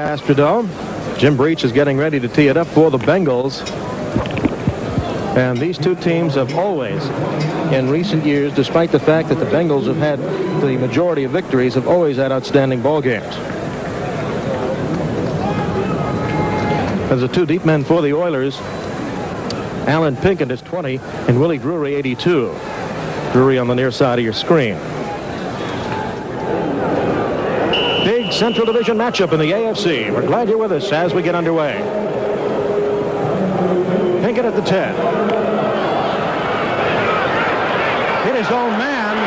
Astrodome. Jim Breach is getting ready to tee it up for the Bengals. And these two teams have always, in recent years, despite the fact that the Bengals have had the majority of victories, have always had outstanding ball games. There's the two deep men for the Oilers. Alan Pinkett is 20 and Willie Drury 82. Drury on the near side of your screen. Big Central Division matchup in the AFC. We're glad you're with us as we get underway. Pinkett at the 10. Hit his own man,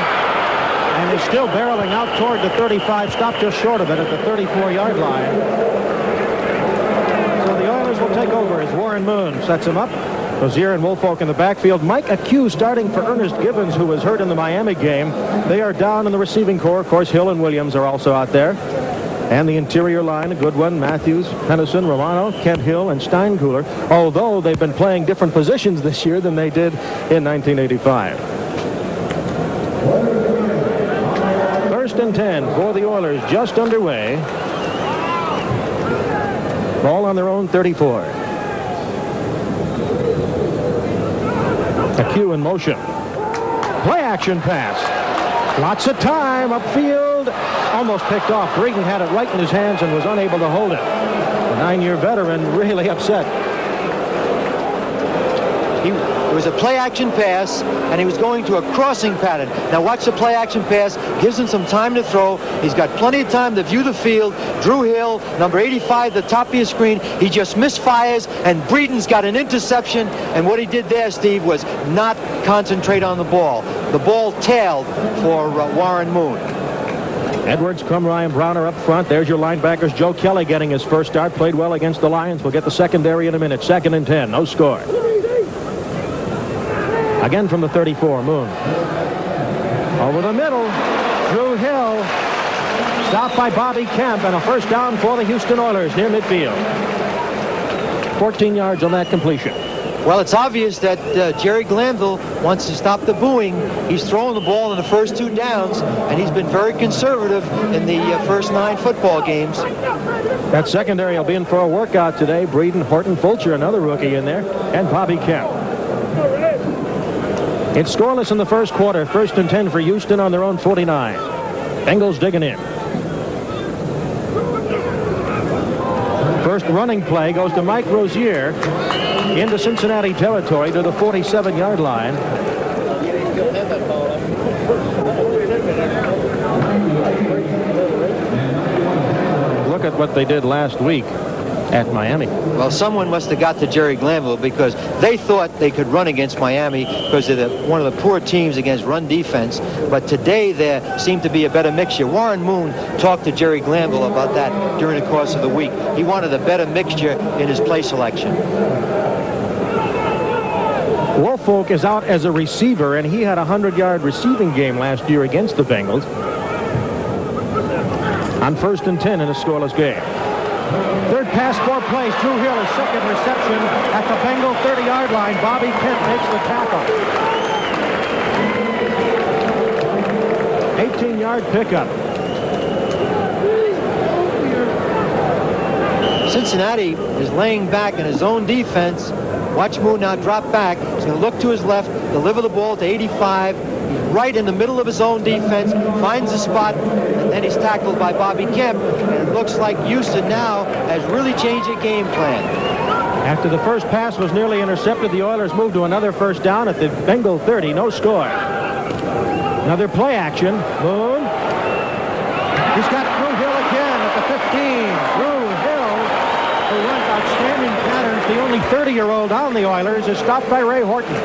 and he's still barreling out toward the 35. Stopped just short of it at the 34-yard line. So the Oilers will take over as Warren Moon sets him up. Rozier and Woolfolk in the backfield. Mike Acue starting for Ernest Gibbons, who was hurt in the Miami game. They are down in the receiving corps. Of course, Hill and Williams are also out there. And the interior line, a good one. Matthews, Pennison, Romano, Kent Hill, and Steinkühler. Although they've been playing different positions this year than they did in 1985. First and 10 for the Oilers, just underway. Ball on their own 34. Acue in motion. Play action pass. Lots of time upfield. Almost picked off. Regan had it right in his hands and was unable to hold it. The 9-year veteran really upset. It was a play-action pass, and he was going to a crossing pattern. Now watch the play-action pass. Gives him some time to throw. He's got plenty of time to view the field. Drew Hill, number 85, the top of your screen. He just misfires, and Breeden's got an interception. And what he did there, Steve, was not concentrate on the ball. The ball tailed for Warren Moon. Edwards, Crumry, and Browner up front. There's your linebackers. Joe Kelly getting his first start. Played well against the Lions. We'll get the secondary in a minute. 2nd and 10. No score. Again from the 34, Moon. Over the middle, Drew Hill. Stopped by Bobby Kemp, and a first down for the Houston Oilers near midfield. 14 yards on that completion. Well, it's obvious that Jerry Glanville wants to stop the booing. He's throwing the ball in the first 2 downs, and he's been very conservative in the first 9 football games. That secondary will be in for a workout today. Breeden, Horton, Fulcher, another rookie in there, and Bobby Kemp. It's scoreless in the first quarter. 1st and 10 for Houston on their own 49. Bengals digging in. First running play goes to Mike Rozier into Cincinnati territory to the 47-yard line. Look at what they did last week at Miami. Well, someone must have got to Jerry Glanville because they thought they could run against Miami because they're one of the poor teams against run defense. But today there seemed to be a better mixture. Warren Moon talked to Jerry Glanville about that during the course of the week. He wanted a better mixture in his play selection. Woolfolk is out as a receiver, and he had a 100-yard receiving game last year against the Bengals. On 1st and 10 in a scoreless game. Third pass, 4 plays. Drew Hill, his second reception at the Bengal 30-yard line. Bobby Kemp makes the tackle. 18-yard pickup. Cincinnati is laying back in his own defense. Watch Moon now drop back. He's going to look to his left, deliver the ball to 85. He's right in the middle of his own defense, finds the spot, and then he's tackled by Bobby Kemp. And it looks like Houston now has really changed their game plan. After the first pass was nearly intercepted, the Oilers moved to another first down at the Bengal 30. No score. Another play action. Moon. He's got Drew Hill again at the 15. Drew Hill, who runs outstanding patterns, the only 30-year-old on the Oilers, is stopped by Ray Horton.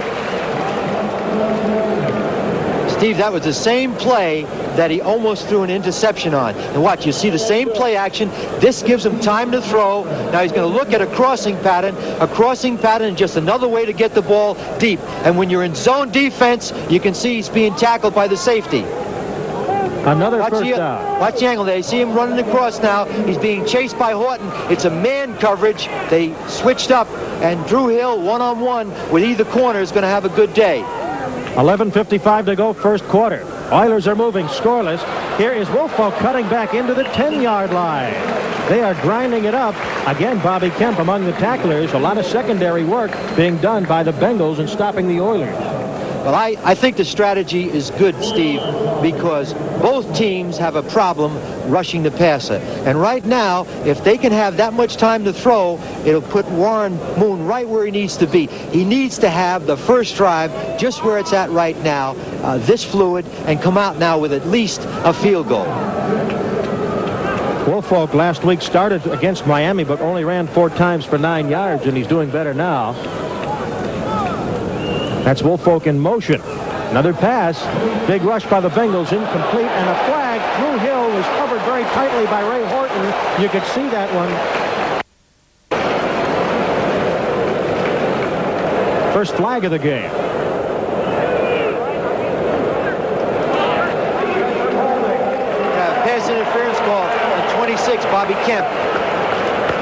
Steve, that was the same play that he almost threw an interception on. And watch, you see the same play action. This gives him time to throw. Now he's going to look at a crossing pattern. A crossing pattern is just another way to get the ball deep. And when you're in zone defense, you can see he's being tackled by the safety. Another first down. Watch the angle there. You see him running across now. He's being chased by Horton. It's a man coverage. They switched up, and Drew Hill, one-on-one with either corner, is going to have a good day. 11:55 to go, first quarter. Oilers are moving scoreless. Here is Woolfolk cutting back into the 10-yard line. They are grinding it up. Again, Bobby Kemp among the tacklers. A lot of secondary work being done by the Bengals in stopping the Oilers. Well, I think the strategy is good, Steve, because both teams have a problem rushing the passer. And right now, if they can have that much time to throw, it'll put Warren Moon right where he needs to be. He needs to have the first drive just where it's at right now, this fluid, and come out now with at least a field goal. Woolfolk last week started against Miami, but only ran 4 times for 9 yards, and he's doing better now. That's Woolfolk in motion. Another pass. Big rush by the Bengals. Incomplete. And a flag. Drew Hill was covered very tightly by Ray Horton. You could see that one. First flag of the game. Pass interference call on 26, Bobby Kemp.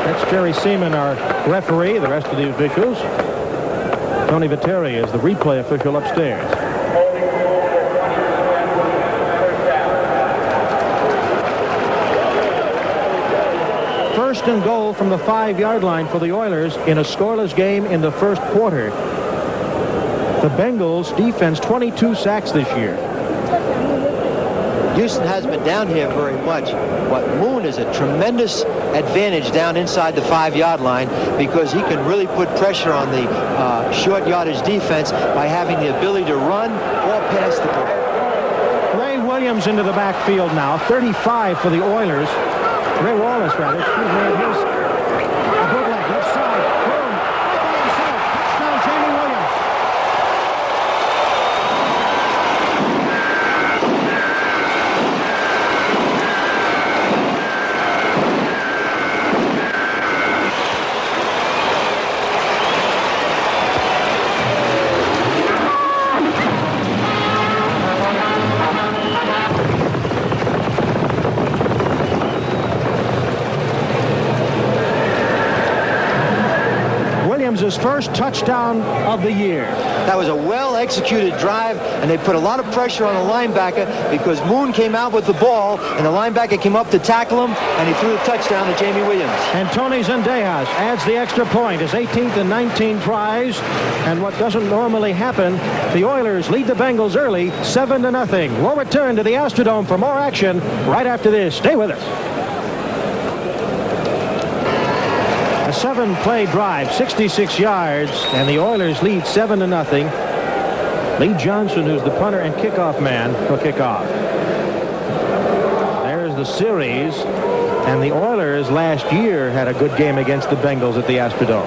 That's Jerry Seaman, our referee. The rest of the officials. Tony Viteri is the replay official upstairs. First and goal from the 5-yard line for the Oilers in a scoreless game in the first quarter. The Bengals defense 22 sacks this year. Houston hasn't been down here very much, but Moon is a tremendous advantage down inside the 5-yard line because he can really put pressure on the short yardage defense by having the ability to run or pass the ball. Ray Williams into the backfield now, 35 for the Oilers. Ray Wallace, rather. Excuse me. Here's a bootleg, left side. Boom. Touchdown, Jamie Williams. His first touchdown of the year. That was a well-executed drive, and they put a lot of pressure on the linebacker because Moon came out with the ball, and the linebacker came up to tackle him, and he threw a touchdown to Jamie Williams. And Tony Zendejas adds the extra point, his 18th and 19th tries, and what doesn't normally happen, the Oilers lead the Bengals early, 7-0. We'll return to the Astrodome for more action right after this. Stay with us. A 7-play drive, 66 yards, and the Oilers lead 7-0. Lee Johnson, who's the punter and kickoff man, will kick off. There's the series, and the Oilers last year had a good game against the Bengals at the Astrodome.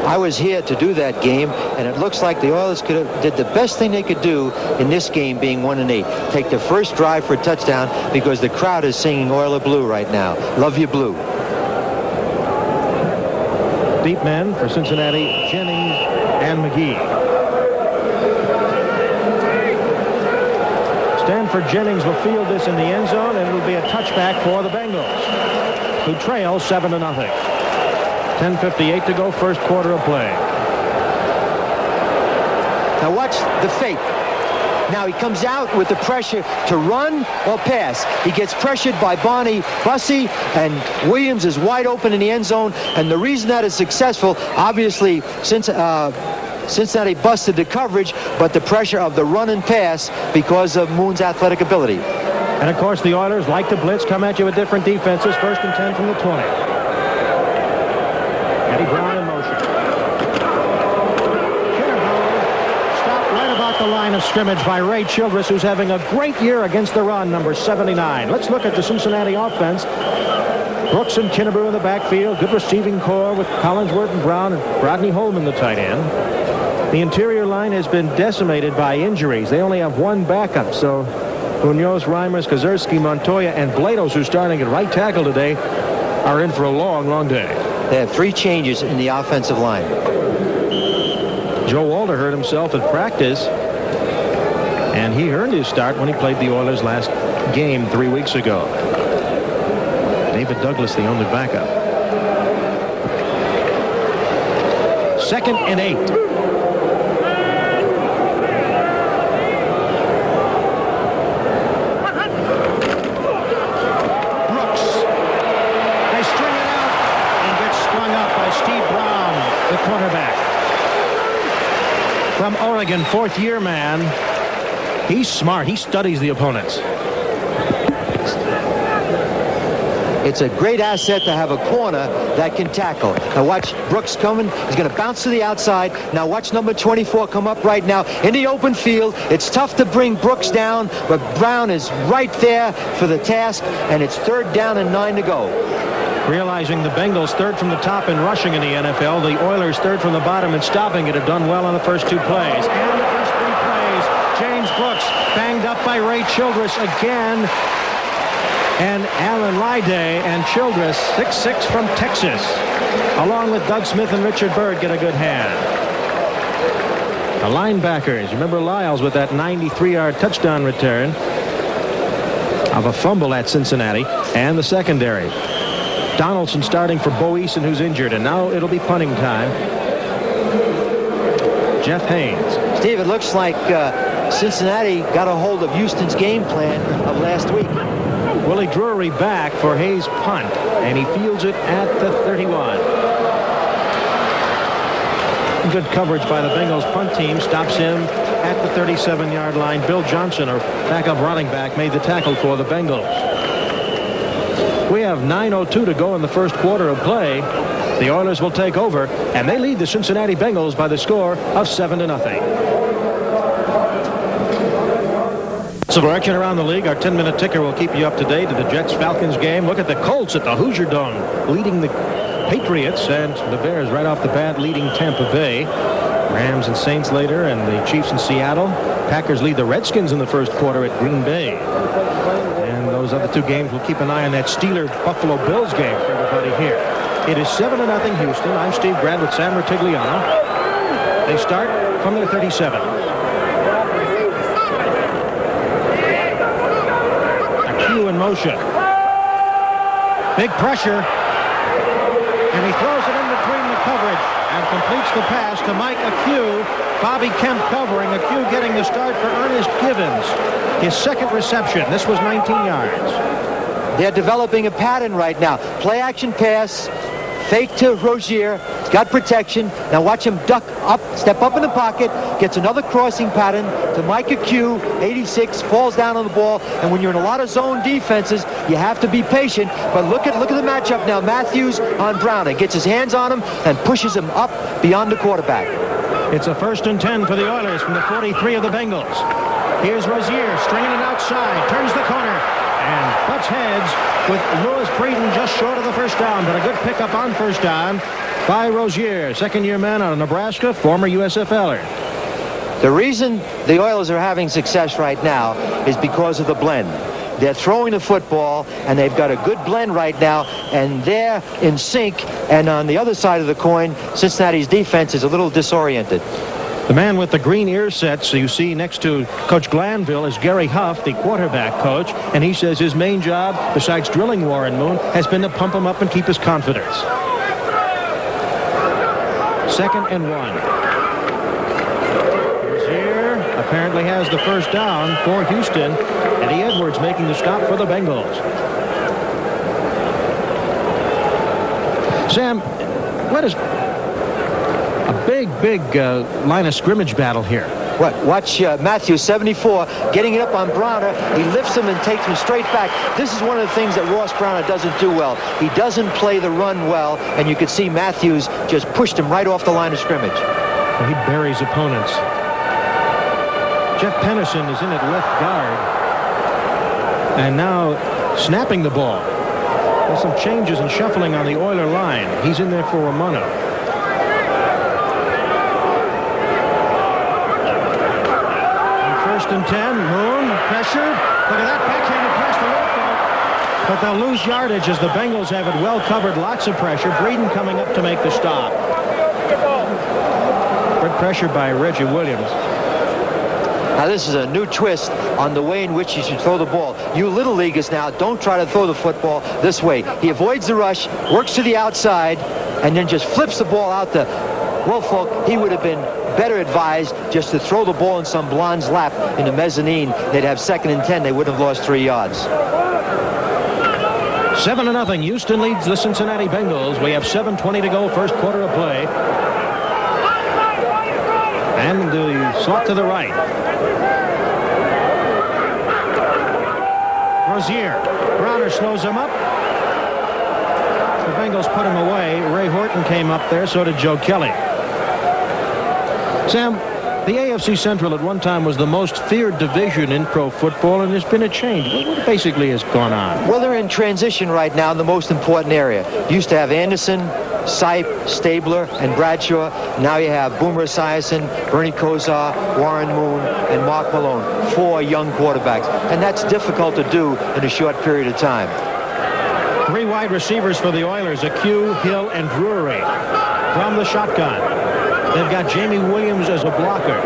I was here to do that game, and it looks like the Oilers did the best thing they could do in this game, being 1-8. Take the first drive for a touchdown because the crowd is singing Oiler Blue right now. Love you, Blue. Deep men for Cincinnati, Jennings and McGee. Stanford Jennings will field this in the end zone, and it will be a touchback for the Bengals, who trail 7-0. 10:58 to go, first quarter of play. Now watch the fake. Now he comes out with the pressure to run or pass. He gets pressured by Barney Bussey, and Williams is wide open in the end zone. And the reason that is successful, obviously, Cincinnati busted the coverage, but the pressure of the run and pass because of Moon's athletic ability. And of course, the Oilers like to blitz, come at you with different defenses. First and 10 from the 20. Eddie Brown in motion. The line of scrimmage by Ray Childress, who's having a great year against the run, number 79. Let's look at the Cincinnati offense. Brooks and Kinnebrew in the backfield. Good receiving core with Collinsworth and Brown and Rodney Holman, the tight end. The interior line has been decimated by injuries. They only have one backup, so Munoz, Reimers, Kazerski, Montoya, and Blados, who's starting at right tackle today, are in for a long, long day. They have 3 changes in the offensive line. Joe Walter hurt himself at practice, and he earned his start when he played the Oilers last game 3 weeks ago. David Douglas, the only backup. 2nd and 8. Brooks. They straight the cornerback from Oregon, fourth-year man. He's smart. He studies the opponents. It's a great asset to have a corner that can tackle. Now watch Brooks coming. He's going to bounce to the outside. Now watch number 24 come up right now in the open field. It's tough to bring Brooks down, but Brown is right there for the task, and it's 3rd down and 9 to go. Realizing the Bengals third from the top in rushing in the NFL, the Oilers third from the bottom in stopping it have done well on the first 2 plays. And the first 3 plays, James Brooks banged up by Ray Childress again. And Alan Lyday and Childress, 6'6" from Texas, along with Doug Smith and Richard Byrd, get a good hand. The linebackers, remember Lyles with that 93-yard touchdown return of a fumble at Cincinnati, and the secondary. Donaldson starting for Bo Eason, who's injured, and now it'll be punting time. Jeff Haynes. Steve, it looks like Cincinnati got a hold of Houston's game plan of last week. Willie Drury back for Hayes' punt, and he fields it at the 31. Good coverage by the Bengals punt team. Stops him at the 37-yard line. Bill Johnson, our backup running back, made the tackle for the Bengals. We have 9:02 to go in the first quarter of play. The Oilers will take over, and they lead the Cincinnati Bengals by the score of 7-0. So action around the league. Our 10-minute ticker will keep you up to date to the Jets-Falcons game. Look at the Colts at the Hoosier Dome leading the Patriots, and the Bears right off the bat leading Tampa Bay. Rams and Saints later, and the Chiefs in Seattle. Packers lead the Redskins in the first quarter at Green Bay. And those other 2 games, we'll keep an eye on that Steelers-Buffalo Bills game for everybody here. It is 7-0 Houston. I'm Steve Grad with Sam Rutigliano. They start from their 37. In motion. Big pressure. And he throws it in between the coverage and completes the pass to Mike Acue. Bobby Kemp covering. Acue getting the start for Ernest Givens. His second reception. This was 19 yards. They're developing a pattern right now. Play action pass. Fake to Rozier. He's got protection. Now watch him duck up, step up in the pocket, gets another crossing pattern to Mike Acue, 86, falls down on the ball. And when you're in a lot of zone defenses, you have to be patient. But look at the matchup now. Matthews on Brown. It gets his hands on him and pushes him up beyond the quarterback. It's a 1st and 10 for the Oilers from the 43 of the Bengals. Here's Rozier stringing it outside, turns the corner, and butts heads with Lewis Breeden just short of the first down, but a good pickup on first down by Rozier, second-year man out of Nebraska, former USFLer. The reason the Oilers are having success right now is because of the blend. They're throwing the football, and they've got a good blend right now, and they're in sync. And on the other side of the coin, Cincinnati's defense is a little disoriented. The man with the green ear sets you see next to Coach Glanville is Gary Huff, the quarterback coach, and he says his main job, besides drilling Warren Moon, has been to pump him up and keep his confidence. 2nd and 1. Rozier apparently has the first down for Houston. Eddie Edwards making the stop for the Bengals. Sam, what is a big line of scrimmage battle here? Watch Matthews, 74, getting it up on Browner. He lifts him and takes him straight back. This is one of the things that Ross Browner doesn't do well. He doesn't play the run well, and you could see Matthews just pushed him right off the line of scrimmage. Well, he buries opponents. Jeff Penniston is in at left guard. And now snapping the ball. There's some changes and shuffling on the Oiler line. He's in there for Romano. And 10, Moon pressured. Look at that backhanded pass to Wilco. But they'll lose yardage as the Bengals have it well covered. Lots of pressure. Breeden coming up to make the stop. Good pressure by Reggie Williams. Now this is a new twist on the way in which you should throw the ball. You little leaguers now don't try to throw the football this way. He avoids the rush, works to the outside, and then just flips the ball out to Woolfolk. He would have been better advised just to throw the ball in some blonde's lap in the mezzanine. They'd have 2nd and 10. They wouldn't have lost 3 yards. 7-0. Houston leads the Cincinnati Bengals. We have 7:20 to go, first quarter of play. And the slot to the right. Rozier. Browner slows him up. The Bengals put him away. Ray Horton came up there. So did Joe Kelly. Sam, the AFC Central at one time was the most feared division in pro football, and there's been a change. What basically has gone on? Well, they're in transition right now in the most important area. Used to have Anderson, Sipe, Stabler, and Bradshaw. Now you have Boomer Esiason, Bernie Kosar, Warren Moon, and Mark Malone. 4 young quarterbacks. And that's difficult to do in a short period of time. 3 wide receivers for the Oilers, Acue, Hill, and Drury. From the shotgun, they've got Jamie Williams as a blocker.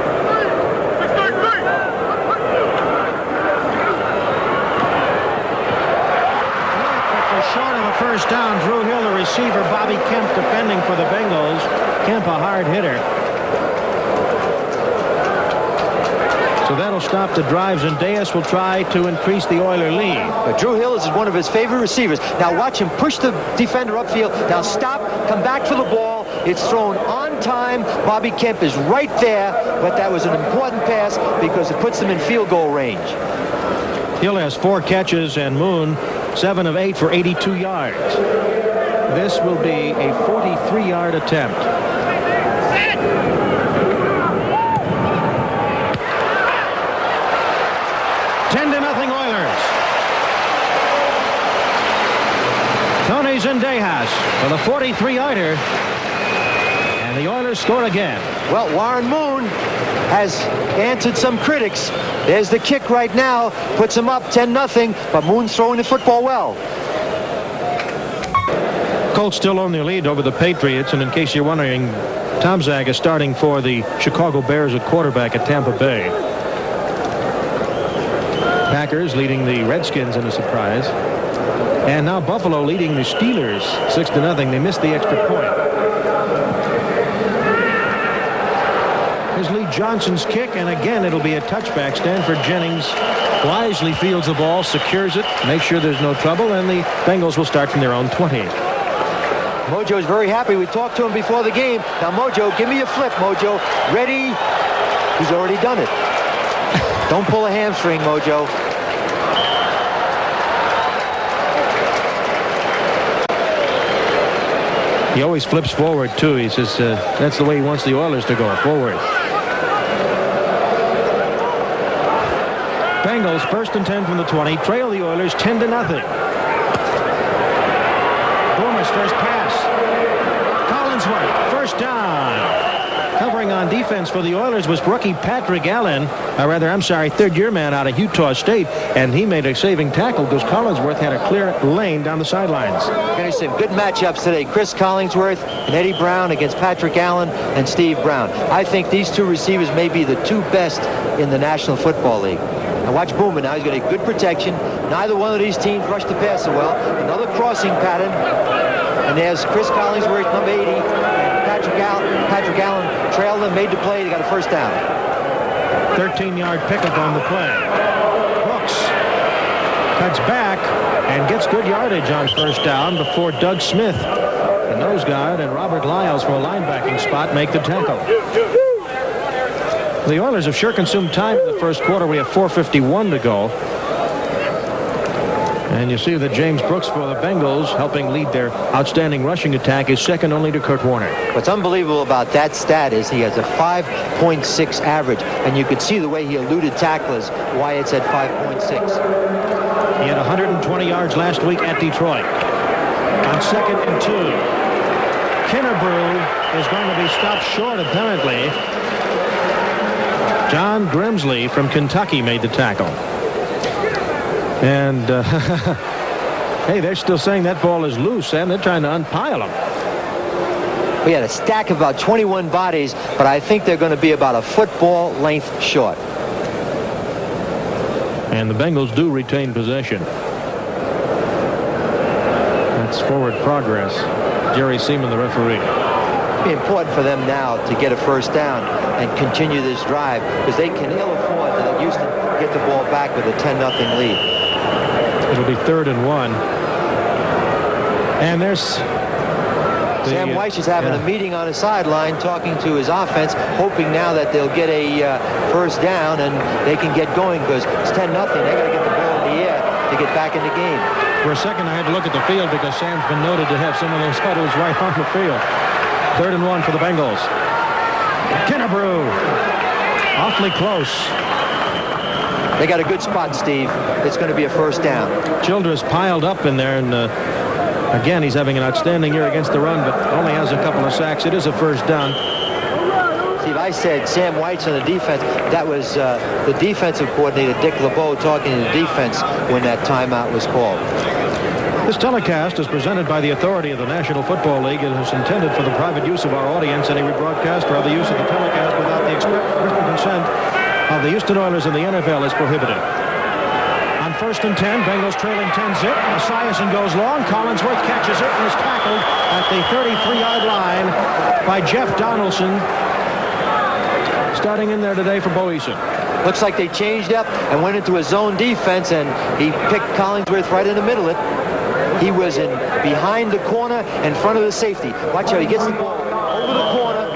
Short of a first down. Drew Hill, the receiver. Bobby Kemp defending for the Bengals. Kemp, a hard hitter. So that'll stop the drives, and Deas will try to increase the Oiler lead. But Drew Hill is one of his favorite receivers. Now watch him push the defender upfield. Now stop, come back for the ball. It's thrown on time. Bobby Kemp is right there, but that was an important pass because it puts them in field goal range. Hill has 4 catches, and Moon 7 of 8 for 82 yards. This will be a 43-yard attempt. Tony Zendejas for the 43-yarder, and the Oilers score again. Well, Warren Moon has answered some critics. There's the kick right now, puts him up 10-0, but Moon's throwing the football well. Colts still own their lead over the Patriots, and in case you're wondering, Tom Zag is starting for the Chicago Bears at quarterback at Tampa Bay. Packers leading the Redskins in a surprise. And now Buffalo leading the Steelers 6-0. They missed the extra point. Here's Lee Johnson's kick, and again it'll be a touchback. Stanford Jennings wisely fields the ball, secures it, makes sure there's no trouble, and the Bengals will start from their own 20. Mojo's very happy. We talked to him before the game. Now, Mojo, give me a flip, Mojo. Ready? He's already done it. Don't pull a hamstring, Mojo. He always flips forward, too. He says that's the way he wants the Oilers to go, forward. Bengals, 1st and 10 from the 20, trail the Oilers 10-0. Boomer's first pass. Collinsworth, first down. Covering on defense for the Oilers was rookie Patrick Allen, third-year man out of Utah State, and he made a saving tackle because Collinsworth had a clear lane down the sidelines. Going to see some good matchups today. Chris Collinsworth and Eddie Brown against Patrick Allen and Steve Brown. I think these 2 receivers may be the 2 best in the National Football League. Now watch Boomer now. He's got a good protection. Neither one of these teams rushed the passer well. Another crossing pattern. And there's Chris Collinsworth, number 80. And Patrick Allen trailed them, made the play. They got a first down. 13-yard pickup on the play. Brooks cuts back and gets good yardage on first down before Doug Smith, the nose guard, and Robert Lyles from a linebacking spot make the tackle. The Oilers have sure consumed time in the first quarter. We have 4:51 to go. And you see that James Brooks for the Bengals, helping lead their outstanding rushing attack, is second only to Kurt Warner. What's unbelievable about that stat is he has a 5.6 average, and you could see the way he eluded tacklers, why it's at 5.6. He had 120 yards last week at Detroit. On 2nd and 2. Kennebrew is going to be stopped short, apparently. John Grimsley from Kentucky made the tackle. And, hey, they're still saying that ball is loose, and they're trying to unpile him. We had a stack of about 21 bodies, but I think they're going to be about a football length short. And the Bengals do retain possession. That's forward progress. Jerry Seaman, the referee. It'll be important for them now to get a first down and continue this drive, because they can ill afford to let Houston get the ball back with a 10-0 lead. It'll be 3rd and 1. And there's Sam Weiss is having a meeting on the sideline, talking to his offense, hoping now that they'll get a first down and they can get going, because it's 10-0. They got to get the ball in the air to get back in the game. For a second, I had to look at the field because Sam's been noted to have some of those huddles right on the field. 3rd and 1 for the Bengals. Kennebrew. Awfully close. They got a good spot, Steve. It's going to be a first down. Childress piled up in there, and again, he's having an outstanding year against the run, but only has a couple of sacks. It is a first down. Steve, I said Sam White's on the defense. That was the defensive coordinator, Dick LeBeau, talking to the defense when that timeout was called. This telecast is presented by the authority of the National Football League. It is intended for the private use of our audience. Any rebroadcast or other use of the telecast without the express written consent of the Houston Oilers and the NFL is prohibited. On 1st and 10, Bengals trailing 10-zip. Esiason goes long. Collinsworth catches it and is tackled at the 33-yard line by Jeff Donaldson. Starting in there today for Boeson. Looks like they changed up and went into a zone defense, and he picked Collinsworth right in the middle of it. He was in behind the corner in front of the safety. Watch how he gets the ball over the corner.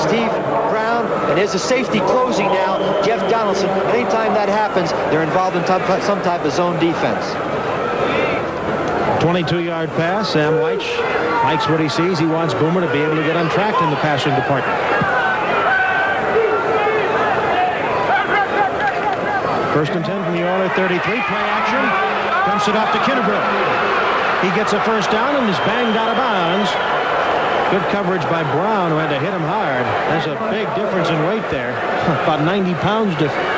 Steve Brown, and there's a safety closing now. Jeff Donaldson. Anytime that happens, they're involved in some type of zone defense. 22-yard pass. Sam White likes what he sees. He wants Boomer to be able to get untracked in the passing department. 1st and 10 from the Oilers 33. Play action. Dumps it off to Kennebrew. He gets a first down and is banged out of bounds. Good coverage by Brown, who had to hit him hard. There's a big difference in weight there. About 90 pounds difference.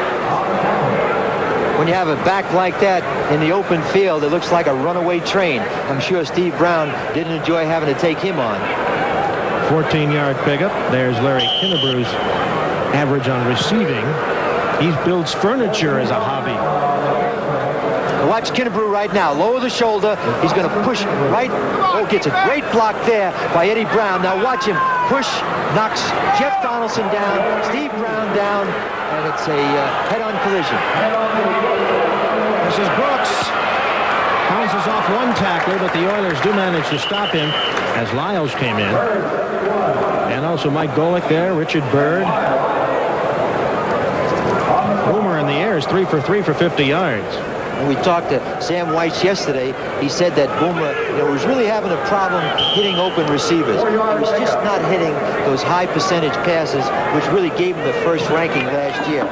When you have a back like that in the open field, it looks like a runaway train. I'm sure Steve Brown didn't enjoy having to take him on. 14-yard pickup. There's Larry Kennebrew's average on receiving. He builds furniture as a hobby. Watch Kennebrew right now. Lower the shoulder. He's going to push right. Oh, gets a great block there by Eddie Brown. Now watch him push, knocks Jeff Donaldson down, Steve Brown down, and it's a head-on collision. This is Brooks. Bounces off one tackler, but the Oilers do manage to stop him as Lyles came in. And also Mike Golick there, Richard Byrd. Boomer in the air is 3 for 3 for 50 yards. When we talked to Sam Weiss yesterday, he said that Boomer was really having a problem hitting open receivers. He was just not hitting those high percentage passes, which really gave him the first ranking last year.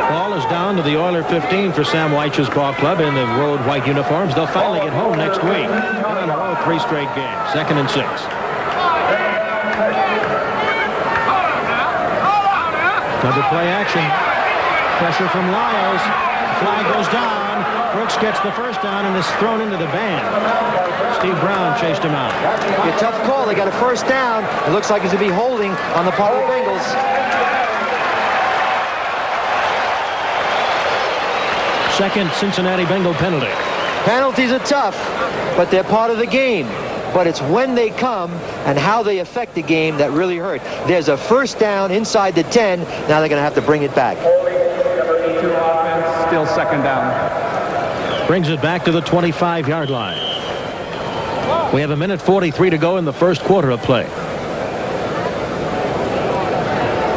Ball is down to the Oiler 15 for Sam Weich's ball club in the road white uniforms. They'll finally get home next week. On the road, 3 straight games. 2nd and 6. Another play action. Pressure from Lyles. Flag goes down. Brooks gets the first down and is thrown into the band. Steve Brown chased him out. A tough call. They got a first down. It looks like it's going to be holding on the part of the Bengals. Second Cincinnati Bengal penalty. Penalties are tough, but they're part of the game. But it's when they come and how they affect the game that really hurt. There's a first down inside the 10. Now they're going to have to bring it back. Still 2nd down. Brings it back to the 25-yard line. We have 1:43 to go in the first quarter of play.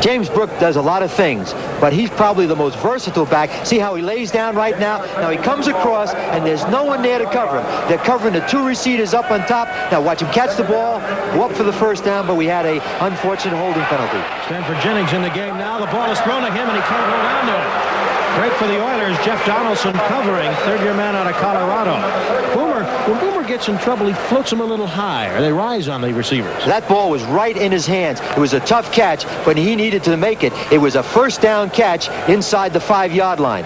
James Brooks does a lot of things, but he's probably the most versatile back. See how he lays down right now? Now he comes across, and there's no one there to cover him. They're covering the 2 receivers up on top. Now watch him catch the ball, go up for the first down, but we had a unfortunate holding penalty. Stanford Jennings in the game now. The ball is thrown at him, and he can't hold on to it. Great for the Oilers. Jeff Donaldson covering, 3rd-year man out of Colorado. When Boomer gets in trouble, he floats them a little high, or they rise on the receivers. That ball was right in his hands. It was a tough catch, but he needed to make it. It was a first down catch inside the 5-yard line.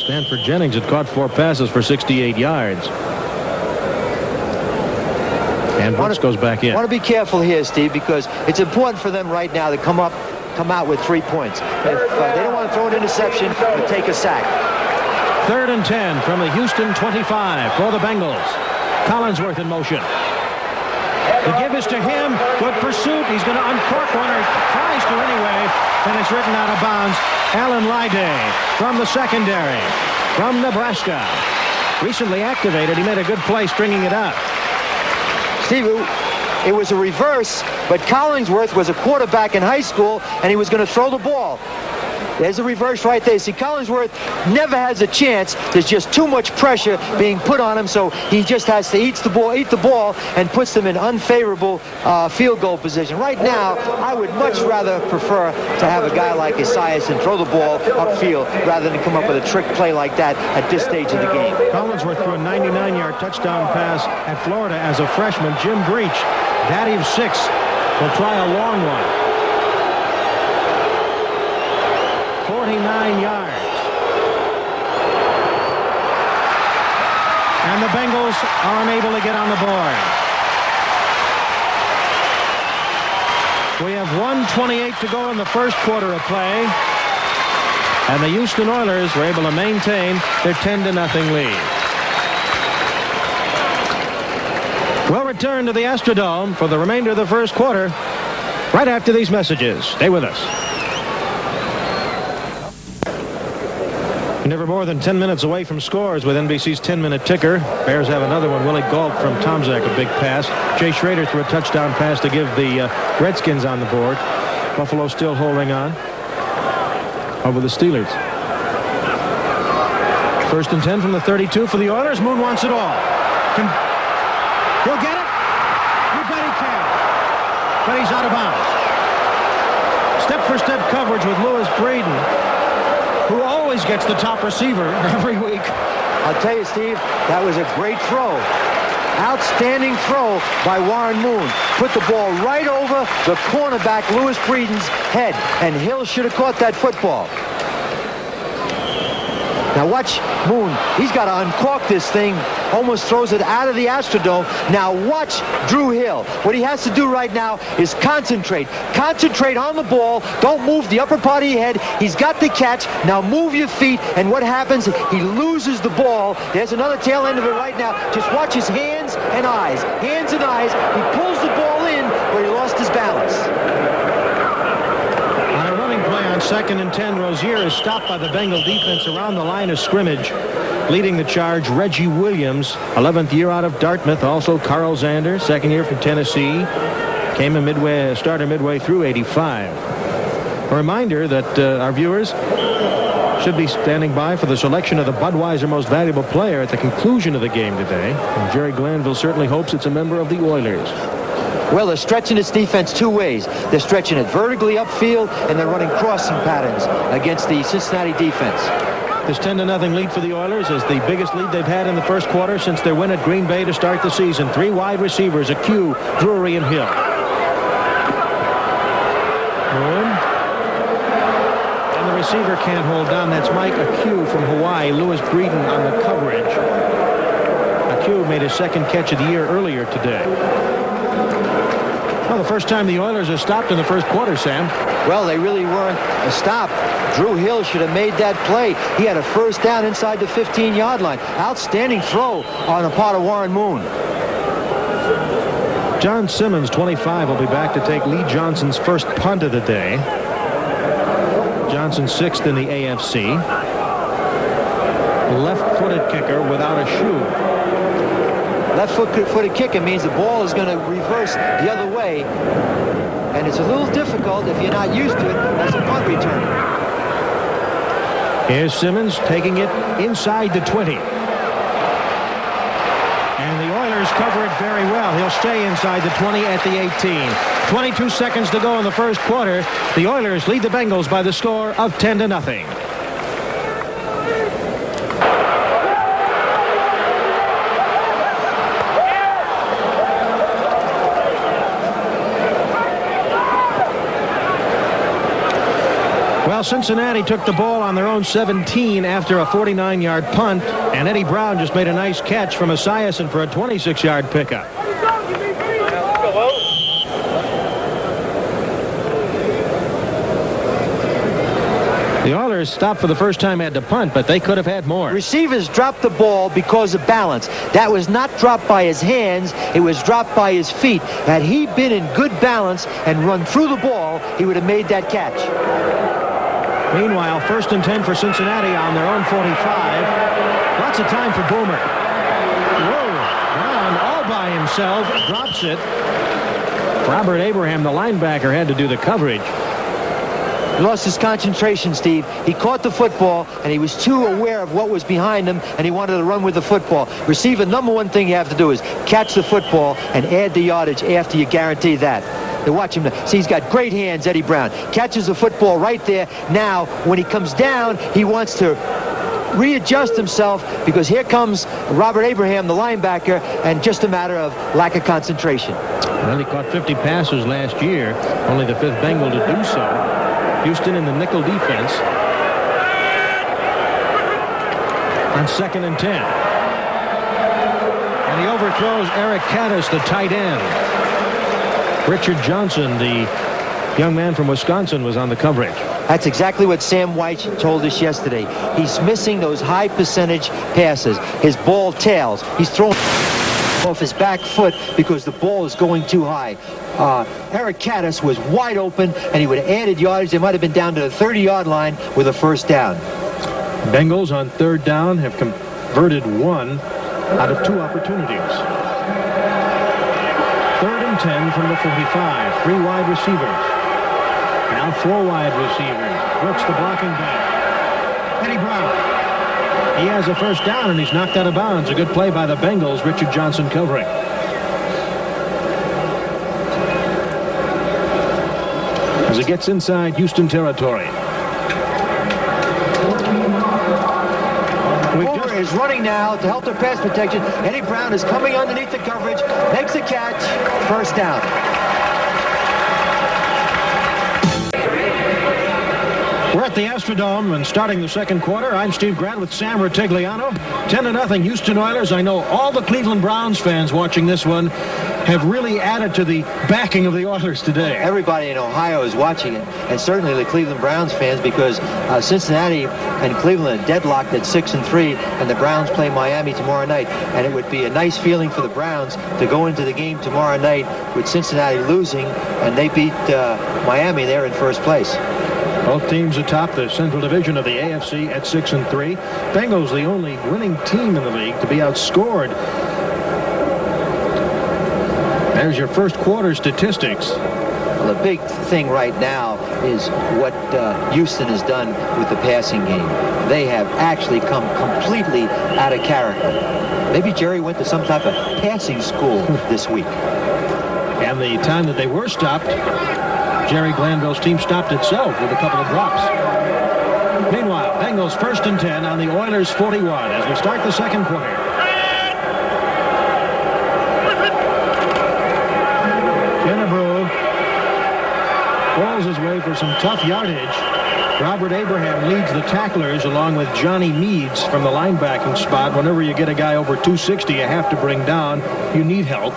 Stanford Jennings had caught 4 passes for 68 yards. And Brooks goes back in. I want to be careful here, Steve, because it's important for them right now to come out with 3 points. If they don't want to throw an interception or take a sack. 3rd and 10 from the Houston 25 for the Bengals. Collinsworth in motion. The give is to him. Good pursuit. He's going to uncork one, or he tries to anyway, and it's written out of bounds. Alan Lyday from the secondary from Nebraska. recently activated. He made a good play stringing it out. Steve, it was a reverse, but Collingsworth was a quarterback in high school, and he was going to throw the ball. There's a reverse right there. See, Collingsworth never has a chance. There's just too much pressure being put on him, so he just has to eat the ball, and puts them in unfavorable field goal position. Right now, I would much rather prefer to have a guy like Esiason throw the ball upfield rather than come up with a trick play like that at this stage of the game. Collingsworth threw a 99-yard touchdown pass at Florida as a freshman. Jim Breach, daddy of 6, will try a long one. 49 yards. And the Bengals are unable to get on the board. We have 1:28 to go in the first quarter of play. And the Houston Oilers were able to maintain their 10-0 lead. We'll return to the Astrodome for the remainder of the first quarter right after these messages. Stay with us. Never more than 10 minutes away from scores with NBC's 10-minute ticker. Bears have another one. Willie Gault from Tomzak, a big pass. Jay Schrader threw a touchdown pass to give the Redskins on the board. Buffalo still holding on over the Steelers. 1st and 10 from the 32 for the Oilers. Moon wants it all. He'll get it. You bet he can. But he's out of bounds. Step-for-step coverage with Lewis Breeden, who always gets the top receiver every week. I'll tell you, Steve, that was a great throw. Outstanding throw by Warren Moon. Put the ball right over the cornerback, Lewis Breeden's head, and Hill should have caught that football. Now watch Moon. He's got to uncork this thing. Almost throws it out of the Astrodome. Now watch Drew Hill. What he has to do right now is concentrate. Concentrate on the ball. Don't move the upper part of your head. He's got the catch. Now move your feet. And what happens? He loses the ball. There's another tail end of it right now. Just watch his hands and eyes. Hands and eyes. He pulls the ball in where he lost his balance. On a running play on 2nd and 10, Rozier is stopped by the Bengal defense around the line of scrimmage. Leading the charge, Reggie Williams, 11th year out of Dartmouth. Also Carl Zander, 2nd year from Tennessee. Came a starter midway through 85. A reminder that our viewers should be standing by for the selection of the Budweiser Most Valuable Player at the conclusion of the game today. And Jerry Glanville certainly hopes it's a member of the Oilers. Well, they're stretching this defense two ways. They're stretching it vertically upfield, and they're running crossing patterns against the Cincinnati defense. This 10-0 lead for the Oilers is the biggest lead they've had in the first quarter since their win at Green Bay to start the season. 3 wide receivers, Akew, Drury, and Hill. And the receiver can't hold down. That's Mike Akew from Hawaii. Lewis Breeden on the coverage. Akew made his 2nd catch of the year earlier today. Well, the first time the Oilers are stopped in the first quarter, Sam. Well, they really weren't a stop. Drew Hill should have made that play. He had a first down inside the 15-yard line. Outstanding throw on the part of Warren Moon. John Simmons, 25, will be back to take Lee Johnson's first punt of the day. Johnson 6th in the AFC. Left-footed kicker without a shoe. Left-footed kicker means the ball is going to reverse the other way. And it's a little difficult if you're not used to it as a punt returner. Here's Simmons taking it inside the 20. And the Oilers cover it very well. He'll stay inside the 20 at the 18. 22 seconds to go in the first quarter. The Oilers lead the Bengals by the score of 10-0. Well, Cincinnati took the ball on their own 17 after a 49-yard punt, and Eddie Brown just made a nice catch from Esiason for a 26-yard pickup. The Oilers stopped for the first time at the punt, but they could have had more. Receivers dropped the ball because of balance. That was not dropped by his hands. It was dropped by his feet. Had he been in good balance and run through the ball, he would have made that catch. Meanwhile, 1st and 10 for Cincinnati on their own 45. Lots of time for Boomer. Whoa, Brown all by himself, drops it. Robert Abraham, the linebacker, had to do the coverage. He lost his concentration, Steve. He caught the football, and he was too aware of what was behind him, and he wanted to run with the football. Receiver, number one thing you have to do is catch the football and add the yardage after you guarantee that. Now watch him. See, he's got great hands, Eddie Brown. Catches the football right there. Now, when he comes down, he wants to readjust himself because here comes Robert Abraham, the linebacker, and just a matter of lack of concentration. Well, he caught 50 passes last year, only the 5th Bengal to do so. Houston in the nickel defense on 2nd and 10. And he overthrows Eric Caddis, the tight end. Richard Johnson, the young man from Wisconsin, was on the coverage. That's exactly what Sam White told us yesterday. He's missing those high percentage passes. His ball tails. He's throwing off his back foot because the ball is going too high. Eric Caddis was wide open, and he would have added yardage. They might have been down to the 30-yard line with a first down. Bengals on 3rd down have converted 1 out of 2 opportunities. 3rd and 10 from the 45. 3 wide receivers. Now 4 wide receivers. Brooks, the blocking back. Eddie Brown. He has a first down, and he's knocked out of bounds. A good play by the Bengals. Richard Johnson covering. As it gets inside Houston territory. Boomer is running now to help their pass protection. Eddie Brown is coming underneath the coverage, makes a catch, first down. We're at the Astrodome and starting the 2nd quarter. I'm Steve Grant with Sam Rutigliano. 10-0 Houston Oilers. I know all the Cleveland Browns fans watching this one have really added to the backing of the Oilers today. Everybody in Ohio is watching it, and certainly the Cleveland Browns fans, because Cincinnati and Cleveland are deadlocked at 6-3, and the Browns play Miami tomorrow night. And it would be a nice feeling for the Browns to go into the game tomorrow night with Cincinnati losing, and they beat Miami. They're in first place. Both teams atop the Central Division of the AFC at 6-3. Bengals the only winning team in the league to be outscored. There's your first quarter statistics. Well, the big thing right now is what Houston has done with the passing game. They have actually come completely out of character. Maybe Jerry went to some type of passing school this week. And the time that they were stopped, Jerry Glanville's team stopped itself with a couple of drops. Meanwhile, Bengals 1st and 10 on the Oilers 41 as we start the 2nd quarter. Kennebrew pulls his way for some tough yardage. Robert Abraham leads the tacklers along with Johnny Meads from the linebacking spot. Whenever you get a guy over 260 you have to bring down, you need help.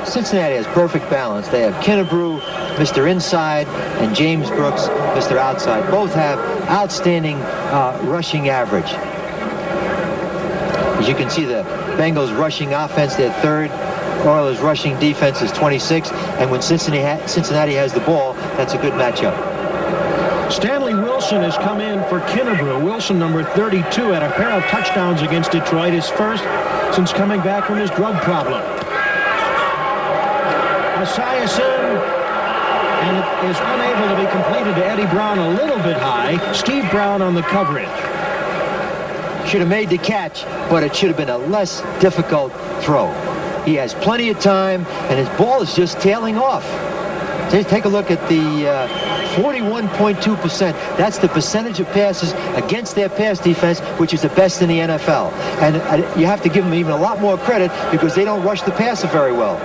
Cincinnati has perfect balance. They have Kennebrew, Mr. Inside, and James Brooks, Mr. Outside. Both have outstanding rushing average. As you can see, the Bengals rushing offense, they're 3rd. Oilers rushing defense is 26th. And when Cincinnati has the ball, that's a good matchup. Stanley Wilson has come in for Kennebrew. Wilson, number 32, had a pair of touchdowns against Detroit, his first since coming back from his drug problem. Esiason, and it is unable to be completed to Eddie Brown, a little bit high. Steve Brown on the coverage. Should have made the catch, but it should have been a less difficult throw. He has plenty of time, and his ball is just tailing off. Take a look at the 41.2%. That's the percentage of passes against their pass defense, which is the best in the NFL. And you have to give them even a lot more credit because they don't rush the passer very well.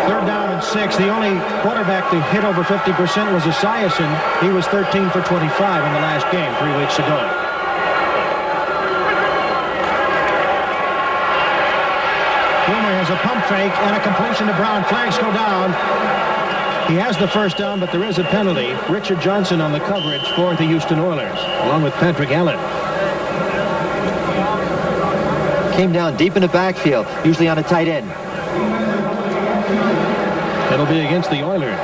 3rd down and 6. The only quarterback to hit over 50% was Esiason. He was 13 for 25 in the last game 3 weeks ago. Boomer has a pump fake and a completion to Brown. Flags go down. He has the first down, but there is a penalty. Richard Johnson on the coverage for the Houston Oilers, along with Patrick Allen. Came down deep in the backfield, usually on a tight end. It'll be against the Oilers.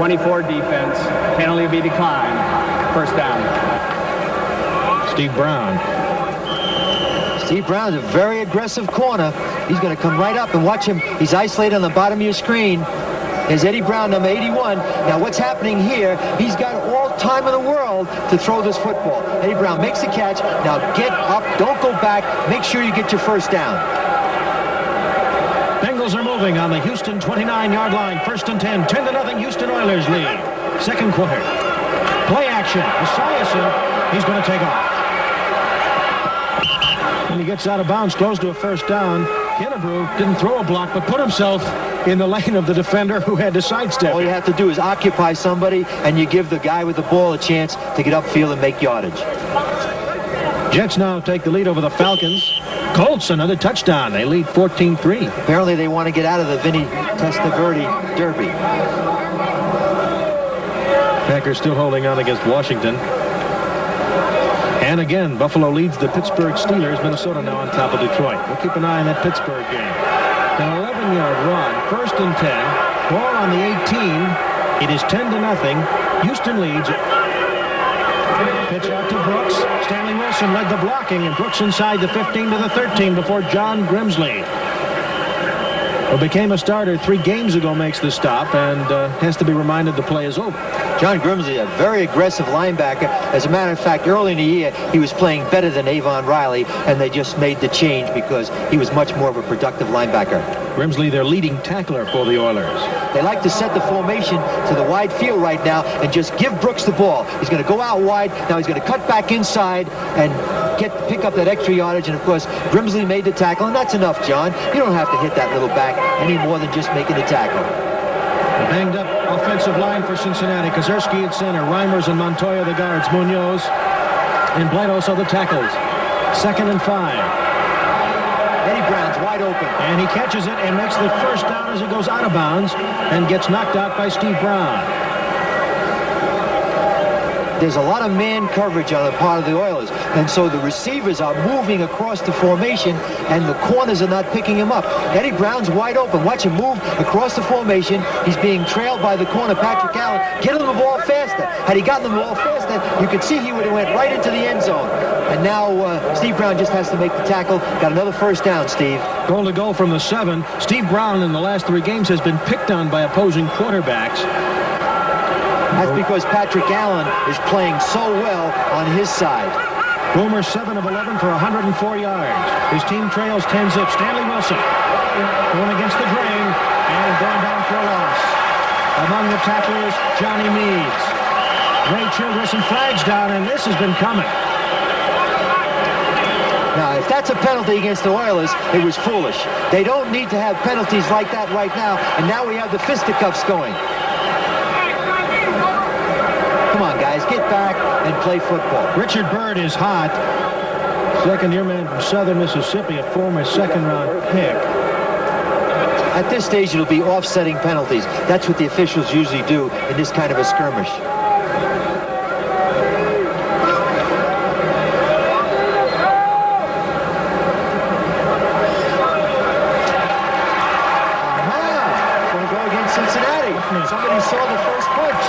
24 defense. Penalty be declined. First down. Steve Brown. Steve Brown's a very aggressive corner. He's going to come right up and watch him. He's isolated on the bottom of your screen. There's Eddie Brown, number 81. Now what's happening here, he's got all time in the world to throw this football. Eddie Brown makes the catch. Now get up, don't go back. Make sure you get your first down. Bengals are moving on the Houston 29-yard line. First and 10. 10-0 Houston Oilers lead. Second quarter. Play action. Esiason, he's going to take off. And he gets out of bounds, close to a first down. Kennebrew didn't throw a block, but put himself in the lane of the defender who had to sidestep. All you have to do is occupy somebody, and you give the guy with the ball a chance to get upfield and make yardage. Jets now take the lead over the Falcons. Colts another touchdown. They lead 14-3. Apparently they want to get out of the Vinny Testaverde Derby. Packers still holding on against Washington. And again, Buffalo leads the Pittsburgh Steelers. Minnesota now on top of Detroit. We'll keep an eye on that Pittsburgh game. An 11-yard run, first and 10. Ball on the 18. It is 10-0. Houston leads. Pitch out to Brooks. Stanley Wilson led the blocking, and Brooks inside the 15 to the 13 before John Grimsley, who became a starter 3 games ago, makes the stop and has to be reminded the play is over. John Grimsley, a very aggressive linebacker. As a matter of fact, early in the year, he was playing better than Avon Riley, and they just made the change because he was much more of a productive linebacker. Grimsley, their leading tackler for the Oilers. They like to set the formation to the wide field right now and just give Brooks the ball. He's going to go out wide. Now he's going to cut back inside and pick up that extra yardage. And, of course, Grimsley made the tackle, and that's enough, John. You don't have to hit that little back any more than just making the tackle. A banged-up offensive line for Cincinnati. Kozerski at center. Reimers and Montoya the guards. Munoz and Bledos are the tackles. 2nd and 5. Eddie Brown's wide open. And he catches it and makes the first down as he goes out of bounds and gets knocked out by Steve Brown. There's a lot of man coverage on the part of the Oilers, and so the receivers are moving across the formation, and the corners are not picking him up. Eddie Brown's wide open. Watch him move across the formation. He's being trailed by the corner, Patrick Allen. Get him the ball faster. Had he gotten the ball faster, you could see he would have went right into the end zone. And now Steve Brown just has to make the tackle. Got another first down, Steve. Goal to go from the 7. Steve Brown in the last 3 games has been picked on by opposing quarterbacks. That's because Patrick Allen is playing so well on his side. Boomer 7 of 11 for 104 yards. His team trails 10-zip. Stanley Wilson going against the grain and going down for a loss. Among the tacklers, Johnny Meads. Ray Childress and flags down, and this has been coming. Now, if that's a penalty against the Oilers, it was foolish. They don't need to have penalties like that right now, and now we have the fisticuffs going. Come on, guys, get back and play football. Richard Byrd is hot. Second-year man from Southern Mississippi, a former second-round pick. At this stage, it'll be offsetting penalties. That's what the officials usually do in this kind of a skirmish. Going to go against Cincinnati. Somebody saw the first punch.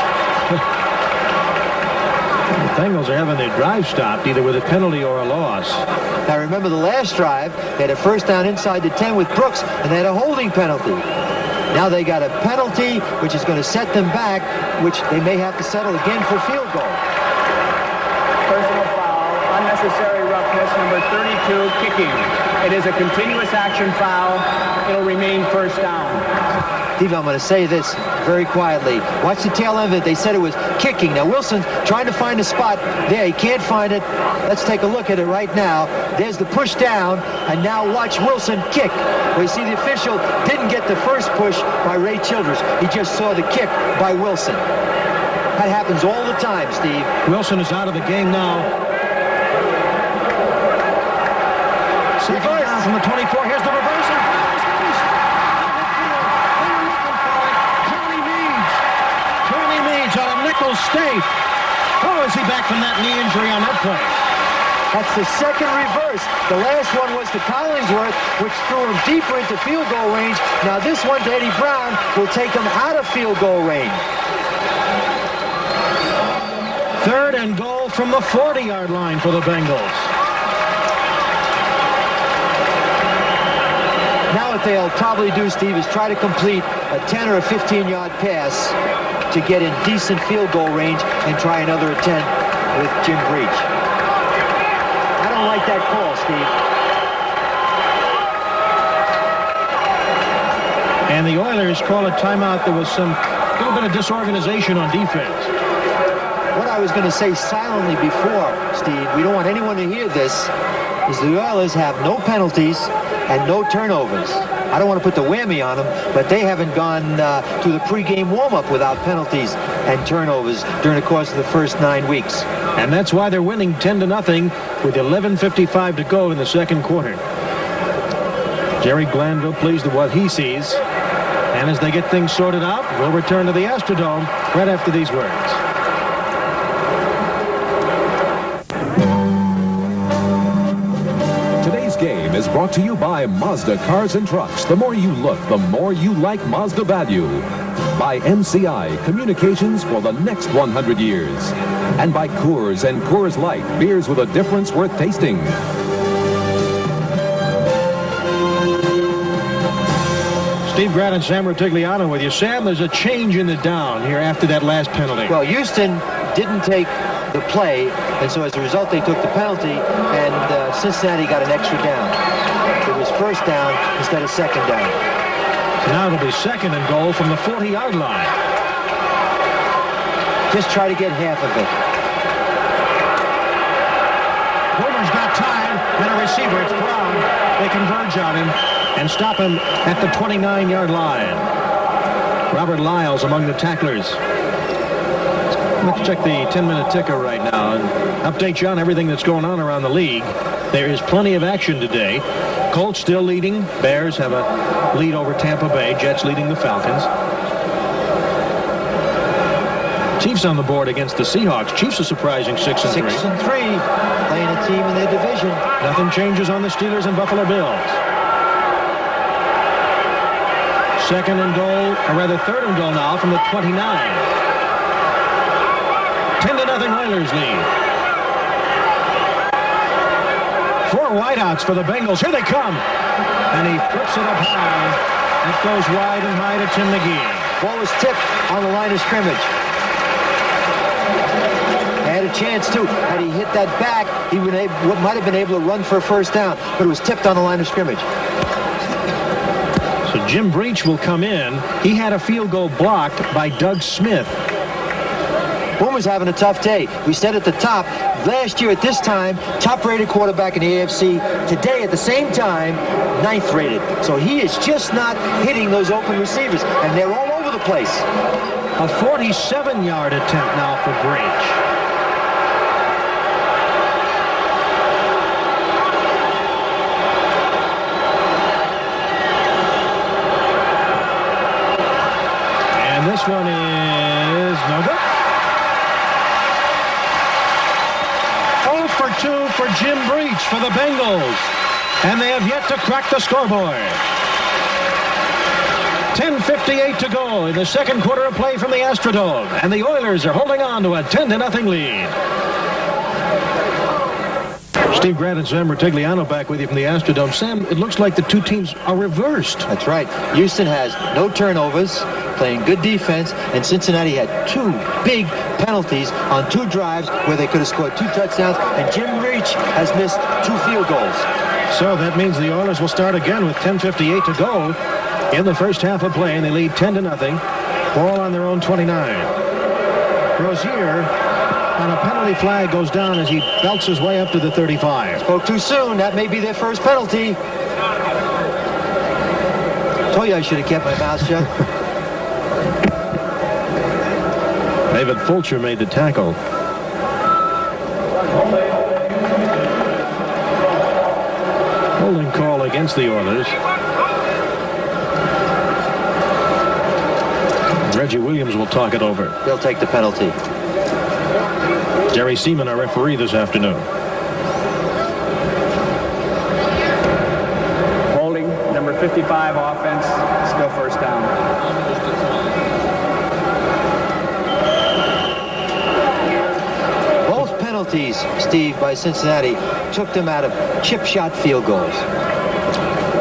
The Bengals are having their drive stopped either with a penalty or a loss. Now remember the last drive, they had a first down inside the 10 with Brooks, and they had a holding penalty. Now they got a penalty, which is going to set them back, which they may have to settle again for field goal. Personal foul, unnecessary roughness, number 32, kicking. It is a continuous action foul. It'll remain first down. Steve, I'm going to say this very quietly. Watch the tail end of it. They said it was kicking. Now, Wilson's trying to find a spot. There, he can't find it. Let's take a look at it right now. There's the push down, and now watch Wilson kick. Well, you see, the official didn't get the first push by Ray Childress. He just saw the kick by Wilson. That happens all the time, Steve. Wilson is out of the game now. Reverse. From the 24. Here's the reversal. Johnny Meads on a nickel stake. Oh, is he back from that knee injury on that play? That's the second reverse. The last one was to Collingsworth, which threw him deeper into field goal range. Now this one to Eddie Brown will take him out of field goal range. Third and goal from the 40-yard line for the Bengals. Now what they'll probably do, Steve, is try to complete a 10 or a 15-yard pass to get in decent field goal range and try another attempt with Jim Breach. I don't like that call, Steve. And the Oilers call a timeout. There was some little bit of disorganization on defense. What I was going to say silently before, Steve, we don't want anyone to hear this, is the Oilers have no penalties and no turnovers. I don't want to put the whammy on them, but they haven't gone through the pregame warm-up without penalties and turnovers during the course of the first 9 weeks. And that's why they're winning 10-0 with 11:55 to go in the second quarter. Jerry Glanville pleased with what he sees. And as they get things sorted out, we'll return to the Astrodome right after these words. Today's game is brought to you by Mazda Cars and Trucks. The more you look, the more you like Mazda value. By MCI, communications for the next 100 years. And by Coors and Coors Light, beers with a difference worth tasting. Steve Grant and Sam Rutigliano with you. Sam, there's a change in the down here after that last penalty. Well, Houston didn't take the play, and so as a result, they took the penalty, and Cincinnati got an extra down. It was first down instead of second down. So now it'll be second and goal from the 40-yard line. Just try to get half of it. Boomer's got time, and a receiver. It's Brown. They converge on him and stop him at the 29-yard line. Robert Lyles among the tacklers. Let's check the 10-minute ticker right now and update you on everything that's going on around the league. There is plenty of action today. Colts still leading. Bears have a lead over Tampa Bay. Jets leading the Falcons. Chiefs on the board against the Seahawks. Chiefs are surprising 6-3. 6-3, playing a team in their division. Nothing changes on the Steelers and Buffalo Bills. Second and goal, or rather third and goal now from the 29. 10-0 Oilers lead. 4 wideouts for the Bengals. Here they come. And he flips it up high. That goes wide and high to Tim McGee. Ball was tipped on the line of scrimmage. Had a chance, too. Had he hit that back, he might have been able to run for a first down, but it was tipped on the line of scrimmage. So Jim Breach will come in. He had a field goal blocked by Doug Smith. Boomer's having a tough day. We said at the top, last year at this time, top-rated quarterback in the AFC. Today, at the same time, 9th rated. So he is just not hitting those open receivers, and they're all over the place. A 47-yard attempt now for Breach. And this one is no good. 0 for 2 for Jim Breach for the Bengals. And they have yet to crack the scoreboard. 10:58 to go in the second quarter of play from the Astrodome. And the Oilers are holding on to a 10-0 lead. Steve Grant and Sam Rutigliano back with you from the Astrodome. Sam, it looks like the two teams are reversed. That's right. Houston has no turnovers, playing good defense, and Cincinnati had 2 big penalties on 2 drives where they could have scored 2 touchdowns, and Jim Breach has missed 2 field goals. So that means the Oilers will start again with 10:58 to go in the first half of play, and they lead 10-0. Ball on their own 29. Rozier on a penalty flag goes down as he belts his way up to the 35. Spoke too soon. That may be their first penalty. Told you I should have kept my mouth shut. David Fulcher made the tackle. Holding call against the Oilers. Reggie Williams will talk it over. They'll take the penalty. Jerry Seaman, our referee this afternoon. Holding, number 55 offense, still first down. Steve, by Cincinnati took them out of chip shot field goals.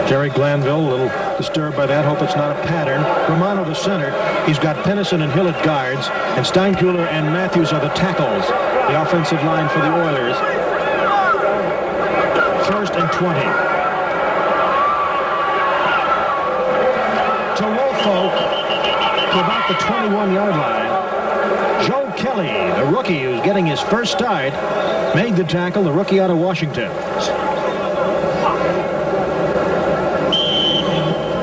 Jerry Glanville, a little disturbed by that. Hope it's not a pattern. Romano the center. He's got Pennison and Hill at guards, and Steinkuhler and Matthews are the tackles. The offensive line for the Oilers. 1st and 20. To Woolfolk to about the 21-yard line. Joe Kelly, the rookie who's getting his first start, made the tackle, the rookie out of Washington.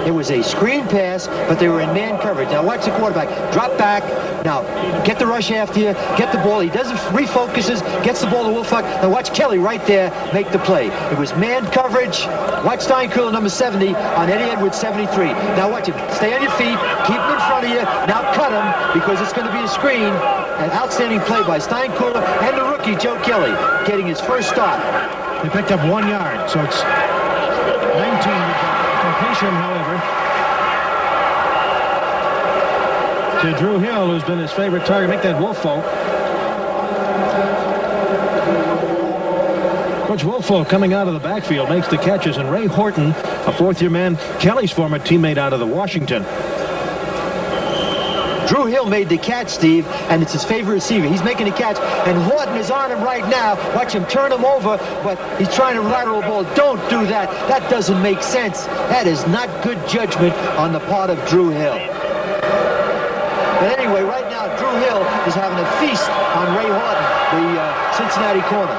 It was a screen pass, but they were in man coverage. Now watch the quarterback. Drop back. Now get the rush after you. Get the ball. He doesn't refocuses. Gets the ball to Woolfolk. Now watch Kelly right there make the play. It was man coverage. Watch Steinkuhler, number 70, on Eddie Edwards, 73. Now watch him. Stay on your feet. Keep him in front of you. Now cut him because it's going to be a screen. An outstanding play by Steinkuhler and the rookie, Joe Kelly, getting his first start. They picked up 1 yard, so it's 19. Completion, however, to Drew Hill, who's been his favorite target. Make that Woolfolk. Coach Woolfolk coming out of the backfield makes the catches, and Ray Horton, a fourth-year man, Kelly's former teammate out of the Washington. Drew Hill made the catch, Steve, and it's his favorite receiver. He's making the catch, and Horton is on him right now. Watch him turn him over, but he's trying to lateral ball. Don't do that. That doesn't make sense. That is not good judgment on the part of Drew Hill. But anyway, right now, Drew Hill is having a feast on Ray Horton, the Cincinnati corner.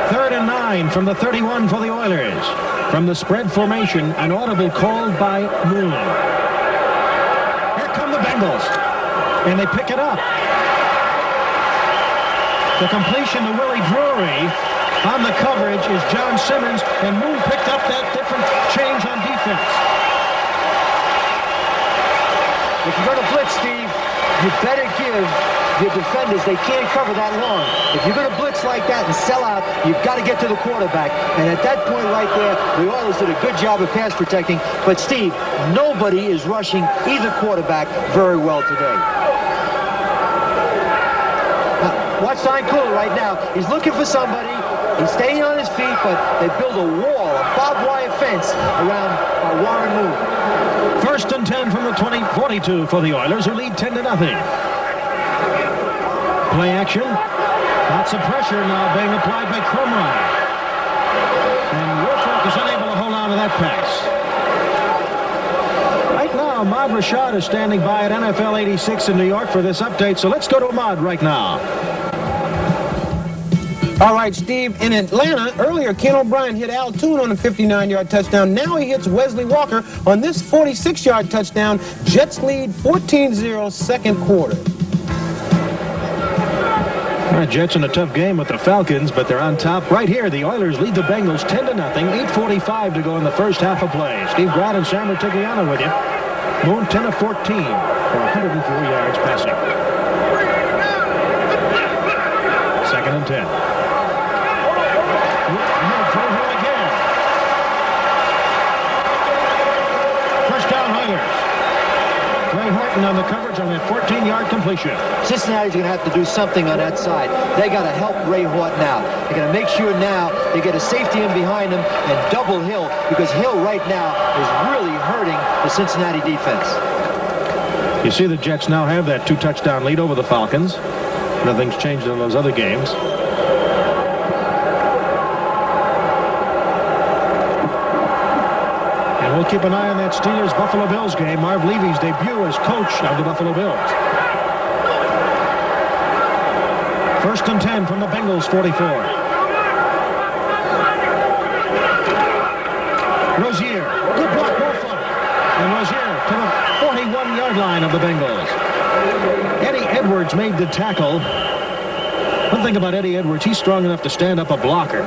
3rd and 9 from the 31 for the Oilers. From the spread formation, an audible called by Moon. Bengals, and they pick it up. The completion to Willie Drury on the coverage is John Simmons, and Moon picked up that different change on defense. If you're going to blitz, Steve, you better give your defenders, they can't cover that long. If you're going to blitz like that and sell out, you've got to get to the quarterback. And at that point right there, the Oilers did a good job of pass protecting. But, Steve, nobody is rushing either quarterback very well today. Now, watch Steinkuhler right now. He's looking for somebody. He's staying on his feet, but they build a wall, a barbed wire fence around Warren Moon. 1st and 10 from the 42 for the Oilers, who lead 10-0. Play action. Lots of pressure now being applied by Cromrye. And Woolfolk is unable to hold on to that pass. Right now, Ahmad Rashad is standing by at NFL 86 in New York for this update. So let's go to Ahmad right now. All right, Steve, in Atlanta, earlier, Ken O'Brien hit Al Toon on a 59-yard touchdown. Now he hits Wesley Walker on this 46-yard touchdown. Jets lead 14-0, second quarter. All right, Jets in a tough game with the Falcons, but they're on top. Right here, the Oilers lead the Bengals 10-0. 8:45 to go in the first half of play. Steve Grad and Sam Rutigliano with you. Moon 10 of 14 for 104 yards passing. 2nd and 10. Again. First down, Oilers. Ray Horton on the coverage on that 14-yard completion. Cincinnati's going to have to do something on that side. They got to help Ray Horton out. They're going to make sure now they get a safety in behind him and double Hill, because Hill right now is really hurting the Cincinnati defense. You see the Jets now have that 2-touchdown lead over the Falcons. Nothing's changed in those other games. And we'll keep an eye on that Steelers-Buffalo Bills game. Marv Levy's debut as coach of the Buffalo Bills. 1st and 10 from the Bengals 44. Rozier, good block, Woolfolk. And Rozier to the 41-yard line of the Bengals. Eddie Edwards made the tackle. One thing about Eddie Edwards, he's strong enough to stand up a blocker.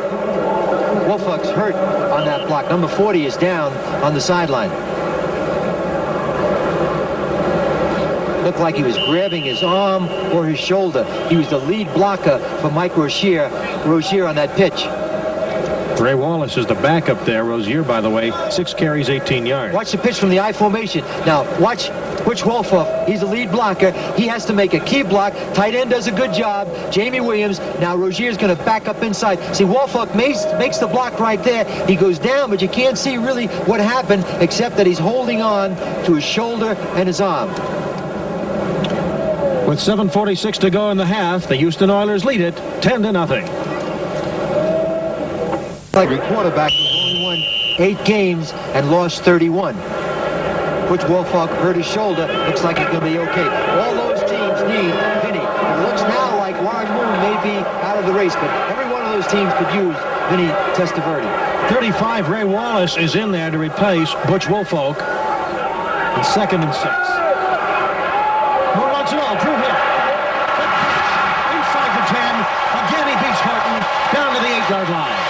Woolfolk's hurt on that block. Number 40 is down on the sideline. Looked like he was grabbing his arm or his shoulder. He was the lead blocker for Mike Rozier on that pitch. Ray Wallace is the backup there. Rozier, by the way, 6 carries, 18 yards. Watch the pitch from the I formation. Now, watch Butch Wolfoff, he's the lead blocker. He has to make a key block. Tight end does a good job. Jamie Williams. Now Rozier's going to back up inside. See, Wolfoff makes the block right there. He goes down, but you can't see really what happened except that he's holding on to his shoulder and his arm. With 7:46 to go in the half, the Houston Oilers lead it 10-0. Like a quarterback who's only won 8 games and lost 31. Butch Wolfoff hurt his shoulder. Looks like he's going to be okay. All those teams need Vinny. It looks now like Warren Moon may be out of the race, but every one of those teams could use Vinny Testaverde. 35, Ray Wallace is in there to replace Butch Wolfoff. And 2nd and 6. Moon wants it all. Drew Hill. Inside the 10. Again, he beats Horton down to the 8-yard line.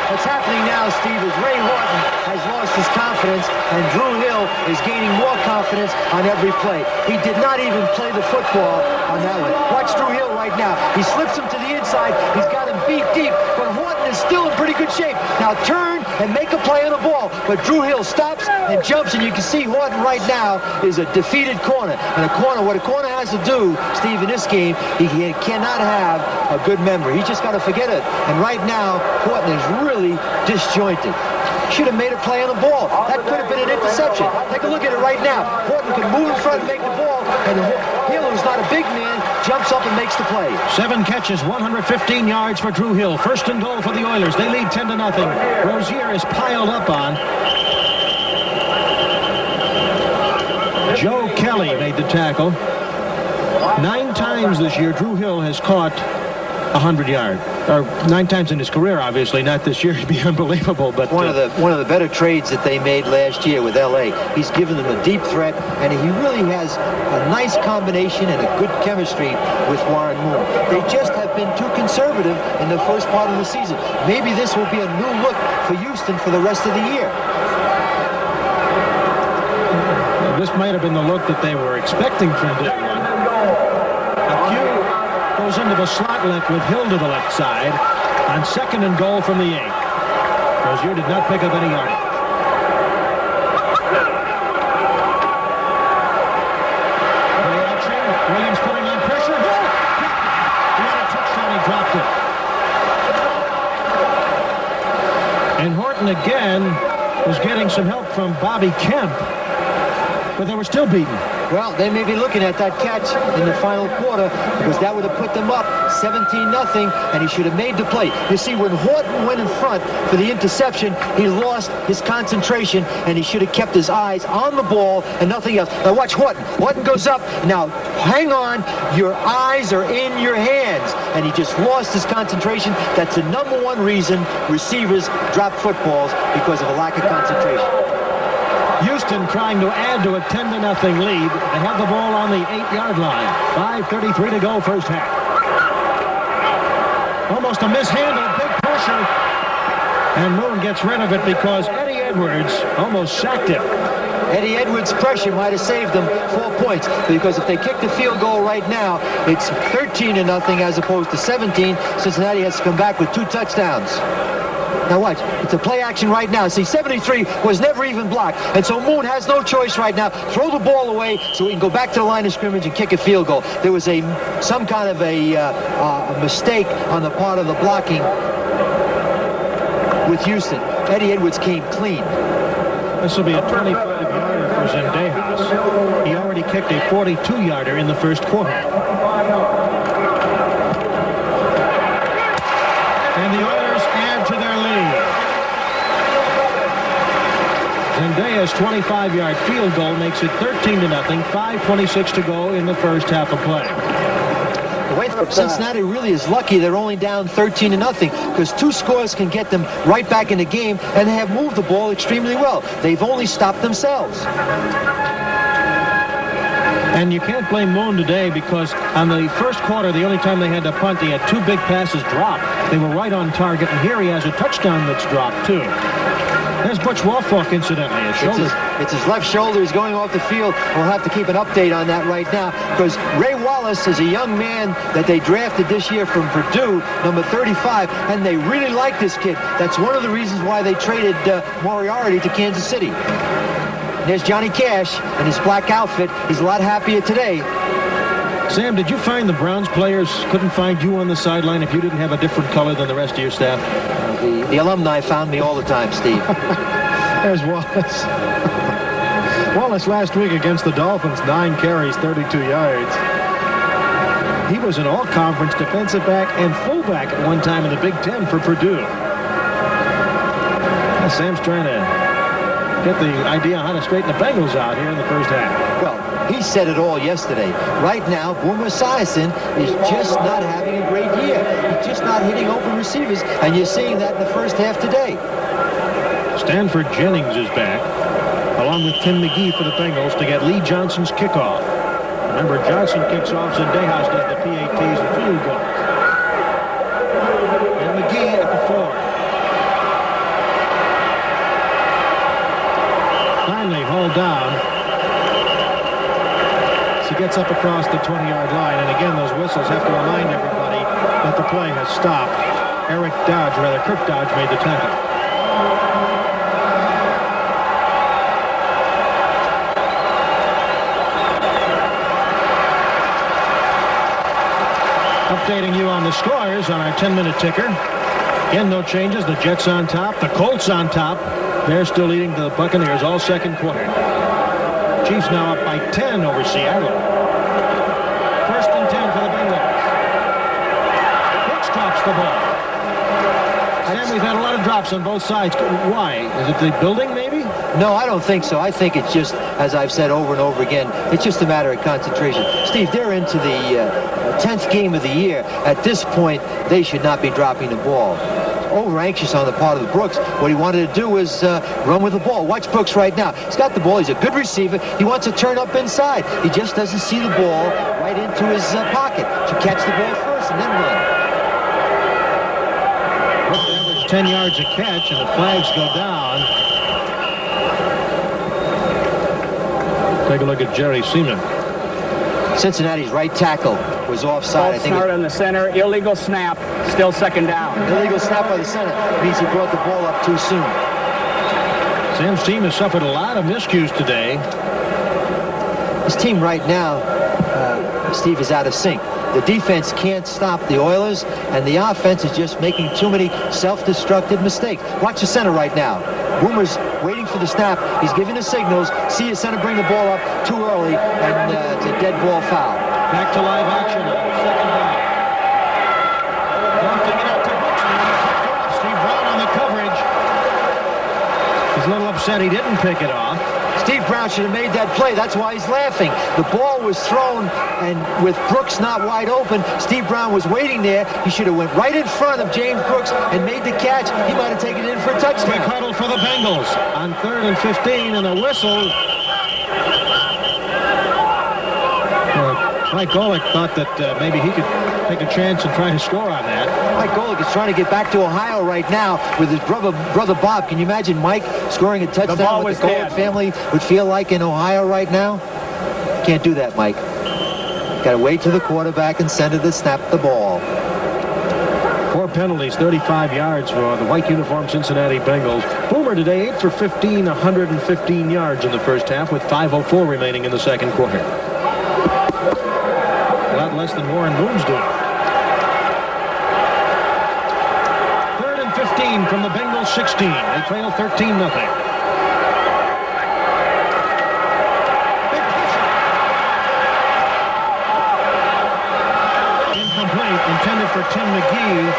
What's happening now, Steve, is Ray Horton has lost his confidence, and Drew Hill is gaining more confidence on every play. He did not even play the football on that one. Watch Drew Hill right now. He slips him to the inside. He's got him beat deep, but Horton is still in pretty good shape. Now turn and make a play on the ball, but Drew Hill stops and jumps, and you can see Horton right now is a defeated corner. And what a corner has to do, Steve, in this game, he cannot have a good memory. He's just got to forget it. And right now, Horton is really disjointed. Should have made a play on the ball. That could have been an interception. Take a look at it right now. Horton can move in front and make the ball, and Hill, who's not a big man, jumps up and makes the play. 7 catches, 115 yards for Drew Hill. 1st and goal for the Oilers. They lead 10-0. Rozier is piled up on. Joe Kelly made the tackle. 9 times this year, Drew Hill has caught 100 yards. Or 9 times in his career, obviously. Not this year. It'd be unbelievable. But one of the better trades that they made last year with L.A. He's given them a deep threat, and he really has a nice combination and a good chemistry with Warren Moon. They just have been too conservative in the first part of the season. Maybe this will be a new look for Houston for the rest of the year. This might have been the look that they were expecting from day one. Goes into the slot left with Hill to the left side on 2nd and goal from the 8. Rozier did not pick up any yardage. Play action. Williams putting on pressure. Hill! He had a touchdown. He dropped it. And Horton again was getting some help from Bobby Kemp, but they were still beaten. Well, they may be looking at that catch in the final quarter because that would have put them up 17-0, and he should have made the play. You see, when Horton went in front for the interception, he lost his concentration, and he should have kept his eyes on the ball and nothing else. Now watch Horton. Horton goes up. Now, hang on. Your eyes are in your hands. And he just lost his concentration. That's the #1 reason receivers drop footballs, because of a lack of concentration. Houston trying to add to a 10-0 lead. They have the ball on the 8-yard line. 5:33 to go, first half. Almost a mishandle, big pressure. And Moon gets rid of it because Eddie Edwards almost sacked him. Eddie Edwards' pressure might have saved them 4 points, because if they kick the field goal right now, it's 13-0 as opposed to 17. Cincinnati has to come back with 2 touchdowns. Now watch, it's a play action right now. See, 73 was never even blocked, and so Moon has no choice right now. Throw the ball away so he can go back to the line of scrimmage and kick a field goal. There was some kind of a mistake on the part of the blocking with Houston. Eddie Edwards came clean. This will be a 25-yarder for Zendejas. He already kicked a 42-yarder in the first quarter. And the Oilers add to their lead. Zendejas' 25-yard field goal makes it 13-0. 5:26 to go in the first half of play. The way Cincinnati really is lucky they're only down 13-0, because 2 scores can get them right back in the game, and they have moved the ball extremely well. They've only stopped themselves. And you can't blame Moon today, because on the first quarter, the only time they had to punt, he had 2 big passes dropped. They were right on target, and here he has a touchdown that's dropped too. There's Butch Woolfolk, incidentally. His shoulder. It's his left shoulder. He's going off the field. We'll have to keep an update on that right now because Ray Wallace is a young man that they drafted this year from Purdue, number 35, and they really like this kid. That's one of the reasons why they traded Moriarty to Kansas City. There's Johnny Cash in his black outfit. He's a lot happier today. Sam, did you find the Browns players couldn't find you on the sideline if you didn't have a different color than the rest of your staff? The alumni found me all the time, Steve. There's Wallace. Wallace last week against the Dolphins, 9 carries, 32 yards. He was an all-conference defensive back and fullback at one time in the Big Ten for Purdue. Now, Sam's trying to get the idea on how to straighten the Bengals out here in the first half. Well, he said it all yesterday. Right now, Boomer Esiason is just not having a great year. He's just not hitting open receivers, and you're seeing that in the first half today. Stanford Jennings is back, along with Tim McGee for the Bengals to get Lee Johnson's kickoff. Remember, Johnson kicks off and Dejas does the PATs and field goals. And McGee at the 4. Finally hauled down. He gets up across the 20-yard line, and again, those whistles have to remind everybody that the play has stopped. Kirk Dodge made the tackle. Updating you on the scores on our 10-minute ticker. Again, no changes. The Jets on top. The Colts on top. They're still leading the Buccaneers all second quarter. Chiefs now up by 10 over Seattle. First and 10 for the Bengals. Brooks drops the ball. Sam, we've had a lot of drops on both sides. Why? Is it the building, maybe? No, I don't think so. I think it's just, as I've said over and over again, it's just a matter of concentration. Steve, they're into the 10th game of the year. At this point, they should not be dropping the ball. Over anxious on the part of the Brooks. What he wanted to do was run with the ball. Watch Brooks right now. He's got the ball. He's a good receiver. He wants to turn up inside. He just doesn't see the ball right into his pocket. Should catch the ball first and then run. Brooks averaged 10 yards a catch, and the flags go down. Take a look at Jerry Seaman. Cincinnati's right tackle was offside. False start on the center. Illegal snap. Still second down. Illegal snap by the center. Means he brought the ball up too soon. Sam's team has suffered a lot of miscues today. His team right now, Steve, is out of sync. The defense can't stop the Oilers, and the offense is just making too many self-destructive mistakes. Watch the center right now. Boomer's waiting for the snap. He's giving the signals. See his center bring the ball up too early, and it's a dead ball foul. Back to live action. Second down. Lofting it out to Brooks. Steve Brown on the coverage. He's a little upset he didn't pick it off. Steve Brown should have made that play. That's why he's laughing. The ball was thrown, and with Brooks not wide open, Steve Brown was waiting there. He should have went right in front of James Brooks and made the catch. He might have taken it in for a touchdown. Quick huddle for the Bengals on 3rd and 15, and a whistle. Mike Golick thought that maybe he could take a chance and try to score on that. Mike Golick is trying to get back to Ohio right now with his brother Bob. Can you imagine Mike scoring a touchdown? What the Golick family would feel like in Ohio right now? Can't do that, Mike. Got to wait till the quarterback and center to snap the ball. 4 penalties, 35 yards for the white uniform Cincinnati Bengals. Boomer today 8 for 15, 115 yards in the first half with 5:04 remaining in the second quarter. A lot less than Warren Moon's doing. 3rd and 15 from the Bengals 16. They trail 13-0. Intended for Tim McGee.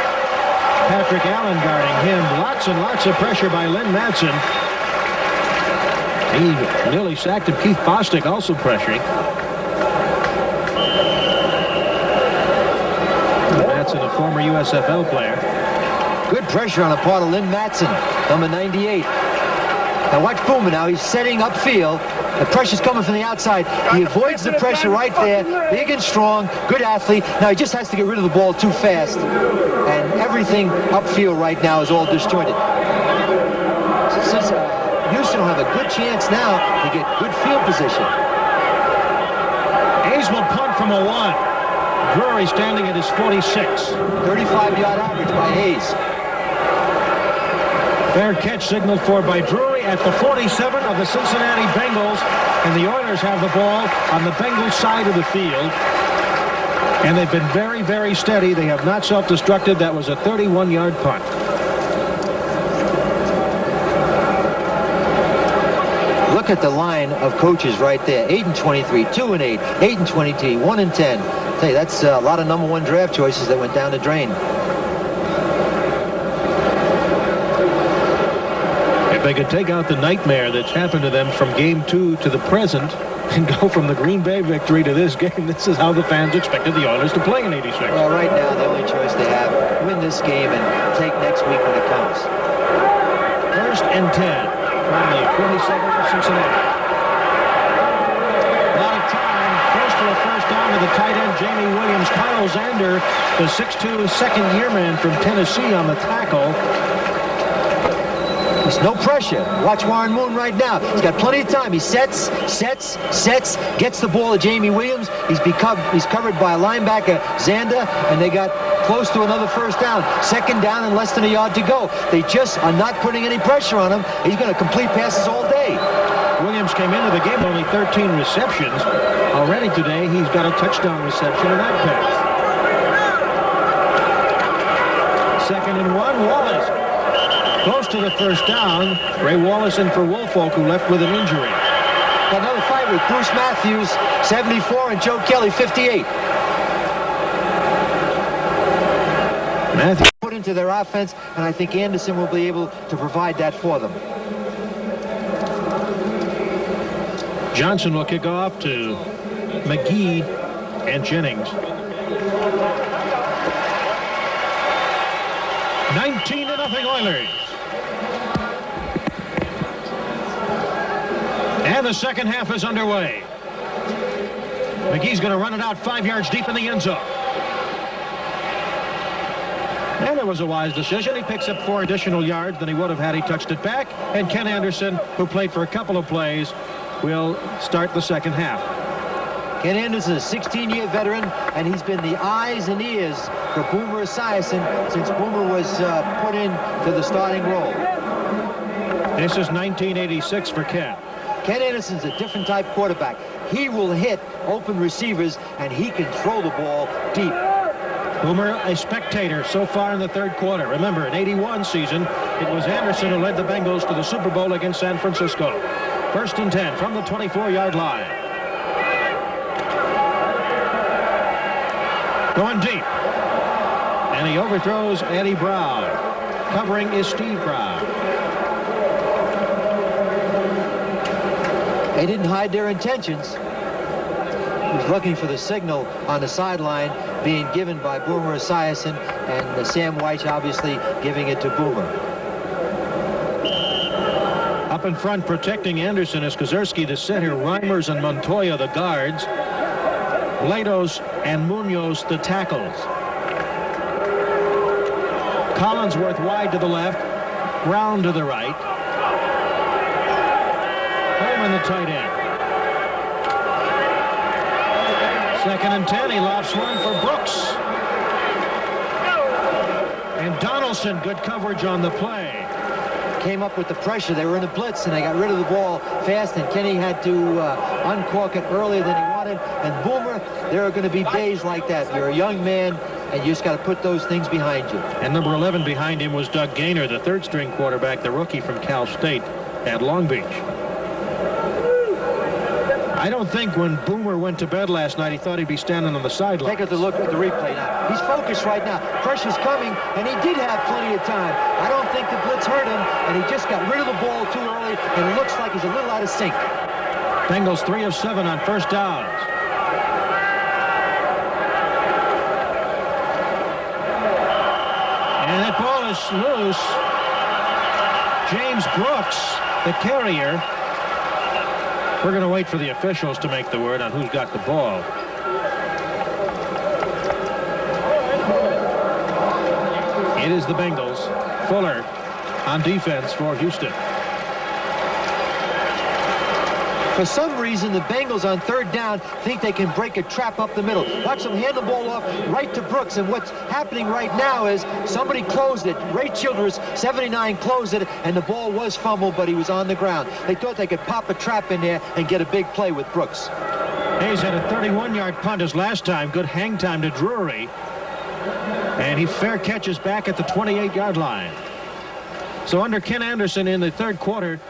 Patrick Allen guarding him. Lots and lots of pressure by Lynn Matson. He nearly sacked him. Keith Bostic also pressuring. Matson, a former USFL player. Good pressure on the part of Lynn Matson, number 98. Now watch Boomer now. He's setting upfield. The pressure's coming from the outside. He avoids the pressure right there. Big and strong. Good athlete. Now he just has to get rid of the ball too fast. And everything upfield right now is all disjointed. Houston will have a good chance now to get good field position. Hayes will punt from a 1. Drury standing at his 46. 35-yard average by Hayes. Fair catch signaled for by Drury at the 47 of the Cincinnati Bengals, and the Oilers have the ball on the Bengals side of the field. And they've been very, very steady. They have not self-destructed. That was a 31-yard punt. Look at the line of coaches right there. 8-23, 2-8, 8-22, 1-10. Hey, that's a lot of #1 draft choices that went down the drain. If they could take out the nightmare that's happened to them from Game 2 to the present and go from the Green Bay victory to this game, this is how the fans expected the Oilers to play in '86. Well, right now, the only choice they have, win this game and take next week when it comes. 1st and 10 from the 47 of Cincinnati. A lot of time. Close to a first down to the tight end, Jamie Williams. Kyle Zander, the 6'2", second-year man from Tennessee on the tackle. There's no pressure. Watch Warren Moon right now. He's got plenty of time. He sets, gets the ball to Jamie Williams. He's covered by linebacker Zander, and they got close to another first down. 2nd down and less than a yard to go. They just are not putting any pressure on him. He's going to complete passes all day. Williams came into the game only 13 receptions. Already today, he's got a touchdown reception in that pass. 2nd and 1, Wallace. Close to the first down. Ray Wallace in for Woolfolk, who left with an injury. Got another fight with Bruce Matthews, 74, and Joe Kelly, 58. Matthews put into their offense, and I think Anderson will be able to provide that for them. Johnson will kick off to McGee and Jennings. 19-0 Oilers. And the second half is underway. McGee's going to run it out 5 yards deep in the end zone. And it was a wise decision. He picks up 4 additional yards than he would have had he touched it back. And Ken Anderson, who played for a couple of plays, will start the second half. Ken Anderson is a 16-year veteran, and he's been the eyes and ears for Boomer Esiason since Boomer was put into the starting role. This is 1986 for Ken. Ken Anderson's a different type quarterback. He will hit open receivers, and he can throw the ball deep. Boomer, a spectator so far in the third quarter. Remember, in '81 season, it was Anderson who led the Bengals to the Super Bowl against San Francisco. 1st and 10 from the 24-yard line. Going deep. And he overthrows Eddie Brown. Covering is Steve Brown. They didn't hide their intentions. He was looking for the signal on the sideline being given by Boomer Esiason, and Sam Weich obviously giving it to Boomer. Up in front protecting Anderson is Kozerski, the center, Reimers and Montoya, the guards, Lados and Munoz, the tackles. Collinsworth wide to the left, Brown to the right. Holman the tight end. 2nd and 10, he lobs one for Brooks. And Donaldson, good coverage on the play. Came up with the pressure. They were in a blitz, and they got rid of the ball fast, and Kenny had to uncork it earlier than he wanted. And Boomer, there are going to be days like that. You're a young man, and you just got to put those things behind you. And number 11 behind him was Doug Gaynor, the third-string quarterback, the rookie from Cal State at Long Beach. I don't think when Boomer went to bed last night, he thought he'd be standing on the sideline. Take a look at the replay now. He's focused right now. Pressure's coming, and he did have plenty of time. I don't think the blitz hurt him, and he just got rid of the ball too early, and it looks like he's a little out of sync. Bengals 3 of 7 on first downs. And that ball is loose. James Brooks, the carrier. We're going to wait for the officials to make the word on who's got the ball. It is the Bengals. Fuller on defense for Houston. For some reason, the Bengals on third down think they can break a trap up the middle. Watch them hand the ball off right to Brooks, and what's happening right now is somebody closed it. Ray Childress, 79, closed it, and the ball was fumbled, but he was on the ground. They thought they could pop a trap in there and get a big play with Brooks. Hayes had a 31-yard punt his last time. Good hang time to Drury. And he fair catches back at the 28-yard line. So under Ken Anderson in the third quarter,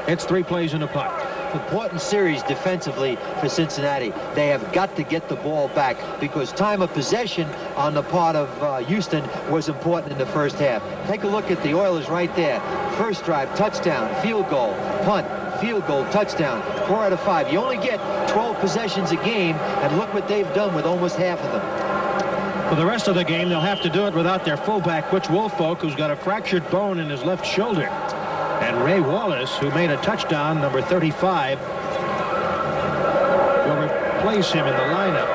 it's 3 plays and a punt. Important series defensively for Cincinnati. They have got to get the ball back because time of possession on the part of Houston was important in the first half. Take a look at the Oilers right there. First drive, touchdown, field goal, punt, field goal, touchdown. 4 out of 5. You only get 12 possessions a game, and look what they've done with almost half of them. For the rest of the game, they'll have to do it without their fullback, Butch Woolfolk, who's got a fractured bone in his left shoulder. And Ray Wallace, who made a touchdown, number 35, will replace him in the lineup.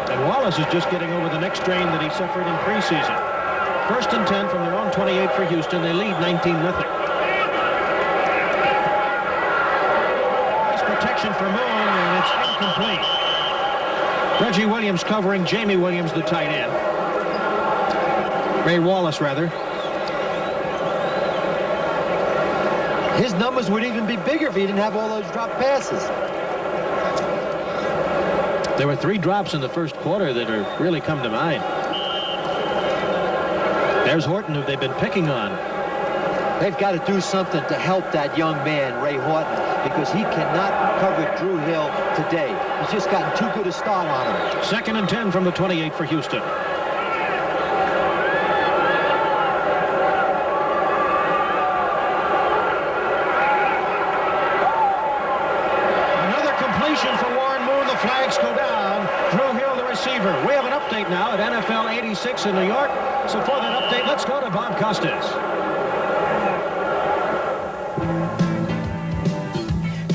And Wallace is just getting over the neck strain that he suffered in preseason. 1st and 10 from their own 28 for Houston. They lead 19-0. Nice protection for Moon, and it's incomplete. Reggie Williams covering Jamie Williams, the tight end. Ray Wallace, rather. His numbers would even be bigger if he didn't have all those drop passes. There were 3 drops in the first quarter that are really come to mind. There's Horton, who they've been picking on. They've got to do something to help that young man, Ray Horton, because he cannot cover Drew Hill today. He's just gotten too good a start on him. 2nd and 10 from the 28 for Houston. Flags go down. Drew Hill, the receiver. We have an update now at NFL 86 in New York. So for that update, let's go to Bob Costas.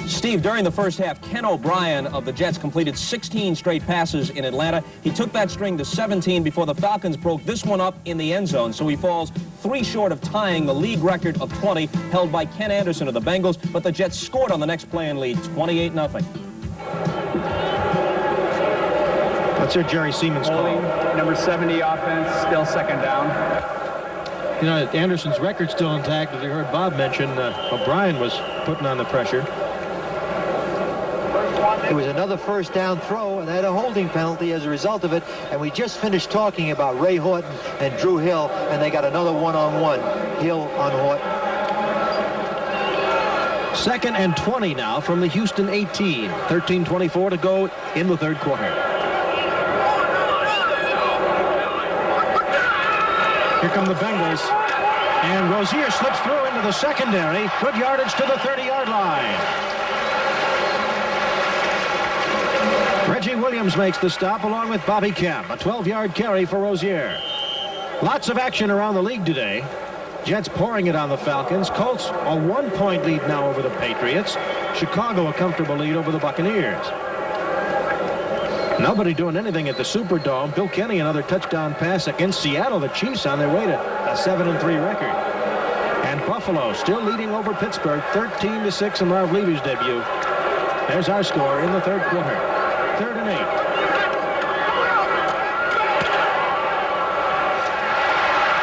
Steve, during the first half, Ken O'Brien of the Jets completed 16 straight passes in Atlanta. He took that string to 17 before the Falcons broke this one up in the end zone. So he falls 3 short of tying the league record of 20 held by Ken Anderson of the Bengals. But the Jets scored on the next play and lead 28-0. What's your Jerry Siemens call? Number 70 offense, still 2nd down. You know, Anderson's record's still intact, as you heard Bob mention. O'Brien was putting on the pressure. It was another 1st down throw, and they had a holding penalty as a result of it. And we just finished talking about Ray Horton and Drew Hill, and they got another one-on-one. Hill on Horton. 2nd and 20 now from the Houston 18. 13:24 to go in the third quarter. Here come the Bengals. And Rozier slips through into the secondary. Good yardage to the 30-yard line. Reggie Williams makes the stop along with Bobby Kemp. A 12-yard carry for Rozier. Lots of action around the league today. Jets pouring it on the Falcons. Colts a 1-point lead now over the Patriots. Chicago a comfortable lead over the Buccaneers. Nobody doing anything at the Superdome. Bill Kenny another touchdown pass against Seattle. The Chiefs on their way to a 7-3 record. And Buffalo still leading over Pittsburgh 13-6 in Marv Levy's debut. There's our score in the third quarter. 3rd and 8.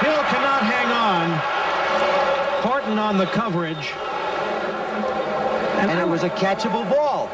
Hill cannot hang on. Horton on the coverage. And it was a catchable ball.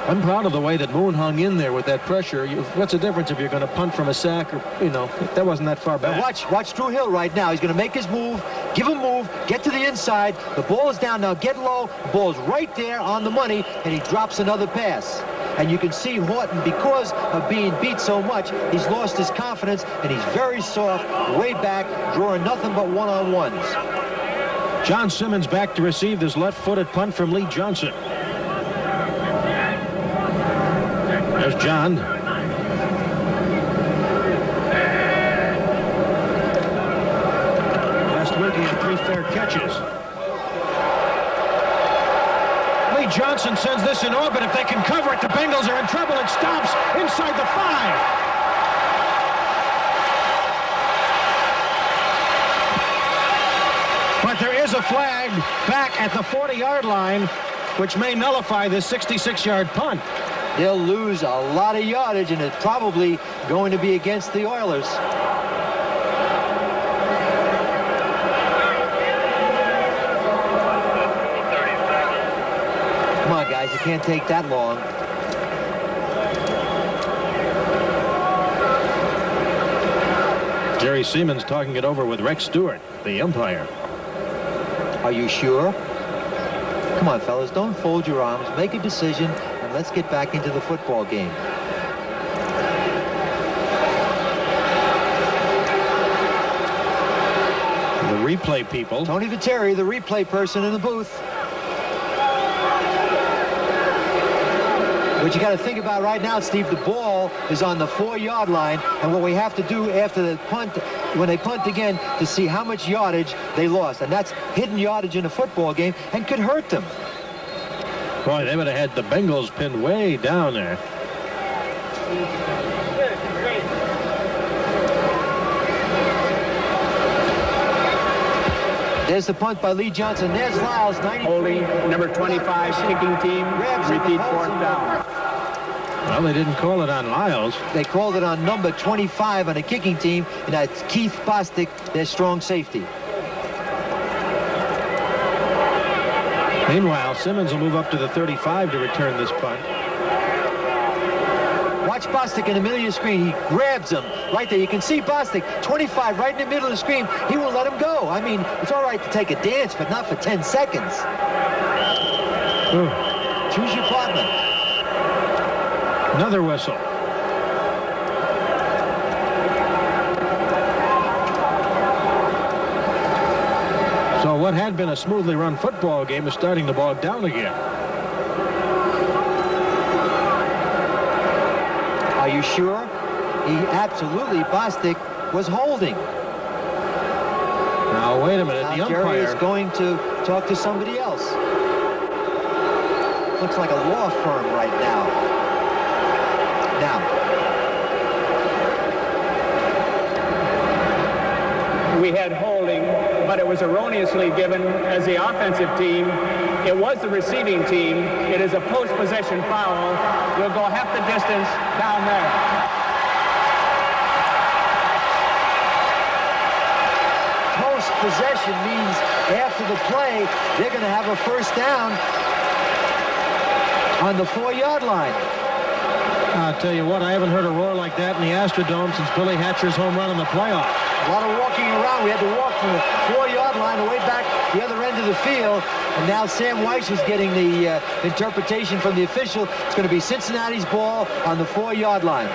I'm proud of the way that Moon hung in there with that pressure. What's the difference if you're going to punt from a sack or, you know, that wasn't that far back. Watch Drew Hill right now. He's going to make his move, give him move, get to the inside. The ball is down now. Get low. The ball is right there on the money, and he drops another pass. And you can see Horton, because of being beat so much, he's lost his confidence, and he's very soft, way back, drawing nothing but one-on-ones. John Simmons back to receive this left-footed punt from Lee Johnson. There's John. Last week he had 3 fair catches. Lee Johnson sends this in orbit. If they can cover it, the Bengals are in trouble. It stops inside the 5. But there is a flag back at the 40-yard line. which may nullify this 66-yard punt. They'll lose a lot of yardage, and it's probably going to be against the Oilers. Come on, guys, you can't take that long. Jerry Siemens talking it over with Rex Stewart, the umpire. Are you sure? Come on, fellas, don't fold your arms. Make a decision, and let's get back into the football game. The replay people. Tony Viteri, the replay person in the booth. What you got to think about right now, Steve, the ball is on the 4-yard line, and what we have to do after the punt, when they punt again, to see how much yardage they lost. And that's hidden yardage in a football game and could hurt them. Boy, they would have had the Bengals pinned way down there. There's the punt by Lee Johnson. There's Lyles, 93. Holding number 25 kicking team. Repeat 4th down. Well, they didn't call it on Lyles. They called it on number 25 on the kicking team, and that's Keith Bostic, their strong safety. Meanwhile, Simmons will move up to the 35 to return this punt. Watch Bostic in the middle of the screen. He grabs him right there. You can see Bostic, 25, right in the middle of the screen. He won't let him go. I mean, it's all right to take a dance, but not for 10 seconds. Choose your partner. Another whistle. So what had been a smoothly run football game is starting to bog down again. Are you sure? He absolutely, Bostic was holding. Now, wait a minute. Now The Jerry is umpire. going to talk to somebody else. Looks like a law firm right now. Now. We had holding, but it was erroneously given as the offensive team. It was the receiving team. It is a post-possession foul. We'll go half the distance down there. Post-possession means after the play, they're going to have a first down on the 4-yard line. I'll tell you what, I haven't heard a roar like that in the Astrodome since Billy Hatcher's home run in the playoffs. A lot of walking around. We had to walk from the 4-yard line away back the other end of the field. And now Sam Weiss is getting the interpretation from the official. It's going to be Cincinnati's ball on the 4-yard line.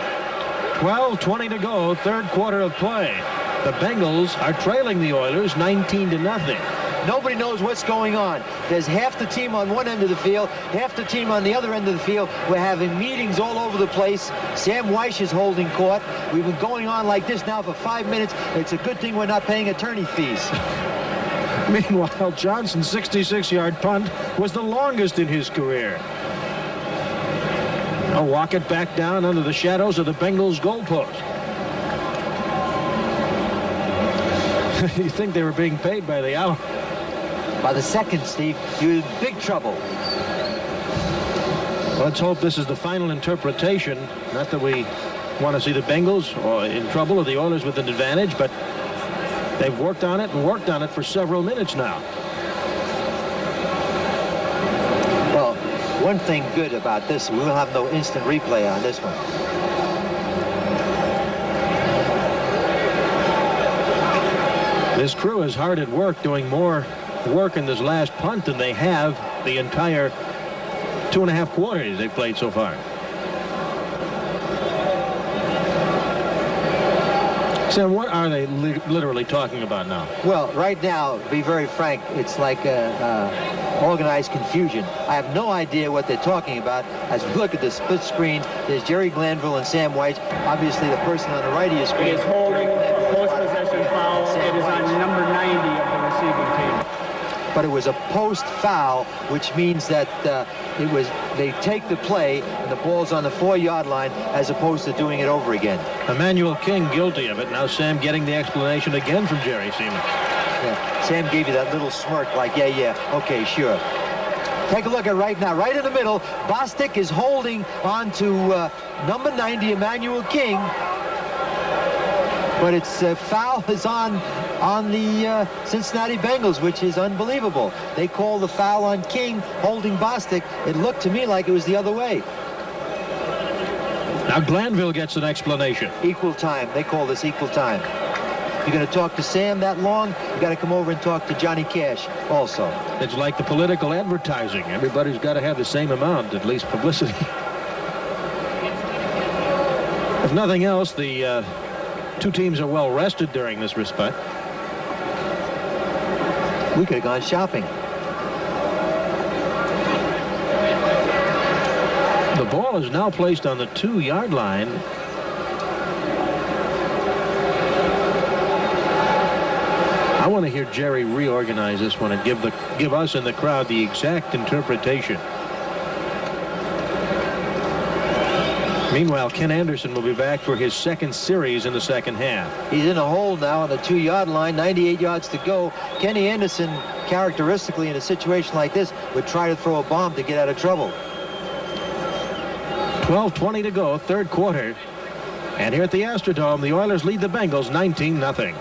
12:20 to go, third quarter of play. The Bengals are trailing the Oilers 19-0. Nobody knows what's going on. There's half the team on one end of the field, half the team on the other end of the field. We're having meetings all over the place. Sam Weiss is holding court. We've been going on like this now for 5 minutes. It's a good thing we're not paying attorney fees. Meanwhile, Johnson's 66-yard punt was the longest in his career. Now walk it back down under the shadows of the Bengals goalpost. You think they were being paid by the hour? By the second, Steve, you're in big trouble. Let's hope this is the final interpretation. Not that we want to see the Bengals or in trouble or the Oilers with an advantage, but they've worked on it and worked on it for several minutes now. Well, one thing good about this, we will have no instant replay on this one. This crew is hard at work doing more work in this last punt than they have the entire 2.5 quarters they've played so far. Sam, what are they literally talking about now? Well, right now, to be very frank, it's like organized confusion. I have no idea what they're talking about. As we look at the split screen, there's Jerry Glanville and Sam White. Obviously, the person on the right of your screen. It is holding, post-possession foul. It is on number 90 of the receiving team. But it was a post foul, which means that they take the play and the ball's on the 4-yard line as opposed to doing it over again. Emmanuel King guilty of it. Now Sam getting the explanation again from Jerry Siemens. Yeah. Sam gave you that little smirk like, yeah, okay, sure. Take a look at right now. Right in the middle, Bostic is holding on to number 90, Emmanuel King. But it's foul is on the Cincinnati Bengals, which is unbelievable. They call the foul on King holding Bostic. It looked to me like it was the other way. Now Glanville gets an explanation. Equal time. They call this equal time. You're going to talk to Sam that long, you got to come over and talk to Johnny Cash also. It's like the political advertising. Everybody's got to have the same amount, at least publicity. If nothing else, the two teams are well rested during this respite. We could have gone shopping. The ball is now placed on the 2-yard line. I want to hear Jerry reorganize this one and give us in the crowd the exact interpretation. Meanwhile, Ken Anderson will be back for his second series in the second half. He's in a hole now on the 2-yard line, 98 yards to go. Kenny Anderson, characteristically in a situation like this, would try to throw a bomb to get out of trouble. 12:20 to go, third quarter. And here at the Astrodome, the Oilers lead the Bengals 19-0.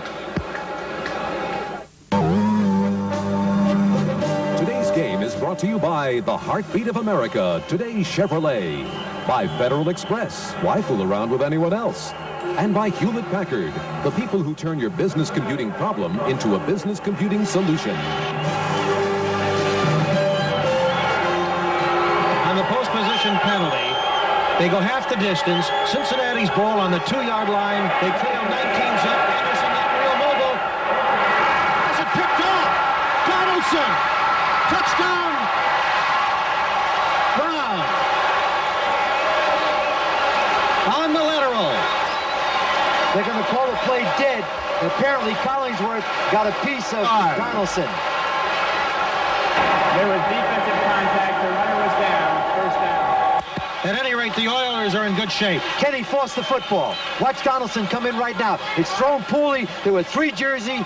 Today's game is brought to you by the Heartbeat of America, today's Chevrolet. By Federal Express, why fool around with anyone else? And by Hewlett Packard, the people who turn your business computing problem into a business computing solution. On the post position penalty, they go half the distance. Cincinnati's ball on the 2-yard line. They trail 19-0. Anderson, that real mobile. Has it picked off. Donaldson. Touchdown. Brown. On the lateral. They're going to call the play dead. Apparently, Collingsworth got a piece of Donaldson. There was defensive contact. The runner was down. First down. At any rate, the Oilers are in good shape. Kenny forced the football. Watch Donaldson come in right now. It's thrown poorly. There were 3 jerseys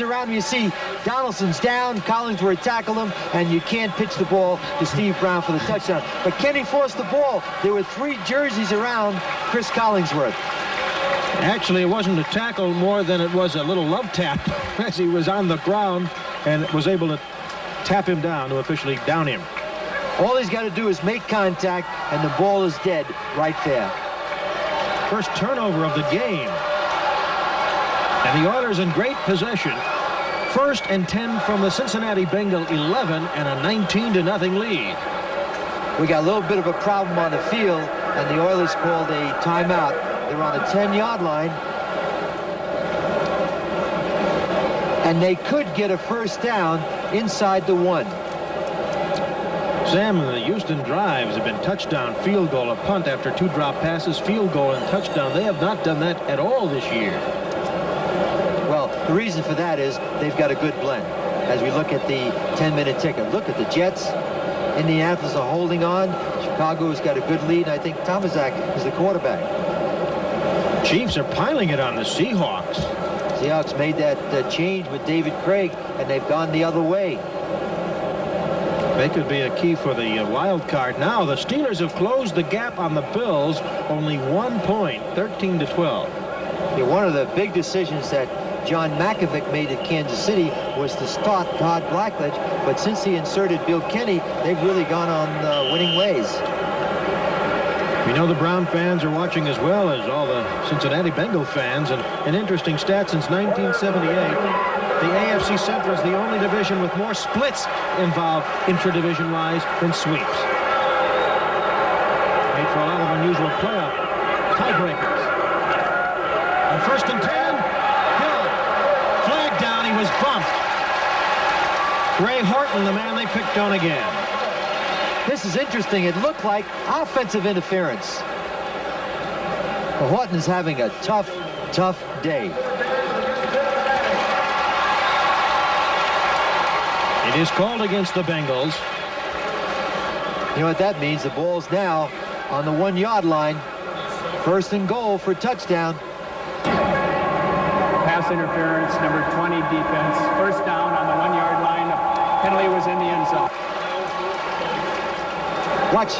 around him. You see Donaldson's down. Collingsworth tackled him, and you can't pitch the ball to Steve Brown for the touchdown. But Kenny forced the ball. There were 3 jerseys around Chris Collingsworth. Actually, it wasn't a tackle more than it was a little love tap as he was on the ground and was able to tap him down to officially down him. All he's got to do is make contact, and the ball is dead right there. First turnover of the game. And the Oilers in great possession. 1st and 10 from the Cincinnati Bengal 11 and a 19-0 lead. We got a little bit of a problem on the field, and the Oilers called a timeout. They're on the 10-yard line. And they could get a first down inside the 1. Sam, the Houston drives have been touchdown, field goal, a punt after 2 drop passes, field goal, and touchdown. They have not done that at all this year. Well, the reason for that is they've got a good blend. As we look at the 10-minute ticket, look at the Jets. Indianapolis are holding on. Chicago's got a good lead. I think Tomaszak is the quarterback. Chiefs are piling it on the Seahawks. Seahawks made that change with David Craig, and they've gone the other way. They could be a key for the wild card. Now the Steelers have closed the gap on the Bills. Only 1 point, 13-12. Yeah, one of the big decisions that John Makovic made at Kansas City was to start Todd Blackledge, but since he inserted Bill Kenny, they've really gone on winning ways. We know the Brown fans are watching as well as all the Cincinnati Bengal fans, and an interesting stat since 1978. The AFC Central is the only division with more splits involved intra-division-wise than sweeps. Made for a lot of unusual playoff tiebreakers. On 1st and 10, Hill. Flag down, he was bumped. Ray Horton, the man they picked on again. This is interesting. It looked like offensive interference. But Horton is having a tough day. It is called against the Bengals. You know what that means? The ball's now on the 1-yard line. 1st and goal for a touchdown. Pass interference, number 20 defense. First down on the 1-yard line. The penalty was in the end zone. Watch.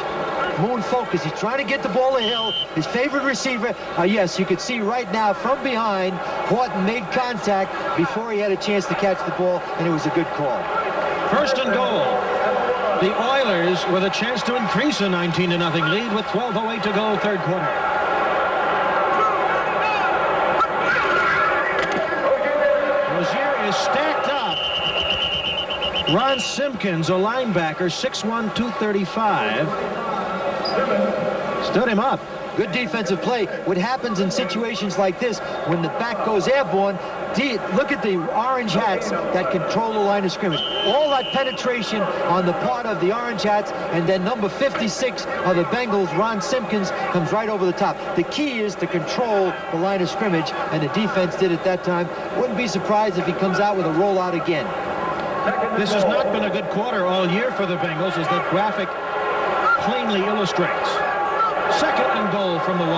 Moon focus. He's trying to get the ball to Hill. His favorite receiver. Yes, you can see right now from behind. Horton made contact before he had a chance to catch the ball, and it was a good call. First and goal. The Oilers with a chance to increase a 19-0 lead with 12:08 to go, third quarter. Rozier is stacked up. Ron Simpkins, a linebacker, 6'1", 235. Stood him up. Good defensive play. What happens in situations like this, when the back goes airborne, look at the orange hats that control the line of scrimmage. All that penetration on the part of the orange hats, and then number 56 of the Bengals, Ron Simpkins, comes right over the top. The key is to control the line of scrimmage, and the defense did it that time. Wouldn't be surprised if he comes out with a rollout again. This has not been a good quarter all year for the Bengals, as that graphic plainly illustrates. Second and goal from the 1.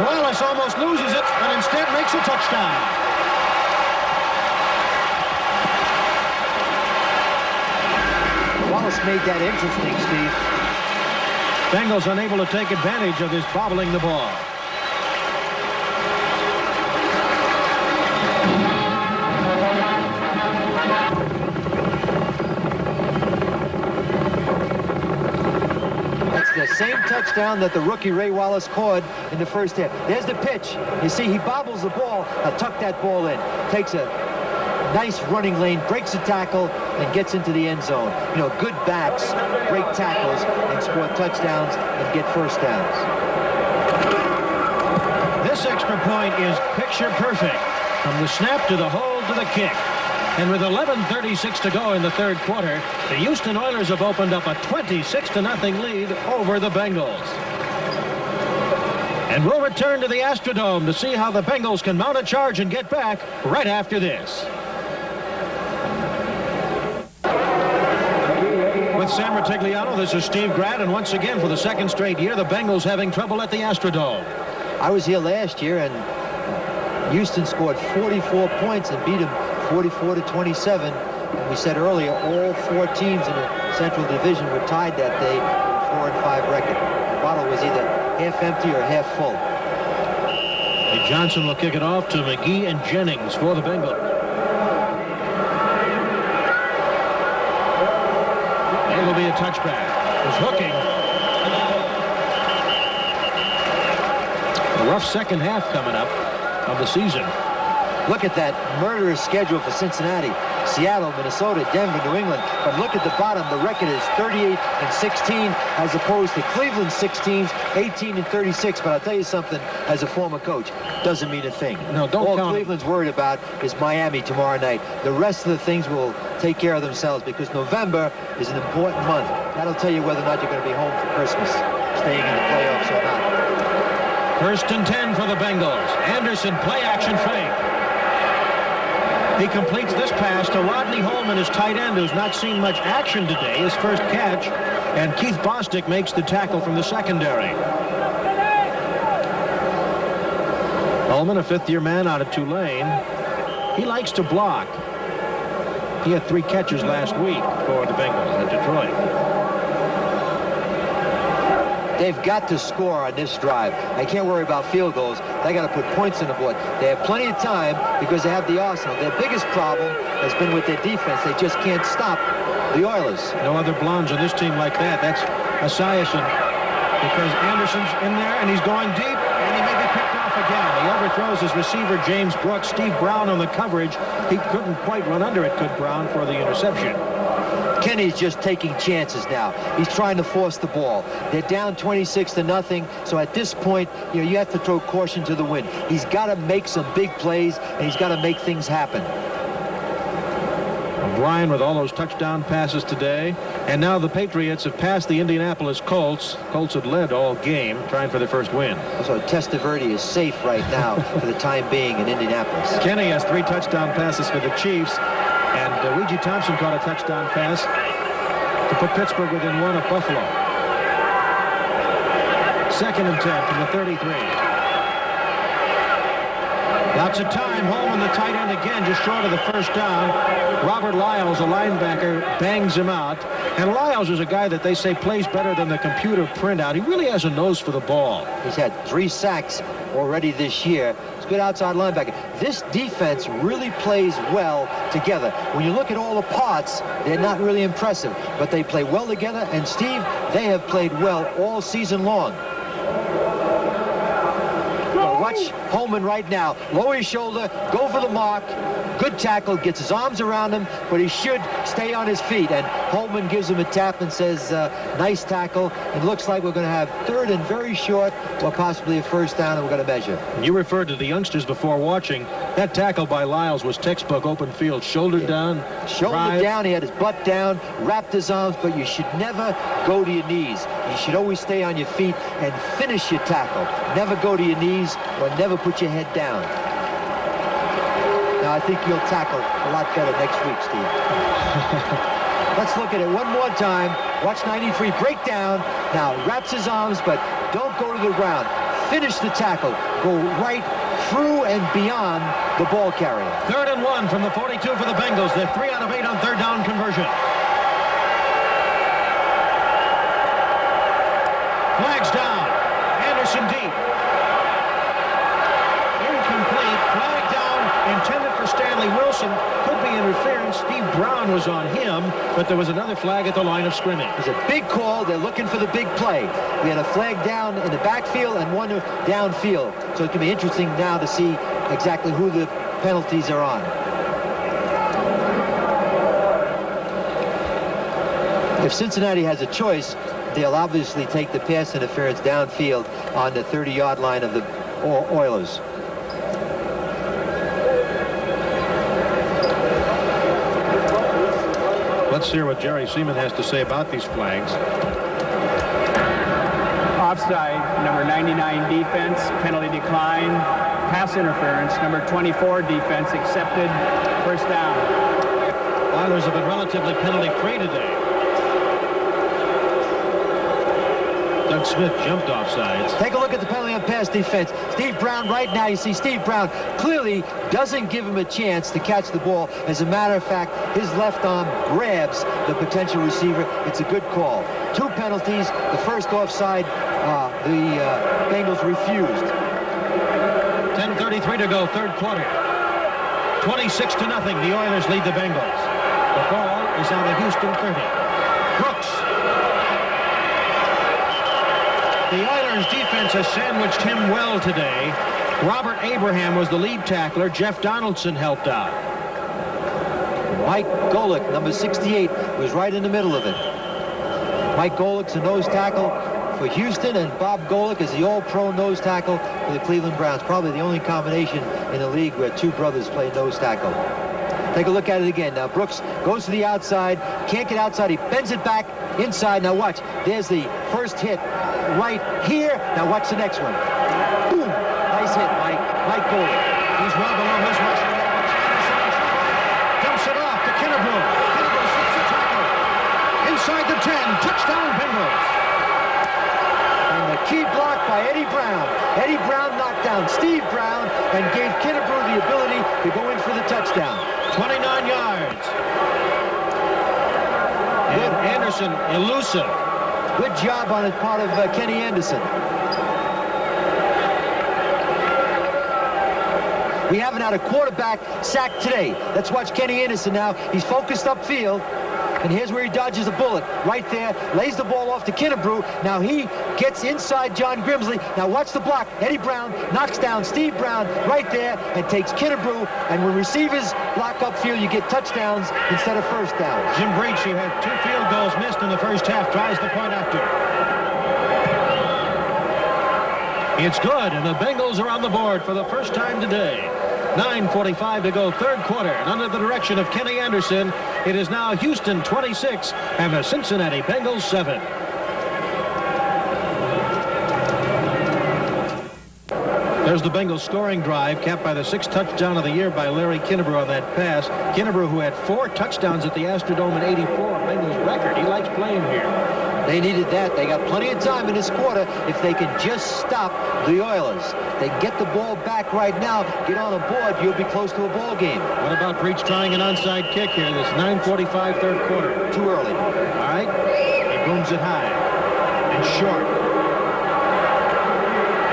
Wallace almost loses it, and instead makes a touchdown. Wallace made that interesting, Steve. Bengals unable to take advantage of this bobbling the ball. The same touchdown that the rookie Ray Wallace caught in the first half. There's the pitch. You see, he bobbles the ball. Tuck that ball in. Takes a nice running lane, breaks a tackle, and gets into the end zone. You know, good backs break tackles and score touchdowns and get first downs. This extra point is picture perfect. From the snap to the hold to the kick. And with 11:36 to go in the third quarter, the Houston Oilers have opened up a 26-0 lead over the Bengals. And we'll return to the Astrodome to see how the Bengals can mount a charge and get back right after this. With Sam Ratigliano, this is Steve Grad, and once again for the second straight year, the Bengals having trouble at the Astrodome. I was here last year, and Houston scored 44 points and beat them 44-27. And we said earlier, all 4 teams in the Central Division were tied that day with a 4-5 record. The bottle was either half empty or half full. And Johnson will kick it off to McGee and Jennings for the Bengals. It will be a touchback. It's hooking. A rough second half coming up of the season. Look at that murderous schedule for Cincinnati. Seattle, Minnesota, Denver, New England. But look at the bottom. The record is 38-16 as opposed to Cleveland's 16s, 18-36. But I'll tell you something, as a former coach, doesn't mean a thing. No, don't All count. Cleveland's worried about is Miami tomorrow night. The rest of the things will take care of themselves because November is an important month. That'll tell you whether or not you're going to be home for Christmas, staying in the playoffs or not. First and 10 for the Bengals. Anderson, play action fake. He completes this pass to Rodney Holman, his tight end, who's not seen much action today, his first catch, and Keith Bostic makes the tackle from the secondary. Holman, a fifth-year man out of Tulane. He likes to block. He had 3 catches last week for the Bengals at Detroit. They've got to score on this drive. I can't worry about field goals. They got to put points on the board. They have plenty of time because they have the arsenal. Their biggest problem has been with their defense. They just can't stop the Oilers. No other blondes on this team like that. That's Esiason, because Anderson's in there and he's going deep, and he may be picked off again. He overthrows his receiver, James Brooks. Steve Brown on the coverage. He couldn't quite run under it, could Brown, for the interception. Kenny's just taking chances now. He's trying to force the ball. They're down 26-0. So at this point, you know, you have to throw caution to the wind. He's got to make some big plays, and he's got to make things happen. O'Brien with all those touchdown passes today. And now the Patriots have passed the Indianapolis Colts. Colts had led all game, trying for their first win. So Testaverde is safe right now for the time being in Indianapolis. Kenny has 3 touchdown passes for the Chiefs. And Ouija Thompson caught a touchdown pass to put Pittsburgh within 1 of Buffalo. Second and 10 from the 33. Lots of time. Holman, the tight end, again, just short of the first down. Robert Lyles, a linebacker, bangs him out. And Lyles is a guy that they say plays better than the computer printout. He really has a nose for the ball. He's had 3 sacks already this year. He's a good outside linebacker. This defense really plays well together. When you look at all the parts, they're not really impressive, but they play well together. And Steve, they have played well all season long. Watch Holman right now. Lower his shoulder, go for the mark. Good tackle, gets his arms around him, but he should stay on his feet. And Holman gives him a tap and says, nice tackle. It looks like we're going to have 3rd and very short, or possibly a first down, and we're going to measure. You referred to the youngsters before watching. That tackle by Lyles was textbook open field. Shoulder down. Shoulder down, he had his butt down, wrapped his arms, but you should never go to your knees. You should always stay on your feet and finish your tackle. Never go to your knees or never put your head down. Now, I think you'll tackle a lot better next week, Steve. Let's look at it one more time. Watch 93 break down. Now, wraps his arms, but don't go to the ground. Finish the tackle. Go right through and beyond the ball carrier. 3rd and 1 from the 42 for the Bengals. They're 3 out of 8 on 3rd down conversion. Flags down. Anderson deep. Incomplete. Flag down. Intended for Stanley Wilson. Could be interference. Steve Brown was on him, but there was another flag at the line of scrimmage. It's a big call. They're looking for the big play. We had a flag down in the backfield and one downfield. So it can be interesting now to see exactly who the penalties are on. If Cincinnati has a choice, they'll obviously take the pass interference downfield on the 30-yard line of the Oilers. Let's hear what Jerry Seaman has to say about these flags. Offside, number 99 defense, penalty decline. Pass interference, number 24 defense accepted. First down. Oilers have been relatively penalty-free today. Doug Smith jumped off sides. Take a look at the penalty on pass defense. Steve Brown right now, you see Steve Brown clearly doesn't give him a chance to catch the ball. As a matter of fact, his left arm grabs the potential receiver. It's a good call. 2 penalties. The first offside, the Bengals refused. 10:33 to go, 3rd quarter. 26-0. The Oilers lead the Bengals. The ball is on the Houston 30. Brooks. The Oilers defense has sandwiched him well today. Robert Abraham was the lead tackler. Jeff Donaldson helped out. Mike Golick, number 68, was right in the middle of it. Mike Golick's a nose tackle for Houston, and Bob Golick is the all-pro nose tackle for the Cleveland Browns. Probably the only combination in the league where 2 brothers play nose tackle. Take a look at it again. Now, Brooks goes to the outside, can't get outside. He bends it back inside. Now, watch. There's the first hit right here. Now, watch the next one. Boom. Nice hit, Mike Golick. He's well below his rush. Dumps it off to Kennebrew. Kennebrew slips the tackle. Inside the 10. Touchdown, Bengals. And the key block by Eddie Brown. Eddie Brown knocked down Steve Brown and gave Kennebrew the ability to go in for the touchdown. 29 yards. And Anderson elusive. Good job on the part of Kenny Anderson. We haven't had a quarterback sacked today. Let's watch Kenny Anderson now. He's focused upfield. And here's where he dodges a bullet. Right there. Lays the ball off to Kennebrew. Now he gets inside John Grimsley. Now watch the block. Eddie Brown knocks down Steve Brown right there and takes Kennebrew. And when receivers block upfield, you get touchdowns instead of first down. Jim Breach, who had 2 field goals missed in the first half, tries the point after. It's good, and the Bengals are on the board for the first time today. 9:45 to go, 3rd quarter, and under the direction of Kenny Anderson, it is now Houston 26 and the Cincinnati Bengals 7. There's the Bengals scoring drive, capped by the 6th touchdown of the year by Larry Kennebrew on that pass. Kennebrew, who had 4 touchdowns at the Astrodome in '84, Bengals record. He likes playing here. They needed that. They got plenty of time in this quarter if they can just stop the Oilers. They get the ball back right now, get on a board, you'll be close to a ball game. What about Breach trying an onside kick here? This 9:45 third quarter. Too early. All right. He booms it high and short.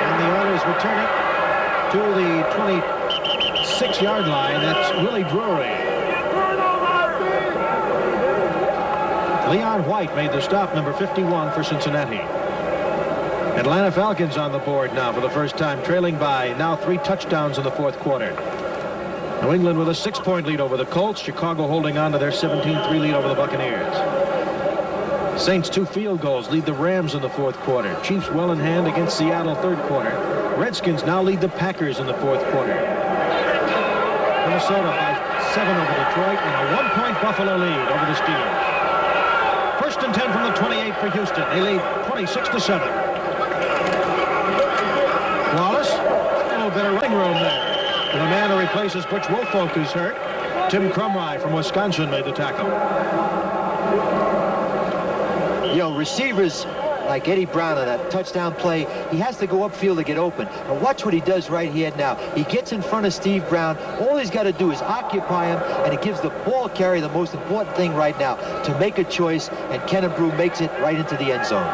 And the Oilers return it to the 26-yard line. That's Willie Drury. Leon White made the stop, number 51 for Cincinnati. Atlanta Falcons on the board now for the first time, trailing by now 3 touchdowns in the fourth quarter. New England with a 6-point lead over the Colts. Chicago holding on to their 17-3 lead over the Buccaneers. Saints 2 field goals lead the Rams in the fourth quarter. Chiefs well in hand against Seattle third quarter. Redskins now lead the Packers in the fourth quarter. Minnesota by 7 over Detroit and a 1-point Buffalo lead over the Steelers. First and 10 from the 28 for Houston. They lead 26-7. Wallace, a little bit of running room there. And the man who replaces Butch Woolfolk is hurt. Tim Crumry from Wisconsin made the tackle. You know, receivers like Eddie Brown on that touchdown play, he has to go upfield to get open. And watch what he does right here now. He gets in front of Steve Brown. All he's got to do is occupy him, and it gives the ball carrier the most important thing right now, to make a choice, and Kennebrew makes it right into the end zone.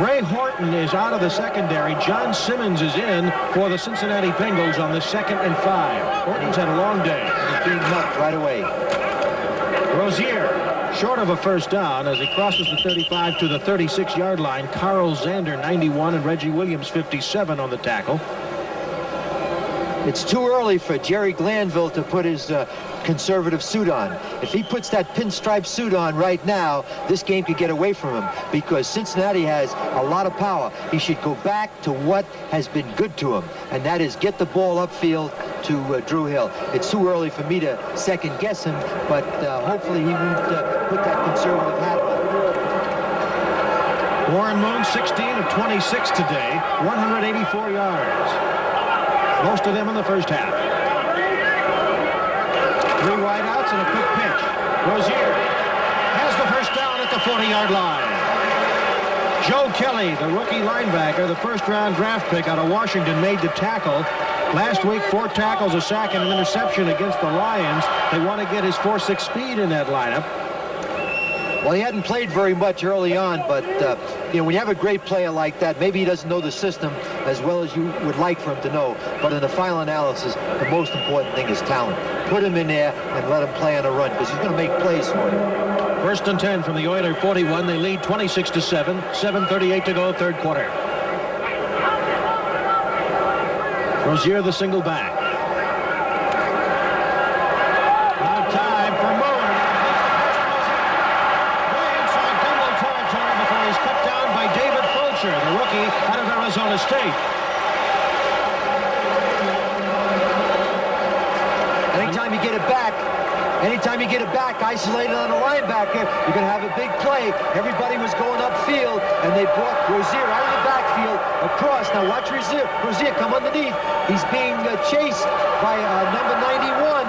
Ray Horton is out of the secondary. John Simmons is in for the Cincinnati Bengals on the 2nd and 5. Horton's had a long day. He's being knocked right away. Rozier short of a first down as he crosses the 35 to the 36-yard line. Carl Zander 91 and Reggie Williams 57 on the tackle. It's too early for Jerry Glanville to put his conservative suit on. If he puts that pinstripe suit on right now, this game could get away from him, because Cincinnati has a lot of power. He should go back to what has been good to him, and that is get the ball upfield to Drew Hill. It's too early for me to second guess him, but hopefully he won't put that conservative hat on. Warren Moon 16 of 26 today, 184 yards. Most of them in the first half. 3 wideouts and a quick pitch. Rozier has the first down at the 40-yard line. Joe Kelly, the rookie linebacker, the first-round draft pick out of Washington, made the tackle. Last week, 4 tackles, a sack, and an interception against the Lions. They want to get his 4.6 speed in that lineup. Well, he hadn't played very much early on, but you know, when you have a great player like that, maybe he doesn't know the system as well as you would like for him to know. But in the final analysis, the most important thing is talent. Put him in there and let him play on a run, because he's going to make plays for you. First and 10 from the Oiler 41. They lead 26-7. 7:38 to go, third quarter. Rozier the single back. Now time for Moon. Way inside Bengal territory before he's cut down by David Fulcher, the rookie out of Arizona State. Anytime you get it back, isolated on a linebacker, you're going to have a big play. Everybody was going upfield, and they brought Rozier out of the backfield across. Now watch Rozier come underneath. He's being chased by number 91,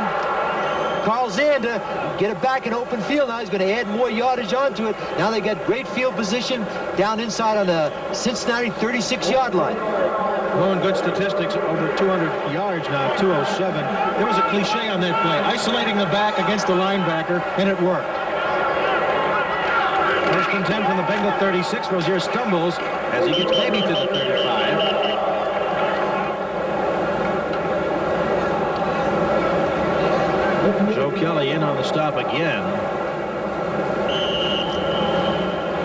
Carl Zander. Get it back in open field. Now he's going to add more yardage onto it. Now they got great field position down inside on the Cincinnati 36-yard line. Moon, good statistics, over 200 yards now, 207. There was a cliche on that play, isolating the back against the linebacker, and it worked. First and 10 from the Bengal 36. Rozier stumbles as he gets maybe to the 35. Joe Kelly in on the stop again.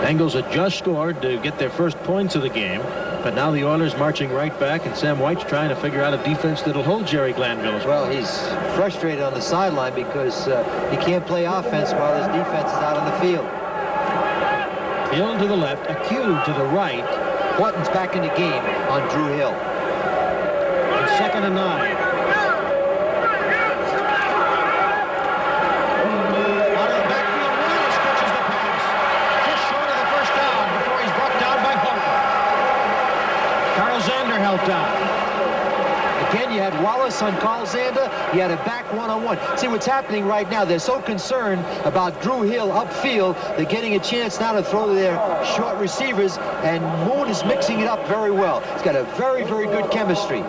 Bengals had just scored to get their first points of the game. But now the Oilers marching right back, and Sam White's trying to figure out a defense that'll hold Jerry Glanville as well. Well, he's frustrated on the sideline because he can't play offense while his defense is out on the field. Hill to the left, Acue to the right. Horton's back in the game on Drew Hill. And 2nd and 9. Out of the backfield, Wallace catches the pass. Just short of the first down before he's brought down by Horton. Carl Zander helped out. Again, you had Wallace Wallace on Carl Zander. He had a back one-on-one. See what's happening right now. They're so concerned about Drew Hill upfield. They're getting a chance now to throw to their short receivers, and Moon is mixing it up very well. He's got a very, very good chemistry.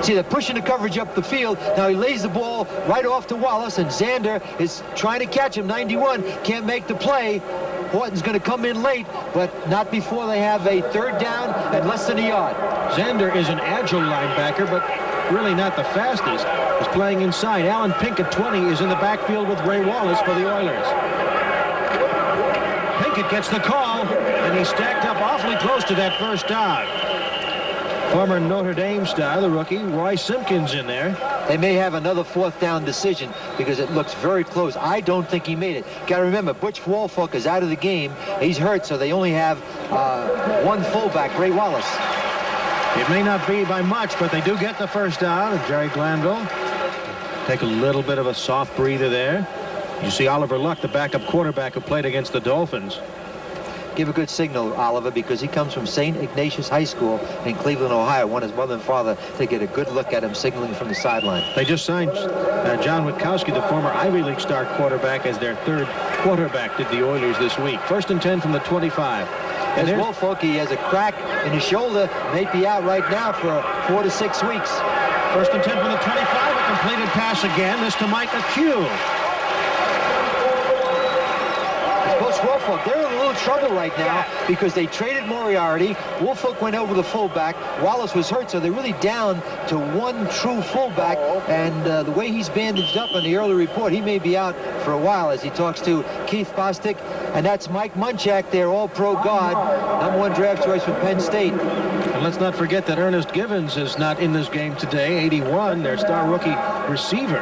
See, they're pushing the coverage up the field. Now he lays the ball right off to Wallace, and Zander is trying to catch him. 91 can't make the play. Horton's going to come in late, but not before they have a third down and less than a yard. Zander is an agile linebacker, but really not the fastest. He's playing inside. Alan Pink at 20 is in the backfield with Ray Wallace for the Oilers. Pinkett gets the call, and he's stacked up awfully close to that first down. Former Notre Dame star, the rookie, Roy Simpkins in there. They may have another fourth down decision because it looks very close. I don't think he made it. Got to remember, Butch Woolfolk is out of the game. He's hurt, so they only have one fullback, Ray Wallace. It may not be by much, but they do get the first down. And Jerry Glanville take a little bit of a soft breather there. You see Oliver Luck, the backup quarterback who played against the Dolphins. Give a good signal, Oliver, because he comes from St. Ignatius High School in Cleveland, Ohio. Want his mother and father to get a good look at him signaling from the sideline. They just signed John Witkowski, the former Ivy League star quarterback, as their third quarterback, did the Oilers this week. 1st and 10 from the 25. And there's Woolfolk. He has a crack in his shoulder. May be out right now for 4 to 6 weeks. 1st and 10 from the 25. A completed pass again. This to Mike McHugh. Coach Woolfolk, they're in a little trouble right now because they traded Moriarty. Woolfolk went over the fullback. Wallace was hurt, so they're really down to one true fullback. And the way he's bandaged up in the early report, he may be out for a while as he talks to Keith Bostic. And that's Mike Munchak, their all-pro guard, #1 draft choice from Penn State. And let's not forget that Ernest Givens is not in this game today. 81, their star rookie receiver.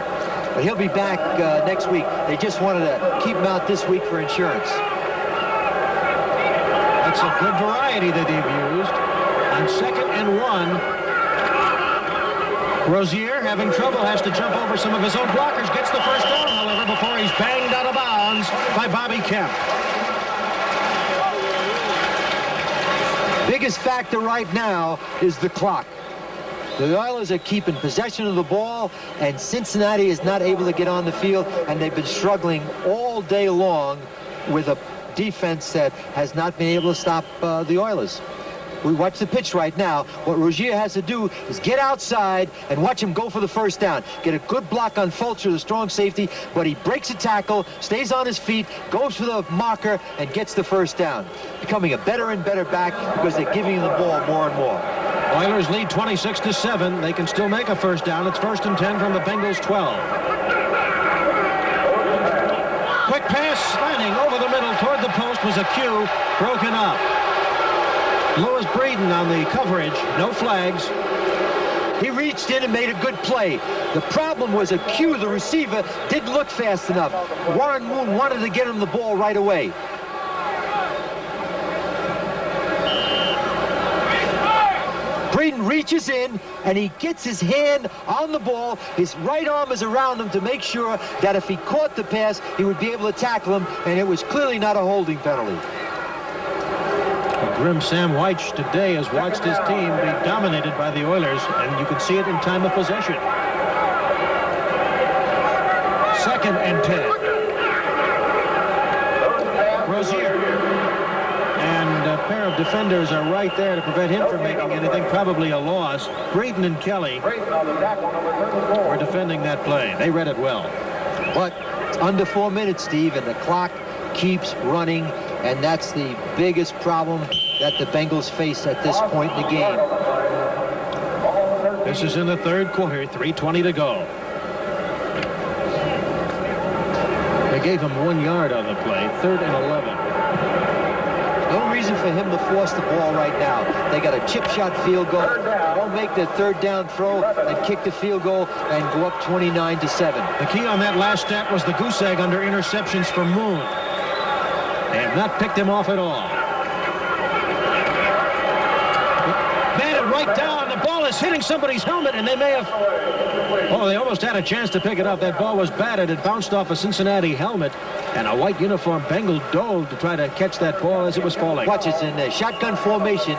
But he'll be back next week. They just wanted to keep him out this week for insurance. That's a good variety that they've used. On 2nd and 1, Rozier, having trouble, has to jump over some of his own blockers. Gets the first down, however, before he's banged out of bounds by Bobby Kemp. Biggest factor right now is the clock. The Oilers are keeping possession of the ball, and Cincinnati is not able to get on the field, and they've been struggling all day long with a defense that has not been able to stop the Oilers. We watch the pitch right now. What Rozier has to do is get outside and watch him go for the first down. Get a good block on Fulcher, the strong safety, but he breaks a tackle, stays on his feet, goes for the marker, and gets the first down. Becoming a better and better back because they're giving him the ball more and more. Oilers lead 26-7. They can still make a first down. It's 1st and 10 from the Bengals 12. Quick pass slanting over the middle toward the post was a cue, broken up. Lewis Breeden on the coverage, no flags. He reached in and made a good play. The problem was a cue, the receiver didn't look fast enough. Warren Moon wanted to get him the ball right away. Breeden reaches in and he gets his hand on the ball. His right arm is around him to make sure that if he caught the pass, he would be able to tackle him, and it was clearly not a holding penalty. Grim Sam Weich today has watched his team be dominated by the Oilers, and you can see it in time of possession. 2nd and 10. Rozier. And a pair of defenders are right there to prevent him from making anything, probably a loss. Braden and Kelly were defending that play. They read it well. But it's under 4 minutes, Steve, and the clock keeps running, and that's the biggest problem that the Bengals face at this point in the game. This is in the 3rd quarter, 3:20 to go. They gave him 1 yard on the play, 3rd and 11. No reason for him to force the ball right now. They got a chip shot field goal. They'll make their 3rd down throw and kick the field goal and go up 29-7. The key on that last stat was the goose egg under interceptions for Moon. They have not picked him off at all. Batted right down. The ball is hitting somebody's helmet, and they may have... Oh, they almost had a chance to pick it up. That ball was batted. It bounced off a Cincinnati helmet, and a white uniform Bengal dove to try to catch that ball as it was falling. Watch, it's in the shotgun formation.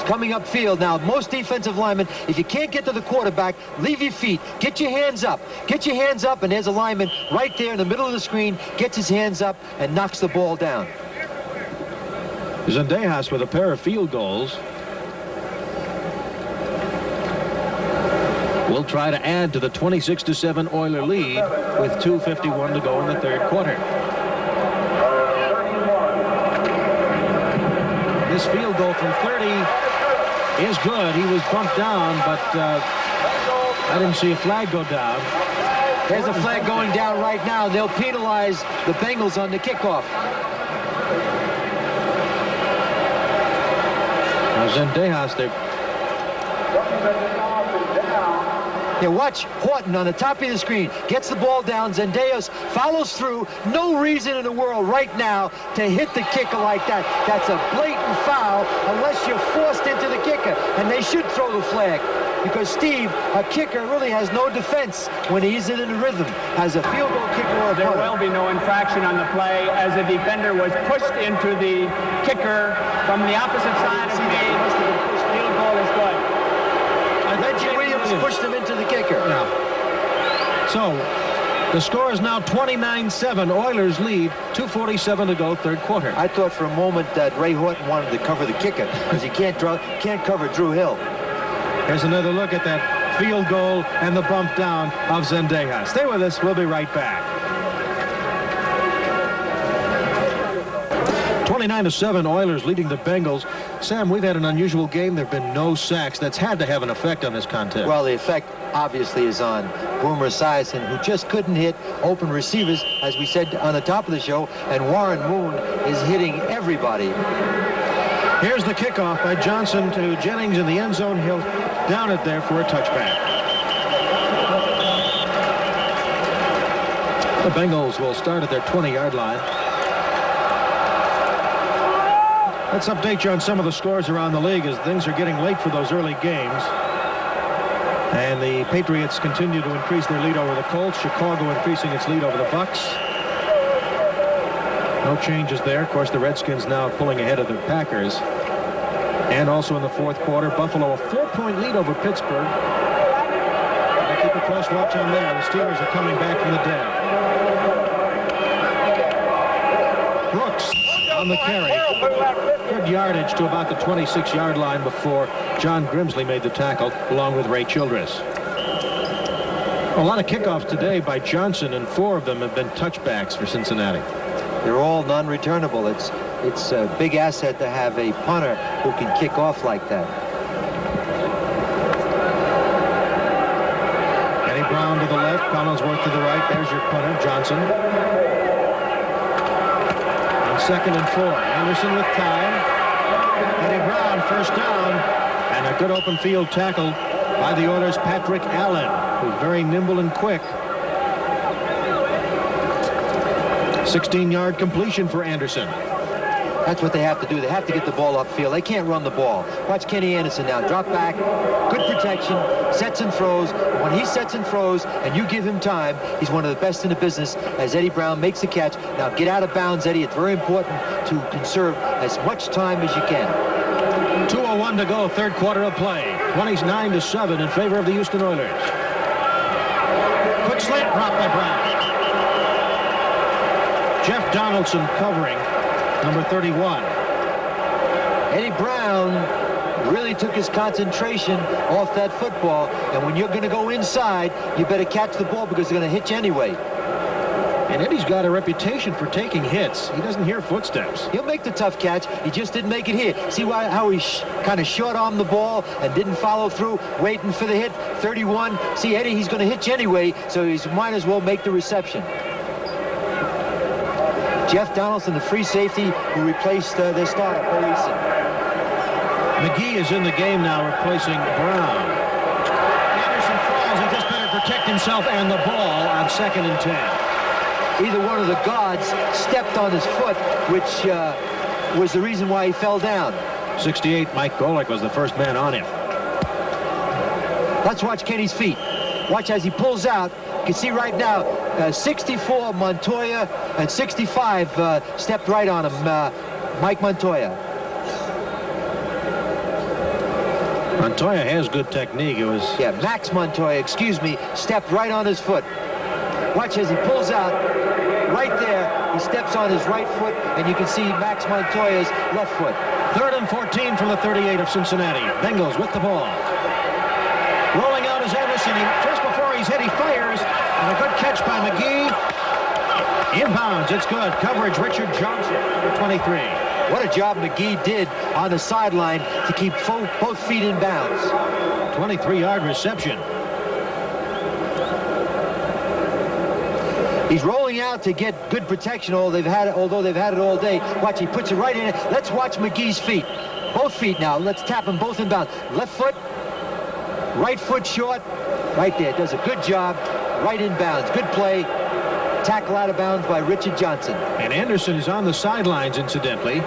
coming upfield. Now, most defensive linemen, if you can't get to the quarterback, leave your feet. Get your hands up. Get your hands up, and there's a lineman right there in the middle of the screen, gets his hands up and knocks the ball down. Zendejas with a pair of field goals. Will try to add to the 26-7 Oiler lead with 2:51 to go in the third quarter. This field goal from 30 is good. He was bumped down, but I didn't see a flag go down. There's a flag going down right now. They'll penalize the Bengals on the kickoff. Now Zendejas, they're... Yeah, watch Horton on the top of the screen. Gets the ball down. Zendejas follows through. No reason in the world right now to hit the kicker like that. That's a blatant foul unless you're forced into the kicker. And they should throw the flag. Because Steve, a kicker, really has no defense when he's in the rhythm as a field goal kicker or a There punter. will be no infraction on the play as the defender was pushed into the kicker from the opposite side of me. Field goal is good. Reggie Williams pushed him into the kicker. Yeah. So the score is now 29-7. Oilers lead. 2:47 to go, third quarter. I thought for a moment that Ray Horton wanted to cover the kicker because he can't cover Drew Hill. Here's another look at that field goal and the bump down of Zendejas. Stay with us. We'll be right back. 29-7, Oilers leading the Bengals. Sam, we've had an unusual game. There have been no sacks. That's had to have an effect on this contest. Well, the effect obviously is on Boomer Esiason, who just couldn't hit open receivers, as we said on the top of the show, and Warren Moon is hitting everybody. Here's the kickoff by Johnson to Jennings in the end zone. He'll down it there for a touchback. The Bengals will start at their 20-yard line. Let's update you on some of the scores around the league as things are getting late for those early games. And the Patriots continue to increase their lead over the Colts. Chicago increasing its lead over the Bucks. No changes there. Of course, the Redskins now pulling ahead of the Packers. And also in the fourth quarter, Buffalo a 4-point lead over Pittsburgh. They keep a close watch on there. The Steelers are coming back from the dead. Brooks on the carry. Good yardage to about the 26-yard line before John Grimsley made the tackle, along with Ray Childress. A lot of kickoffs today by Johnson, and 4 of them have been touchbacks for Cincinnati. They're all non-returnable. It's a big asset to have a punter who can kick off like that. Eddie Brown to the left, Collinsworth to the right. There's your punter, Johnson. On 2nd and 4, Anderson with time. Eddie Brown, first down, and a good open field tackle by the Oilers' Patrick Allen, who's very nimble and quick. 16-yard completion for Anderson. That's what they have to do. They have to get the ball upfield. They can't run the ball. Watch Kenny Anderson now. Drop back, good protection, sets and throws. When he sets and throws and you give him time, he's one of the best in the business as Eddie Brown makes the catch. Now get out of bounds, Eddie. It's very important to conserve as much time as you can. 2:01 to go, third quarter of play. 29-7 in favor of the Houston Oilers. Quick slant drop by Brown. Jeff Donaldson covering, number 31. Eddie Brown really took his concentration off that football, and when you're going to go inside, you better catch the ball because they're going to hit you anyway. And Eddie's got a reputation for taking hits. He doesn't hear footsteps. He'll make the tough catch. He just didn't make it here. See how he kind of short-armed the ball and didn't follow through, waiting for the hit. 31. See, Eddie, he's going to hit you anyway, so he might as well make the reception. Jeff Donaldson, the free safety who replaced their starter, Policing. McGee is in the game now, replacing Brown. Anderson falls. He just better protect himself and the ball on 2nd and 10. Either one of the guards stepped on his foot, which was the reason why he fell down. 68, Mike Golick was the first man on him. Let's watch Kenny's feet. Watch as he pulls out. You can see right now, 64 Montoya and 65 stepped right on him, Mike Montoya. Montoya has good technique. It was Max Montoya, excuse me, stepped right on his foot. Watch as he pulls out right there. He steps on his right foot, and you can see Max Montoya's left foot. 3rd and 14 from the 38 of Cincinnati. Bengals with the ball. Rolling out is Anderson. Just before he's hit, he fires. And a good catch by McGee. Inbounds. It's good. Coverage, Richard Johnson, number 23. What a job McGee did on the sideline to keep both feet in bounds. 23-yard reception. He's rolling out to get good protection, although they've had it all day. Watch, he puts it right in it. Let's watch McGee's feet. Both feet now. Let's tap them both in bounds. Left foot, right foot short. Right there. Does a good job. Right in bounds. Good play. Tackle out of bounds by Richard Johnson. And Anderson is on the sidelines, incidentally.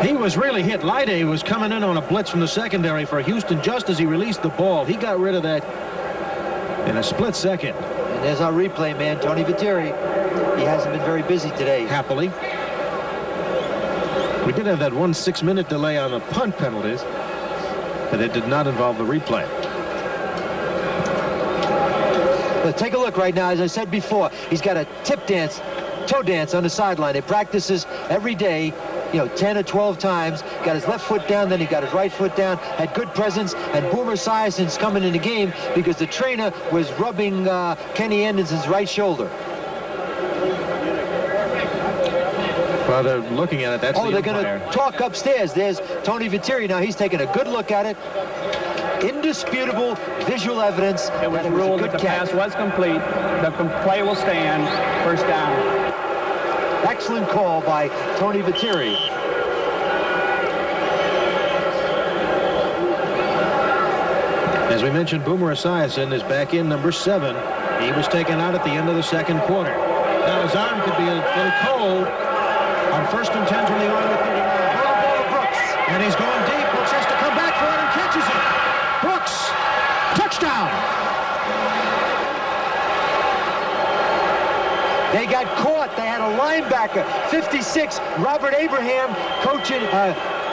He was really hit. Lyday was coming in on a blitz from the secondary for Houston just as he released the ball. He got rid of that in a split second. And there's our replay man, Tony Viteri. He hasn't been very busy today. Happily. We did have that 1 6-minute delay on the punt penalties, but it did not involve the replay. But take a look right now. As I said before, he's got a toe dance on the sideline. He practices every day, 10 or 12 times. Got his left foot down, then he got his right foot down. Had good presence, and Boomer Esiason's coming in the game because the trainer was rubbing Kenny Anderson's right shoulder. Well, they're looking at it. That's they're going to talk upstairs. There's Tony Viteri. Now he's taking a good look at it. Indisputable visual evidence. It was ruled that the pass was complete. The play will stand. First down. Excellent call by Tony Viteri. As we mentioned, Boomer Esiason is back in, number 7. He was taken out at the end of the second quarter. Now his arm could be a little cold on 1st and 10 from the Oilers 39. Brooks. And he's going deep. Brooks has to come back for it and catches it. Brooks, touchdown. They got caught. They had a linebacker, 56, Robert Abraham,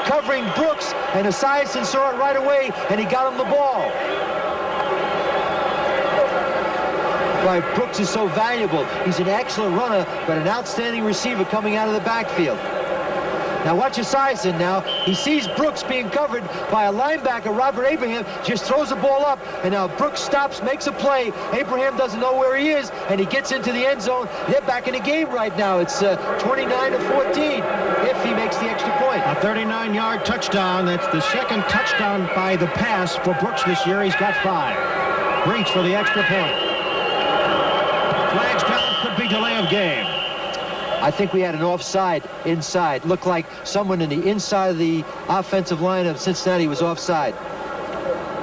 covering Brooks, and Esiason saw it right away, and he got him the ball. Why Brooks is so valuable. He's an excellent runner, but an outstanding receiver coming out of the backfield. Now watch Esiason now. He sees Brooks being covered by a linebacker, Robert Abraham, just throws the ball up, and now Brooks stops, makes a play. Abraham doesn't know where he is, and he gets into the end zone. They're back in the game right now. It's 29-14 if he makes the extra point. A 39-yard touchdown. That's the second touchdown by the pass for Brooks this year. He's got 5. Reach for the extra point. Flags down, could be delay of game. I think we had an offside inside. Looked like someone in the inside of the offensive line of Cincinnati was offside.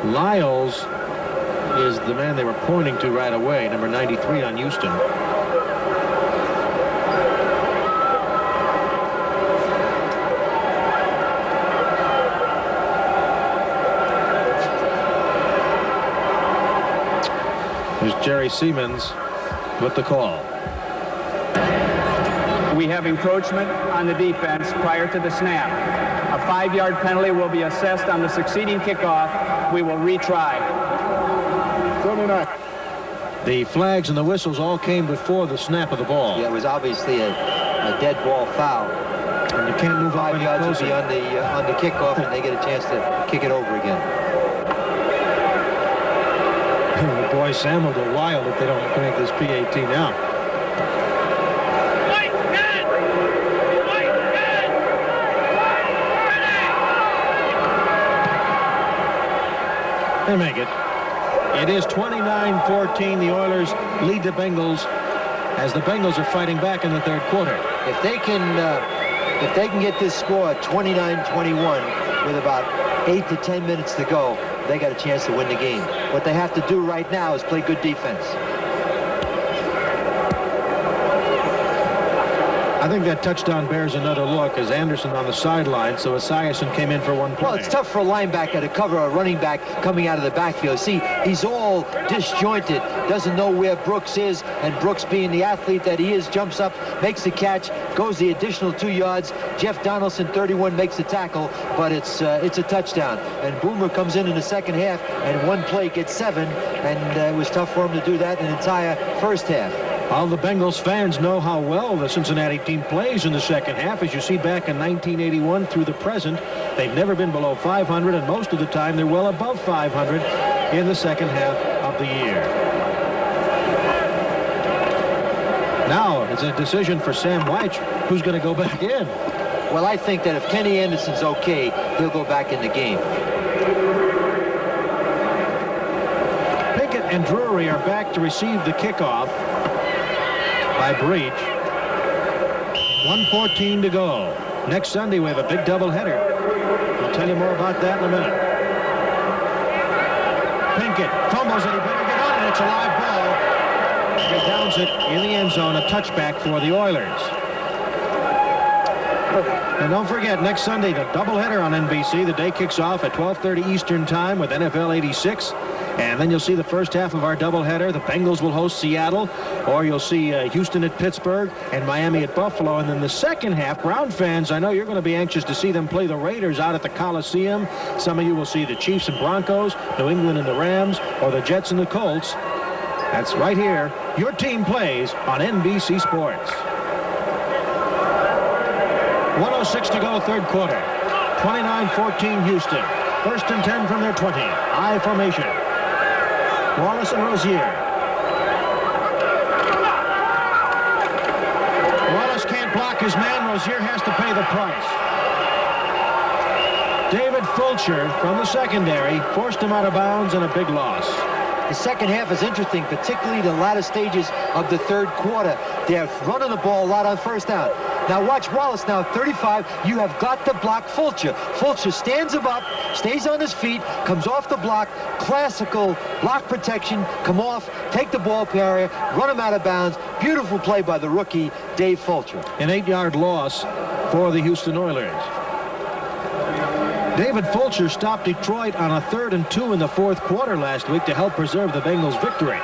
Lyles is the man they were pointing to right away, number 93 on Houston. There's Jerry Siemens with the call. We have encroachment on the defense prior to the snap. A 5-yard penalty will be assessed on the succeeding kickoff. We will retry. The flags and the whistles all came before the snap of the ball. Yeah, it was obviously a dead ball foul. And you can't move 5 up yards closer. would be on the kickoff, and they get a chance to kick it over again. The boys Sam will go wild if they don't make this PAT now. They make it. It is 29-14. The Oilers lead the Bengals as the Bengals are fighting back in the third quarter. If they can get this score 29-21 with about 8 to 10 minutes to go, they got a chance to win the game. What they have to do right now is play good defense. I think that touchdown bears another look as Anderson on the sideline, so Esiason came in for one play. Well, it's tough for a linebacker to cover a running back coming out of the backfield. See, he's all disjointed, doesn't know where Brooks is, and Brooks, being the athlete that he is, jumps up, makes the catch, goes the additional 2 yards. Jeff Donaldson, 31, makes the tackle, but it's a touchdown. And Boomer comes in the second half, and one play gets 7, and it was tough for him to do that an entire first half. All the Bengals fans know how well the Cincinnati team plays in the second half. As you see, back in 1981 through the present, they've never been below 500, and most of the time they're well above 500 in the second half of the year. Now it's a decision for Sam Weich, who's going to go back in. Well, I think that if Kenny Anderson's okay, he'll go back in the game. Pickett and Drury are back to receive the kickoff by Breach. 1:14 to go. Next Sunday we have a big doubleheader. I'll tell you more about that in a minute. Pinkett fumbles and he better get on it. It's a live ball. He downs it in the end zone. A touchback for the Oilers. And don't forget, next Sunday, the doubleheader on NBC. The day kicks off at 12:30 Eastern Time with NFL 86. And then you'll see the first half of our doubleheader. The Bengals will host Seattle, or you'll see Houston at Pittsburgh and Miami at Buffalo. And then the second half, Brown fans, I know you're going to be anxious to see them play the Raiders out at the Coliseum. Some of you will see the Chiefs and Broncos, New England and the Rams, or the Jets and the Colts. That's right here. Your team plays on NBC Sports. 1:06 to go, third quarter. 29-14 Houston. First and 10 from their 20. I formation. Wallace and Rozier. Wallace can't block his man. Rozier has to pay the price. David Fulcher from the secondary forced him out of bounds, and a big loss. The second half is interesting, particularly the latter stages of the third quarter. They're running the ball a lot on first down. Now watch Wallace now, 35. You have got to block Fulcher. Fulcher stands him up, stays on his feet, comes off the block. Classical block protection. Come off, take the ball carrier, run him out of bounds. Beautiful play by the rookie, Dave Fulcher. An 8-yard loss for the Houston Oilers. David Fulcher stopped Detroit on a 3rd and 2 in the fourth quarter last week to help preserve the Bengals' victory.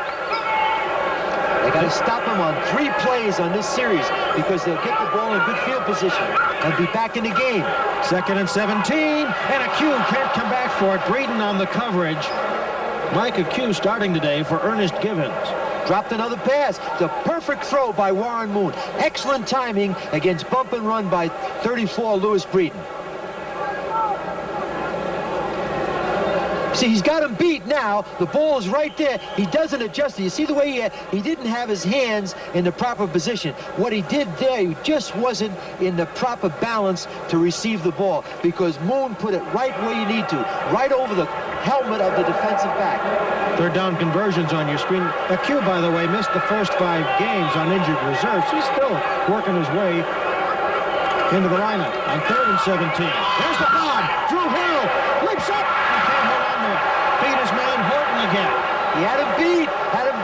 They got to stop him on 3 plays on this series because they'll get the ball in good field position and be back in the game. 2nd and 17, and Acue can't come back for it. Breeden on the coverage. Mike Acue starting today for Ernest Givens. Dropped another pass. The perfect throw by Warren Moon. Excellent timing against bump and run by 34 Lewis Breeden. See, he's got him beat now. The ball is right there. He doesn't adjust. You see the way he didn't have his hands in the proper position. What he did there, he just wasn't in the proper balance to receive the ball because Moon put it right where you need to, right over the helmet of the defensive back. Third down conversions on your screen. Acue, by the way, missed the first 5 games on injured reserve. So he's still working his way into the lineup on 3rd and 17. There's the bomb. Drew Hill leaps up. Beat his man Horton again. He had him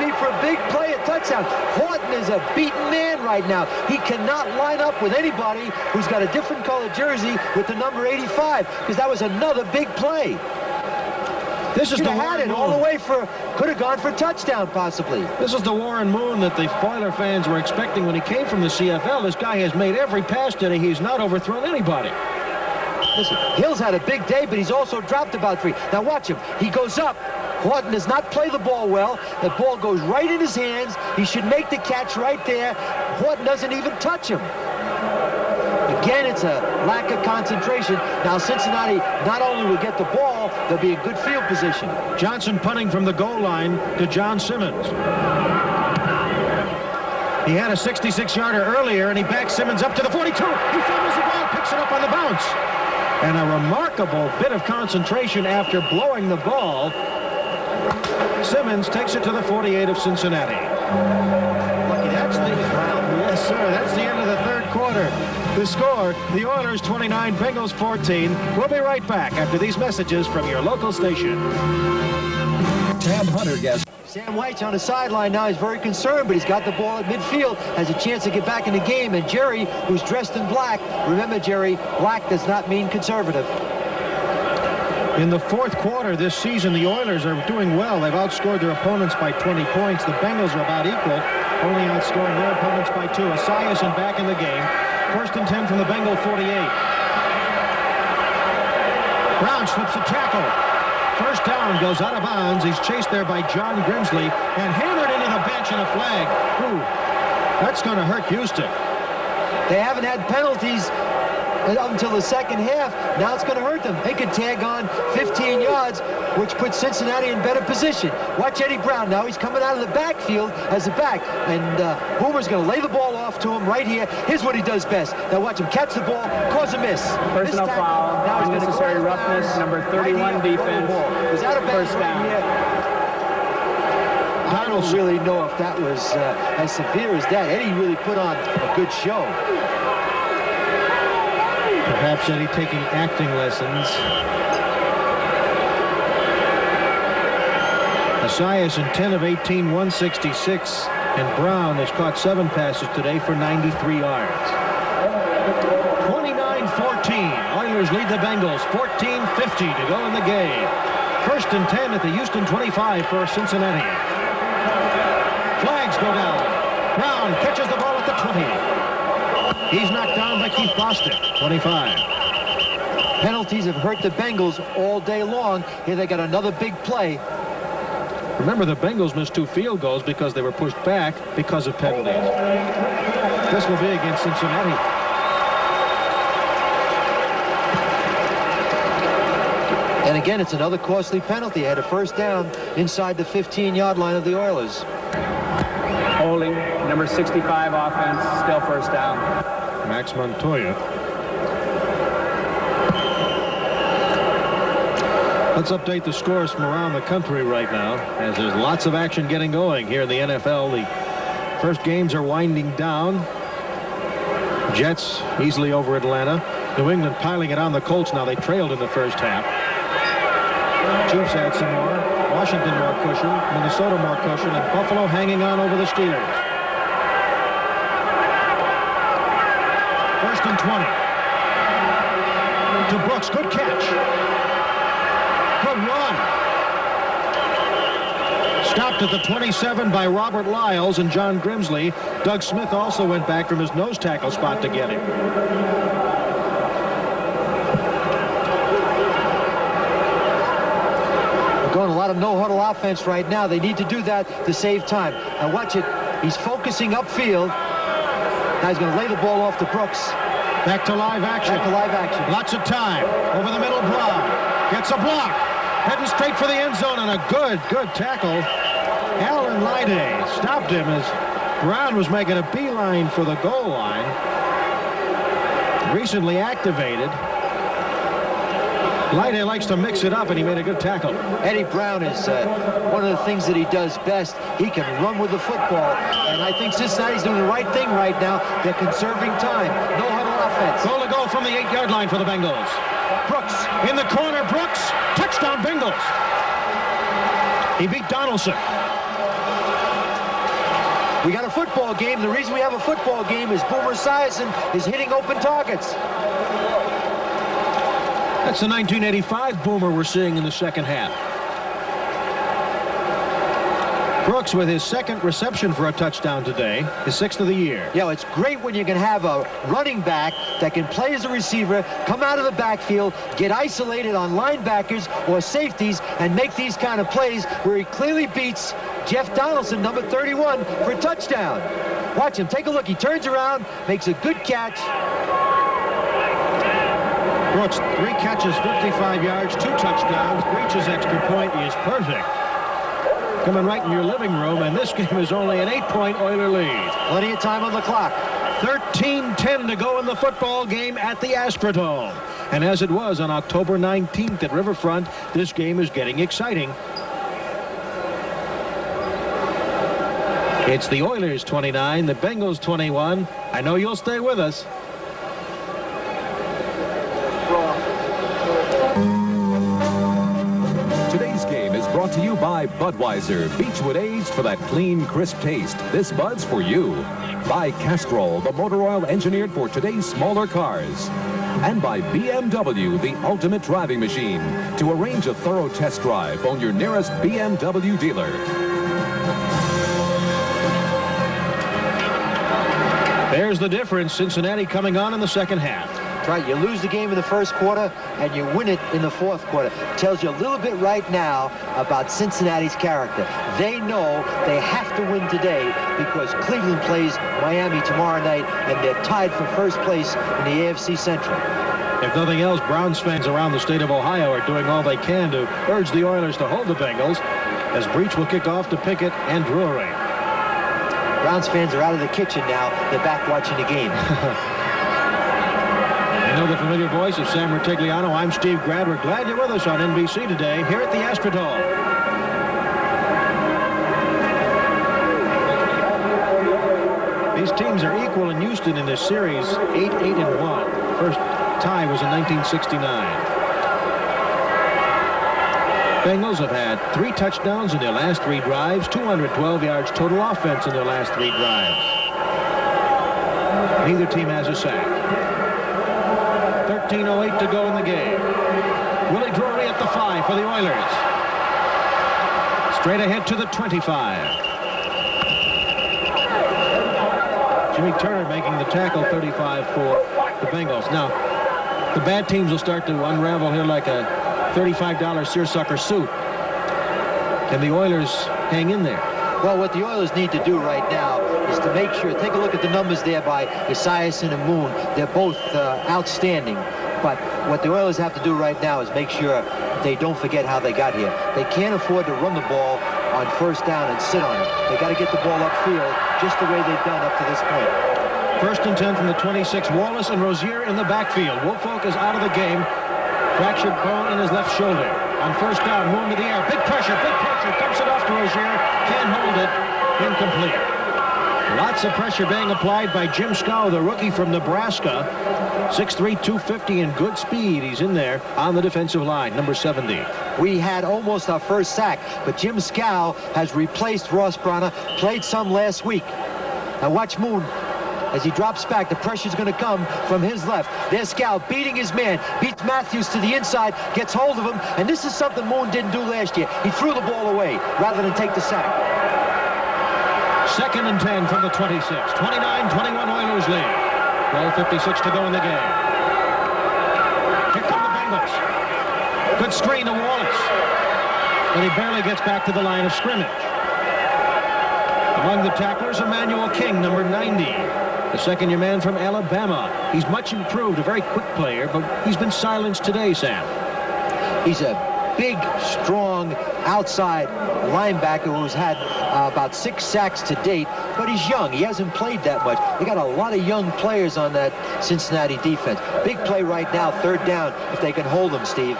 beat for a big play, a touchdown. Horton is a beaten man right now. He cannot line up with anybody who's got a different colored jersey with the number 85 because that was another big play. This is the had it all the way could have gone for a touchdown possibly. This is the Warren Moon that the Foiler fans were expecting when he came from the CFL. This guy has made every pass today. He's not overthrown anybody. Listen, Hill's had a big day, but he's also dropped about 3. Now watch him. He goes up. Horton does not play the ball well. The ball goes right in his hands. He should make the catch right there. Horton doesn't even touch him. Again, it's a lack of concentration. Now Cincinnati not only will get the ball, they'll be in good field position. Johnson punting from the goal line to John Simmons. He had a 66-yarder earlier, and he backs Simmons up to the 42. He fumbles the ball, picks it up on the bounce. And a remarkable bit of concentration after blowing the ball. Simmons takes it to the 48 of Cincinnati. Lucky that's the round. Yes, sir. That's the end of the third quarter. The score, the Oilers 29, Bengals 14. We'll be right back after these messages from your local station. Tab Hunter guest. Sam White's on the sideline now. He's very concerned, but he's got the ball at midfield, has a chance to get back in the game. And Jerry, who's dressed in black, remember, Jerry, black does not mean conservative. In the fourth quarter this season, the Oilers are doing well. They've outscored their opponents by 20 points. The Bengals are about equal, only outscoring their opponents by 2. Esiason back in the game. 1st and 10 from the Bengal 48. Brown slips a tackle. First down, goes out of bounds. He's chased there by John Grimsley and hammered into the bench and a flag. Ooh, that's going to hurt Houston. They haven't had penalties up until the second half. Now it's going to hurt them. They could tag on 15 yards, which puts Cincinnati in better position. Watch Eddie Brown now. He's coming out of the backfield as a back, and Boomer's going to lay the ball off to him right here. Here's what he does best. Now watch him catch the ball, cause a miss. Personal foul, unnecessary roughness, number 31 defense. He's out of bounds First down. I don't really know if that was as severe as that. Eddie really put on a good show. Perhaps Eddie taking acting lessons. Esiason 10 of 18, 166, and Brown has caught 7 passes today for 93 yards. 29-14. Oilers lead the Bengals. 14:50 to go in the game. 1st and 10 at the Houston 25 for Cincinnati. Flags go down. Brown catches the ball at the 20. He's knocked down by Keith Bostic. 25. Penalties have hurt the Bengals all day long. Here they got another big play. Remember, the Bengals missed 2 field goals because they were pushed back because of penalties. This will be against Cincinnati. And again, it's another costly penalty. Had a first down inside the 15-yard line of the Oilers. Holding, number 65 offense, still first down. Max Montoya. Let's update the scores from around the country right now, as there's lots of action getting going here in the NFL. The first games are winding down. Jets easily over Atlanta. New England piling it on the Colts now. They trailed in the first half. Chiefs had some more. Washington more cushion. Minnesota more cushion. And Buffalo hanging on over the Steelers. 1st and 20. To Brooks. Good catch. Good run. Stopped at the 27 by Robert Lyles and John Grimsley. Doug Smith also went back from his nose tackle spot to get him. They're going a lot of no-huddle offense right now. They need to do that to save time. Now watch it. He's focusing upfield. Now he's going to lay the ball off to Brooks. Back to live action. Back to live action. Lots of time. Over the middle, Brown. Gets a block. Heading straight for the end zone, and a good tackle. Alan Lyday stopped him as Brown was making a beeline for the goal line. Recently activated. Lyday likes to mix it up, and he made a good tackle. Eddie Brown is one of the things that he does best. He can run with the football, and I think Cincinnati's doing the right thing right now. They're conserving time. No huddle offense. Goal to go from the 8-yard line for the Bengals. Brooks In the corner, Brooks. Touchdown, Bengals. He beat Donaldson. We got a football game. The reason we have a football game is Boomer Esiason is hitting open targets. That's the 1985 Boomer we're seeing in the second half. Brooks with his 2nd reception for a touchdown today, his 6th of the year. Yeah, it's great when you can have a running back that can play as a receiver, come out of the backfield, get isolated on linebackers or safeties, and make these kind of plays where he clearly beats Jeff Donaldson, number 31, for a touchdown. Watch him. Take a look. He turns around, makes a good catch. Brooks, 3 catches, 55 yards, 2 touchdowns, reaches extra point. He is perfect. Coming right in your living room, and this game is only an 8-point Oiler lead. Plenty of time on the clock. 13:10 to go in the football game at the Astrodome. And as it was on October 19th at Riverfront, this game is getting exciting. It's the Oilers 29, the Bengals 21. I know you'll stay with us. Today's game is brought to to you by Budweiser, Beechwood aged for that clean, crisp taste. This Bud's for you. By Castrol, the motor oil engineered for today's smaller cars. And by BMW, the ultimate driving machine. To arrange a thorough test drive, phone your nearest BMW dealer. There's the difference. Cincinnati coming on in the second half. Right, you lose the game in the first quarter and you win it in the fourth quarter. Tells you a little bit right now about Cincinnati's character. They know they have to win today because Cleveland plays Miami tomorrow night and they're tied for first place in the AFC Central. If nothing else, Browns fans around the state of Ohio are doing all they can to urge the Oilers to hold the Bengals as Breach will kick off to Pickett and Drury. Browns fans are out of the kitchen now. They're back watching the game. You know the familiar voice of Sam Rutigliano. I'm Steve Grad. We're glad you're with us on NBC today here at the Astrodome. These teams are equal in Houston in this series, 8-8-1. First tie was in 1969. Bengals have had 3 touchdowns in their last 3 drives, 212 yards total offense in their last 3 drives. Neither team has a sack. 13:08 to go in the game. Willie Drury at the 5 for the Oilers. Straight ahead to the 25. Jimmy Turner making the tackle, 35 for the Bengals. Now, the bad teams will start to unravel here like a $35 seersucker suit. Can the Oilers hang in there? Well, what the Oilers need to do right now is to make sure, take a look at the numbers there by Esiason and Moon. They're both outstanding. But what the Oilers have to do right now is make sure they don't forget how they got here. They can't afford to run the ball on first down and sit on it. They got to get the ball upfield just the way they've done up to this point. 1st and 10 from the 26. Wallace and Rozier in the backfield. Woolfolk is out of the game. Fractured bone in his left shoulder. On first down, Moon to the air. Big pressure, dumps it off to Rozier. Can't hold it. Incomplete. Lots of pressure being applied by Jim Scow, the rookie from Nebraska. 6'3", 250 and good speed. He's in there on the defensive line, number 70. We had almost our first sack, but Jim Scow has replaced Ross Bronner, played some last week. Now watch Moon. As he drops back, the pressure's going to come from his left. There's Scow beating his man, beats Matthews to the inside, gets hold of him, and this is something Moon didn't do last year. He threw the ball away rather than take the sack. 2nd and 10 from the 26. 29-21 Oilers lead. 12:56 to go in the game. Here come the Bengals. Good screen to Wallace. But he barely gets back to the line of scrimmage. Among the tacklers, Emmanuel King, number 90. The second-year man from Alabama. He's much improved, a very quick player, but he's been silenced today, Sam. He's a big, strong, outside linebacker who's had about 6 sacks to date, but he's young. He hasn't played that much. They got a lot of young players on that Cincinnati defense. Big play right now, 3rd down, if they can hold him, Steve.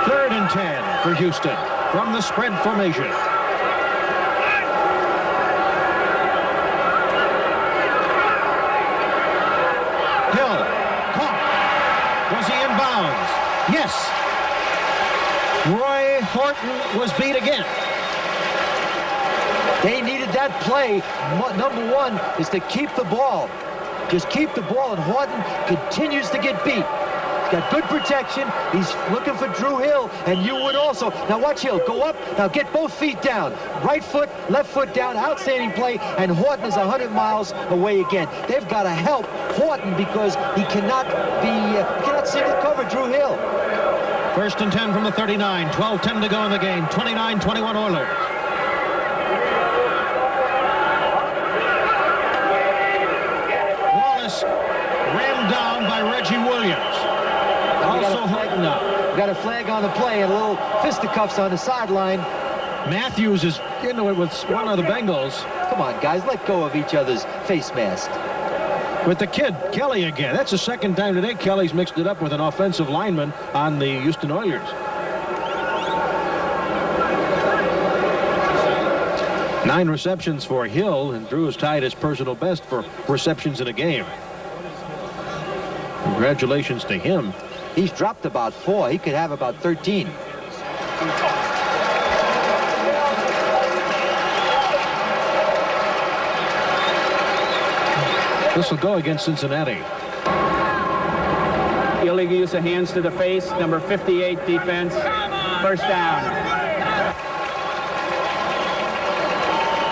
3rd and 10 for Houston from the spread formation. Hill, caught. Was he in bounds? Yes. Roy Horton was beat again. They needed that play. Number 1 is to keep the ball. Just keep the ball, and Horton continues to get beat. He's got good protection. He's looking for Drew Hill, and you would also. Now watch Hill. Go up. Now get both feet down. Right foot, left foot down. Outstanding play, and Horton is 100 miles away again. They've got to help Horton because he cannot single cover Drew Hill. 1st and 10 from the 39. 12:10 to go in the game. 29-21 Oilers. Wallace rammed down by Reggie Williams. Also Horton up. Got a flag on the play and a little fisticuffs on the sideline. Matthews is into it with one of the Bengals. Come on, guys, let go of each other's face mask. With the kid, Kelly again. That's the second time today Kelly's mixed it up with an offensive lineman on the Houston Oilers. 9 receptions for Hill, and Drew has tied his personal best for receptions in a game. Congratulations to him. He's dropped about 4. He could have about 13. This will go against Cincinnati. Illegal use of hands to the face, number 58 defense. First down.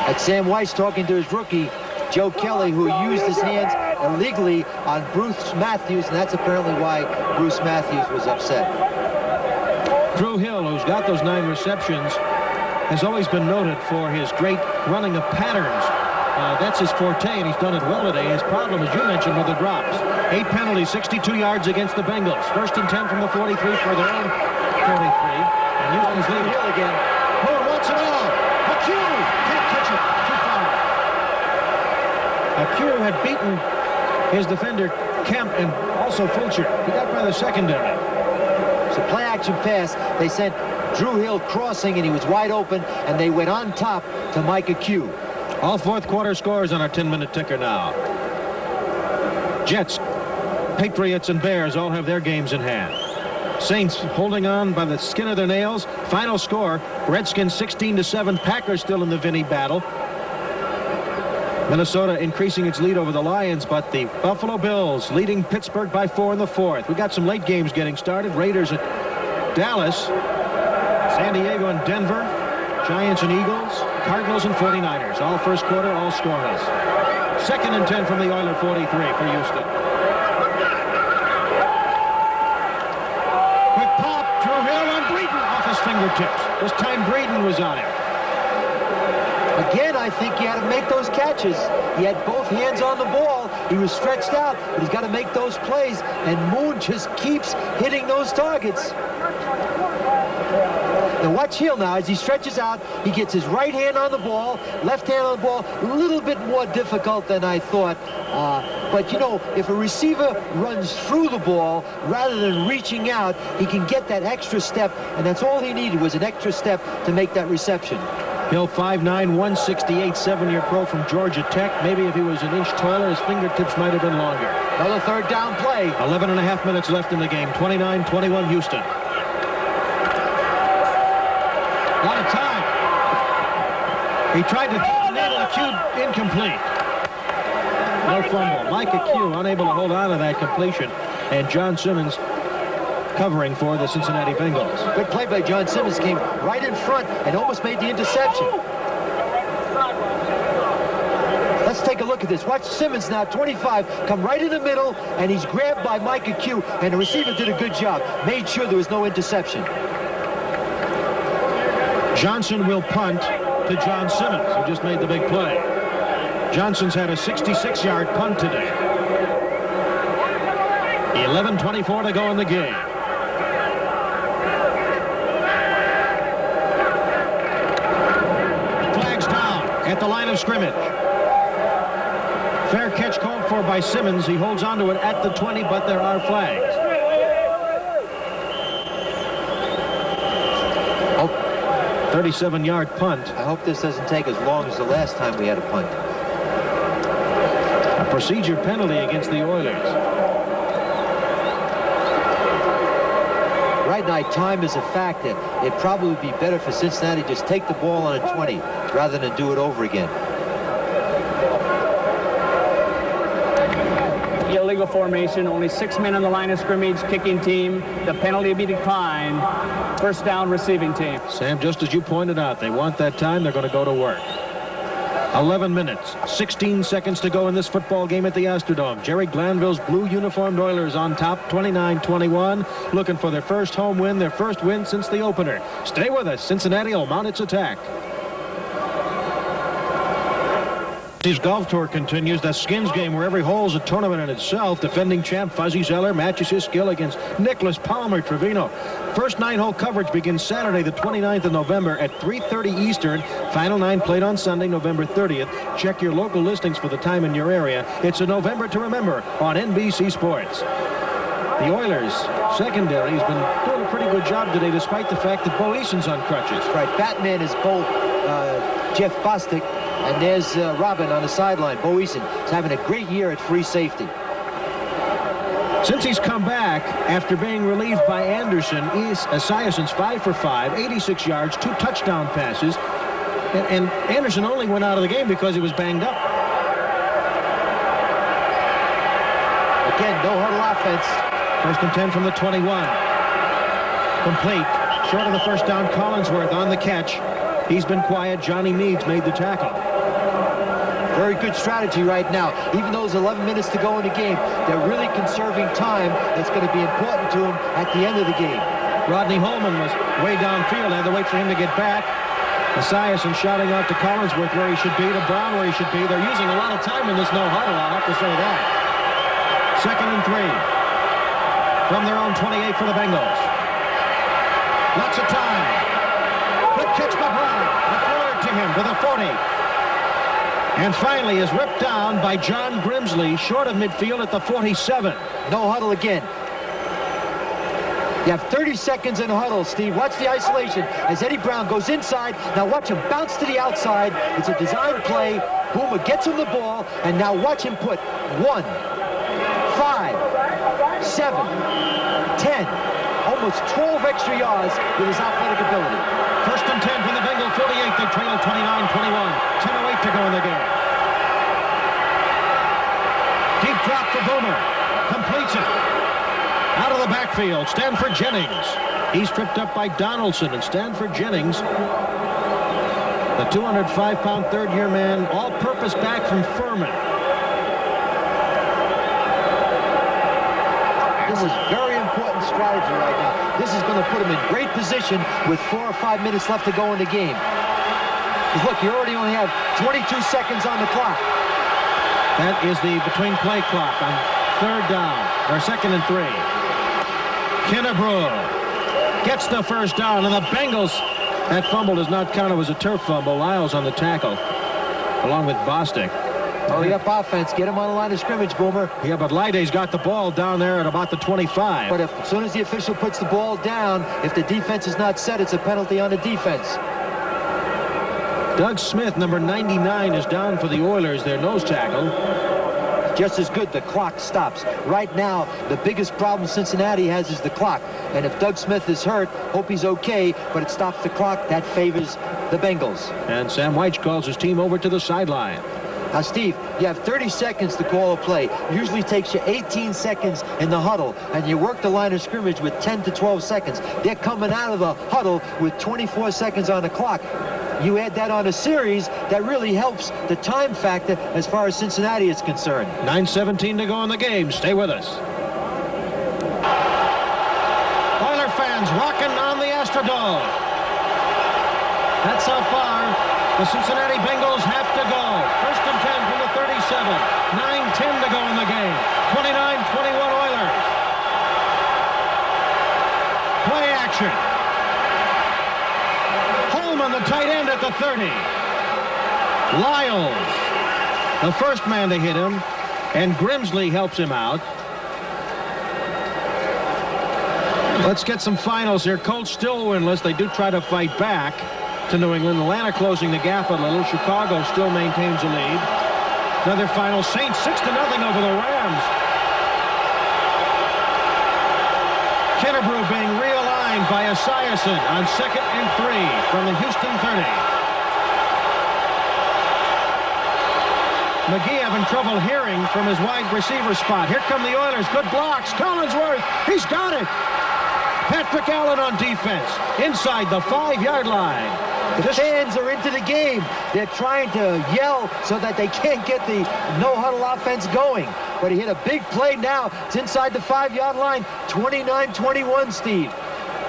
That's Sam Weiss talking to his rookie, Joe Kelly, who used his hands illegally on Bruce Matthews, and that's apparently why Bruce Matthews was upset. Drew Hill, who's got those 9 receptions, has always been noted for his great running of patterns. That's his forte, and he's done it well today. His problem, as you mentioned, with the drops. 8 penalties, 62 yards against the Bengals. 1st and 10 from the 43 for their own 43. And Houston's leading. Hill again. Moon wants it all. McHugh can't catch it. Too far. McHugh had beaten his defender, Kemp, and also Fulcher. He got by the secondary. It's a play-action pass. They sent Drew Hill crossing, and he was wide open, and they went on top to Mike McHugh. All fourth quarter scores on our 10-minute ticker now. Jets, Patriots, and Bears all have their games in hand. Saints holding on by the skin of their nails. Final score, Redskins 16-7. Packers still in the Vinny battle. Minnesota increasing its lead over the Lions, but the Buffalo Bills leading Pittsburgh by 4 in the 4th. We got some late games getting started. Raiders at Dallas, San Diego and Denver, Giants and Eagles, Cardinals and 49ers. All first quarter, all scoreless. 2nd and 10 from the Oiler 43 for Houston. Quick pop, Drew Hill on Breeden off his fingertips. This time Breeden was on him. Again, I think he had to make those catches. He had both hands on the ball. He was stretched out, but he's got to make those plays, and Moon just keeps hitting those targets. Now watch Hill now as he stretches out. He gets his right hand on the ball, left hand on the ball. A little bit more difficult than I thought. But, you know, if a receiver runs through the ball rather than reaching out, he can get that extra step, and that's all he needed was an extra step to make that reception. Hill 5'9", 168, 7-year pro from Georgia Tech. Maybe if he was an inch taller, his fingertips might have been longer. Another third down play. 11 and a half minutes left in the game. 29-21 Houston. A lot of time. He tried to nail McHugh, incomplete. No fumble. Mike McHugh unable to hold on to that completion. And John Simmons covering for the Cincinnati Bengals. Good play by John Simmons. Came right in front and almost made the interception. Let's take a look at this. Watch Simmons now, 25, come right in the middle, and he's grabbed by Mike McHugh, and the receiver did a good job. Made sure there was no interception. Johnson will punt to John Simmons, who just made the big play. Johnson's had a 66-yard punt today. 11:24 to go in the game. Flags down at the line of scrimmage. Fair catch called for by Simmons. He holds on to it at the 20, but there are flags. 37-yard punt. I hope this doesn't take as long as the last time we had a punt. A procedure penalty against the Oilers. Right now, time is a factor. It'd probably be better for Cincinnati to just take the ball on a 20 rather than do it over again. Illegal formation, only 6 men on the line of scrimmage, kicking team. The penalty will be declined. First down, receiving team. Sam, just as you pointed out, they want that time. They're going to go to work. 11 minutes, 16 seconds to go in this football game at the Astrodome. Jerry Glanville's blue uniformed Oilers on top, 29-21, looking for their first home win, their first win since the opener. Stay with us. Cincinnati will mount its attack. His golf tour continues. The Skins game where every hole is a tournament in itself. Defending champ Fuzzy Zeller matches his skill against Nicholas Palmer Trevino. First 9-hole coverage begins Saturday the 29th of November at 3:30 Eastern. Final 9 played on Sunday, November 30th. Check your local listings for the time in your area. It's a November to remember on NBC Sports. The Oilers secondary has been doing a pretty good job today despite the fact that Bo Eason's on crutches. Right, Batman is both Jeff Bostic, and there's Robin on the sideline. Bo Eason is having a great year at free safety. Since he's come back after being relieved by Anderson, Esiason's 5 for 5, 86 yards, 2 touchdown passes, and Anderson only went out of the game because he was banged up. Again, no huddle offense. 1st and 10 from the 21. Complete. Short of the first down. Collinsworth on the catch. He's been quiet. Johnny Meads made the tackle. Very good strategy right now. Even though there's 11 minutes to go in the game, they're really conserving time. That's going to be important to them at the end of the game. Rodney Holman was way downfield. Had to wait for him to get back. Esiason shouting out to Collinsworth where he should be, to Brown where he should be. They're using a lot of time in this no huddle, I'll have to say that. 2nd and 3. From their own 28 for the Bengals. Lots of time. Good catch by Brown. A forward to him to the 40. And finally is ripped down by John Grimsley, short of midfield at the 47. No huddle again. You have 30 seconds in the huddle, Steve. Watch the isolation as Eddie Brown goes inside. Now watch him bounce to the outside. It's a design play. Boomer gets him the ball, and now watch him put 1, 5, 7, 10, almost 12 extra yards with his athletic ability. 1st and 10 from the Bengal 48. They trail 29-21. 10:08 to go in the game. Deep drop for Boomer. Completes it. Out of the backfield, Stanford Jennings. He's tripped up by Donaldson, and Stanford Jennings, the 205-pound third-year man, all-purpose back from Furman. This is very important strategy right now. This is going to put him in great position with 4 or 5 minutes left to go in the game. Because look, you already only have 22 seconds on the clock. That is the between-play clock on 3rd down, or 2nd and 3. Kennebrew gets the first down, and the Bengals, that fumble does not count. It was a turf fumble. Lyles on the tackle, along with Bostic. Hurry up offense. Get him on the line of scrimmage, Boomer. Yeah, but Lyde's got the ball down there at about the 25. But as soon as the official puts the ball down, if the defense is not set, it's a penalty on the defense. Doug Smith, number 99, is down for the Oilers, their nose tackle. Just as good, the clock stops. Right now, the biggest problem Cincinnati has is the clock. And if Doug Smith is hurt, hope he's okay, but it stops the clock. That favors the Bengals. And Sam Weich calls his team over to the sideline. Now, Steve, you have 30 seconds to call a play. Usually takes you 18 seconds in the huddle, and you work the line of scrimmage with 10 to 12 seconds. They're coming out of the huddle with 24 seconds on the clock. You add that on a series, that really helps the time factor as far as Cincinnati is concerned. 9:17 to go in the game. Stay with us. Oiler fans rocking on the Astrodome. That's how far the Cincinnati Bengals have to go. 1st and 10 from the 37. 9:10 to go in the game. 29-21 Oilers. Play action. Holman, the tight end at the 30. Lyles, the first man to hit him, and Grimsley helps him out. Let's get some finals here. Colts still winless. They do try to fight back to New England. Atlanta closing the gap a little. Chicago still maintains a lead. Another final. Saints 6-0 over the Rams. Kennebrew being realigned by Esiason on 2nd and 3 from the Houston 30. McGee having trouble hearing from his wide receiver spot. Here come the Oilers. Good blocks. Collinsworth. He's got it. Patrick Allen on defense. Inside the 5-yard line. The fans are into the game. They're trying to yell so that they can't get the no-huddle offense going. But he hit a big play now. It's inside the 5-yard line. 29-21, Steve.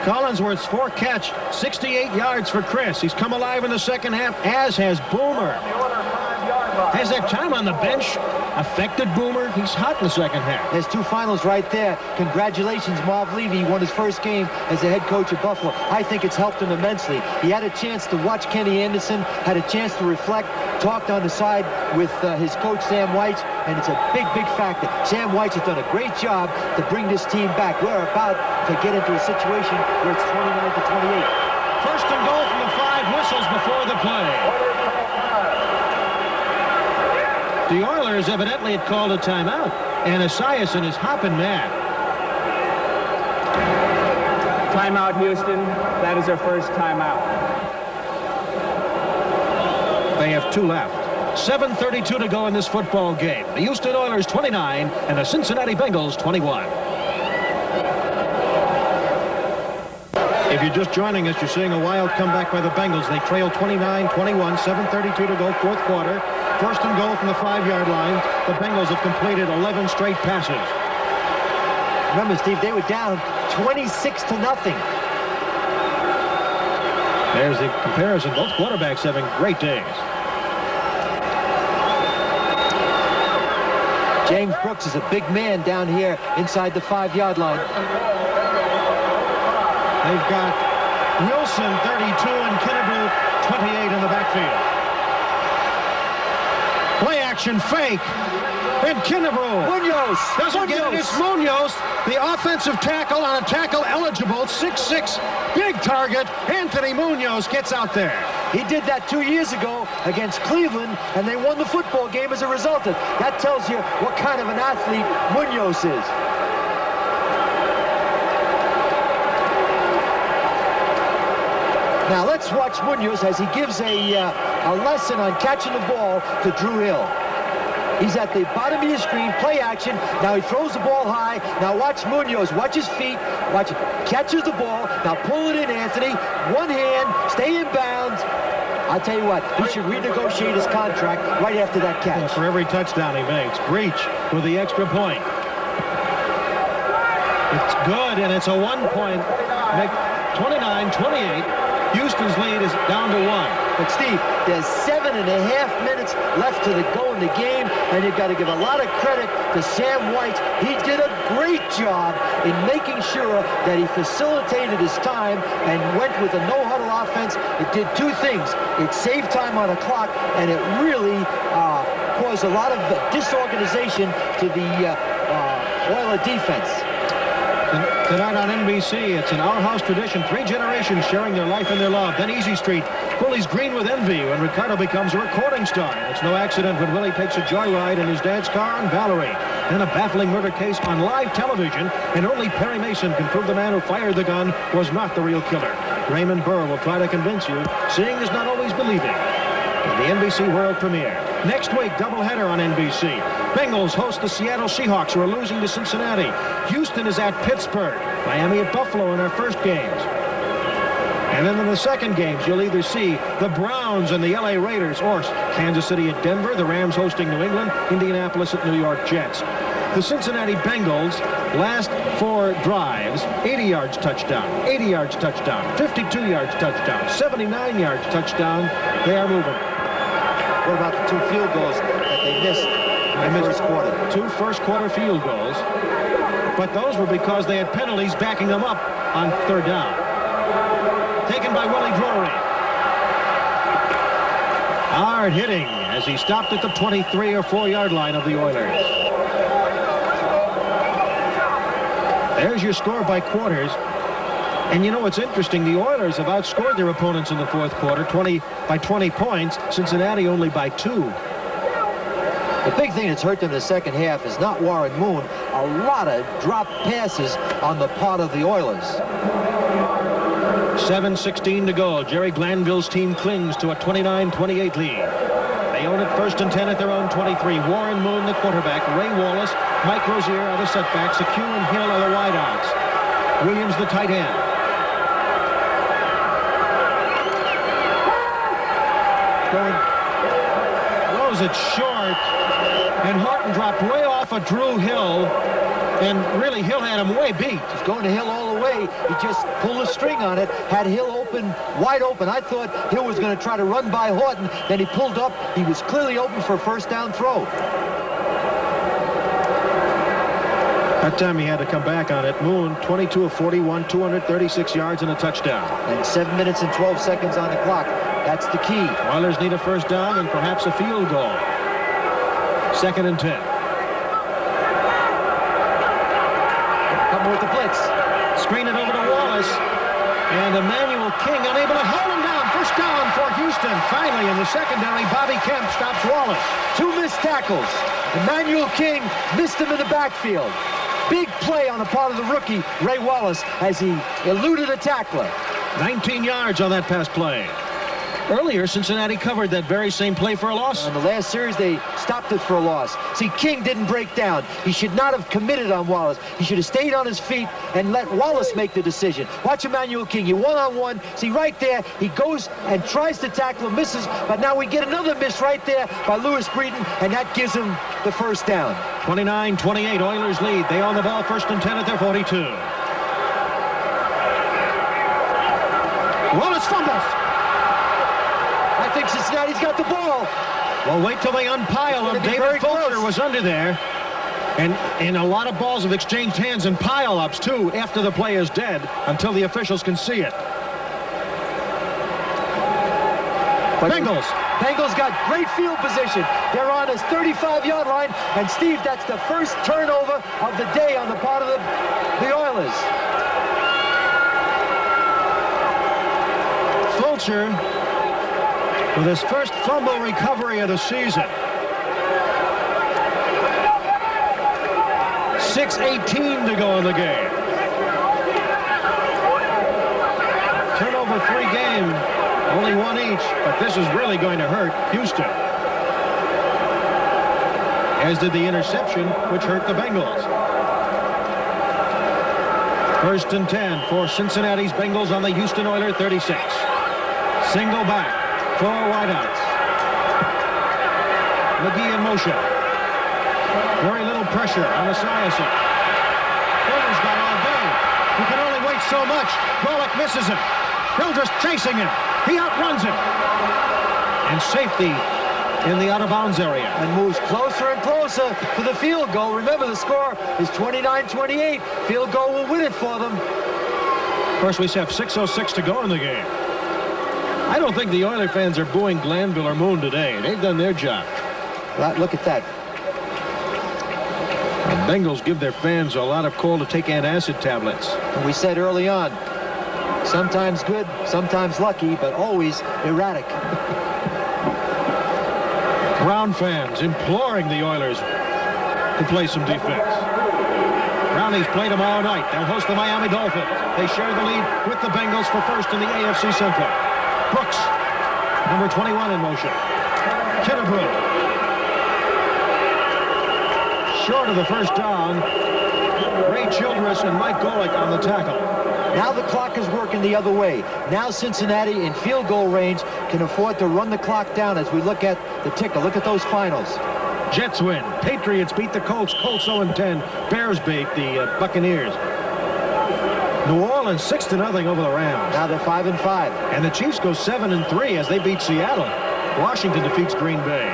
Collinsworth's 4-catch, 68 yards for Chris. He's come alive in the second half, as has Boomer. Has that time on the bench affected Boomer? He's hot in the second half. There's 2 finals right there. Congratulations, Marv Levy. He won his first game as the head coach of Buffalo. I think it's helped him immensely. He had a chance to watch Kenny Anderson, had a chance to reflect, talked on the side with his coach, Sam Weich, and it's a big, big factor. Sam Weich has done a great job to bring this team back. We're about to get into a situation where it's 29-28. First and goal from the 5 whistles before the play. The Oilers evidently had called a timeout, and Esiason is hopping mad. Timeout, Houston. That is their first timeout. They have 2 left. 7:32 to go in this football game. The Houston Oilers 29 and the Cincinnati Bengals 21. If you're just joining us, you're seeing a wild comeback by the Bengals. They trail 29-21, 7:32 to go, fourth quarter. First and goal from the 5-yard line. The Bengals have completed 11 straight passes. Remember, Steve, they were down 26-0. There's the comparison. Both quarterbacks having great days. James Brooks is a big man down here inside the 5-yard line. They've got Wilson, 32, and Kennebrew, 28 in the backfield. Play action fake. And Kennebrew Munoz doesn't get it. It's Munoz, the offensive tackle on a tackle eligible, 6'6", big target. Anthony Munoz gets out there. He did that 2 years ago against Cleveland, and they won the football game as a result of it. That tells you what kind of an athlete Munoz is. Now let's watch Munoz as he gives a lesson on catching the ball to Drew Hill. He's at the bottom of your screen, play action. Now he throws the ball high. Now watch Munoz, watch his feet, watch it. Catches the ball. Now pull it in, Anthony. One hand, stay in bounds. I'll tell you what, he should renegotiate his contract right after that catch. Well, for every touchdown he makes. Breach with the extra point. It's good, and it's a 1-point. 29-28. Houston's lead is down to 1. But Steve, there's 7.5 minutes left to go in the game, and you've got to give a lot of credit to Sam White. He did a great job in making sure that he facilitated his time and went with a no-huddle offense. It did two things. It saved time on the clock, and it really caused a lot of disorganization to the Oiler defense. Tonight on NBC, it's an Our House tradition. 3 generations sharing their life and their love. Then Easy Street bullies green with envy when Ricardo becomes a recording star. It's no accident when Willie takes a joyride in his dad's car on Valerie. Then a baffling murder case on live television, and only Perry Mason can prove the man who fired the gun was not the real killer. Raymond Burr will try to convince you. Seeing is not always believing. In the NBC World Premiere. Next week, doubleheader on NBC. Bengals host the Seattle Seahawks, who are losing to Cincinnati. Houston is at Pittsburgh. Miami at Buffalo in our first games. And then in the second games, you'll either see the Browns and the LA Raiders, or Kansas City at Denver, the Rams hosting New England, Indianapolis at New York Jets. The Cincinnati Bengals, last 4 drives, 80 yards touchdown, 80 yards touchdown, 52 yards touchdown, 79 yards touchdown. They are moving. What about the 2 field goals that they missed in the first quarter? 2 first-quarter field goals, but those were because they had penalties backing them up on 3rd down. Taken by Willie Drury. Hard hitting as he stopped at the 23 or 4-yard line of the Oilers. There's your score by quarters. And you know what's interesting? The Oilers have outscored their opponents in the fourth quarter, 20 points. Cincinnati only by 2. The big thing that's hurt them in the second half is not Warren Moon. A lot of drop passes on the part of the Oilers. 7:16 to go. Jerry Glanville's team clings to a 29-28 lead. They own it 1st and 10 at their own 23. Warren Moon, the quarterback. Ray Wallace, Mike Rozier are the setbacks. Akew and Hill are the wideouts. Williams, the tight end. Throws it short, and Horton dropped way off of Drew Hill, and really Hill had him way beat. He's going to Hill all the way. He just pulled a string on it, had Hill wide open. I thought Hill was going to try to run by Horton. Then he pulled up. He was clearly open for a first down throw. That time he had to come back on it. Moon, 22 of 41, 236 yards and a touchdown. And 7 minutes and 12 seconds on the clock. That's the key. Oilers need a first down and perhaps a field goal. 2nd and 10. Coming with the blitz. Screen it over to Wallace. And Emmanuel King unable to hold him down. First down for Houston. Finally, in the secondary, Bobby Kemp stops Wallace. 2 missed tackles. Emmanuel King missed him in the backfield. Big play on the part of the rookie, Ray Wallace, as he eluded a tackler. 19 yards on that pass play. Earlier, Cincinnati covered that very same play for a loss. In the last series, they stopped it for a loss. See, King didn't break down. He should not have committed on Wallace. He should have stayed on his feet and let Wallace make the decision. Watch Emmanuel King. You one-on-one. See, right there, he goes and tries to tackle, misses, but now we get another miss right there by Lewis Breeden, and that gives him the first down. 29-28, Oilers lead. They own the ball, 1st and 10 at their 42. Wallace fumbles. I think Cincinnati's got the ball. Well, wait till they unpile him. David Fulcher was under there. And a lot of balls have exchanged hands and pile-ups, too, after the play is dead, until the officials can see it. Bengals got great field position. They're on his 35-yard line. And, Steve, that's the first turnover of the day on the part of the Oilers. Fulcher with his first fumble recovery of the season. 6:18 to go in the game. Turnover-free game, only one each, but this is really going to hurt Houston. As did the interception, which hurt the Bengals. 1st and 10 for Cincinnati's Bengals on the Houston Oilers 36. Single back, 4 wideouts. McGee in motion. Very little pressure on Esiason. Fuller's got all day. He can only wait so much. Golick misses him. Hildreth chasing him. He outruns him. And safety in the out-of-bounds area. And moves closer and closer to the field goal. Remember, the score is 29-28. Field goal will win it for them. Of course, we have 6:06 to go in the game. I don't think the Oiler fans are booing Glanville or Moon today. They've done their job. Look at that. The Bengals give their fans a lot of call to take antacid tablets. And we said early on, sometimes good, sometimes lucky, but always erratic. Brown fans imploring the Oilers to play some defense. Brownies play tomorrow night. They'll host the Miami Dolphins. They share the lead with the Bengals for first in the AFC Central. Brooks, number 21 in motion. Kennebrew. Short of the first down. Ray Childress and Mike Golick on the tackle. Now the clock is working the other way. Now Cincinnati in field goal range can afford to run the clock down as we look at the ticker. Look at those finals. Jets win. Patriots beat the Colts. Colts 0-10. Bears beat the Buccaneers. New Orleans 6-0 over the Rams. Now they're 5-5. And the Chiefs go 7-3 as they beat Seattle. Washington defeats Green Bay.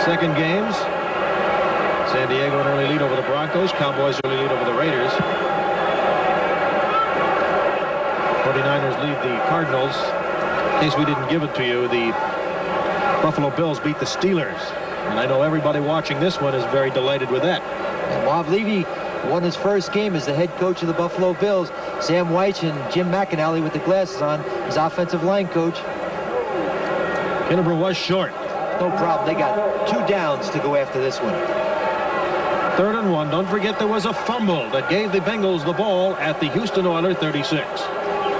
Second games. San Diego an early lead over the Broncos. Cowboys early lead over the Raiders. 49ers lead the Cardinals. In case we didn't give it to you, the Buffalo Bills beat the Steelers. And I know everybody watching this one is very delighted with that. And Bob Levy won his first game as the head coach of the Buffalo Bills. Sam Weich and Jim McAnally with the glasses on, his offensive line coach. Kennebrew was short. No problem. They got 2 downs to go after this one. 3rd and 1. Don't forget there was a fumble that gave the Bengals the ball at the Houston Oilers 36.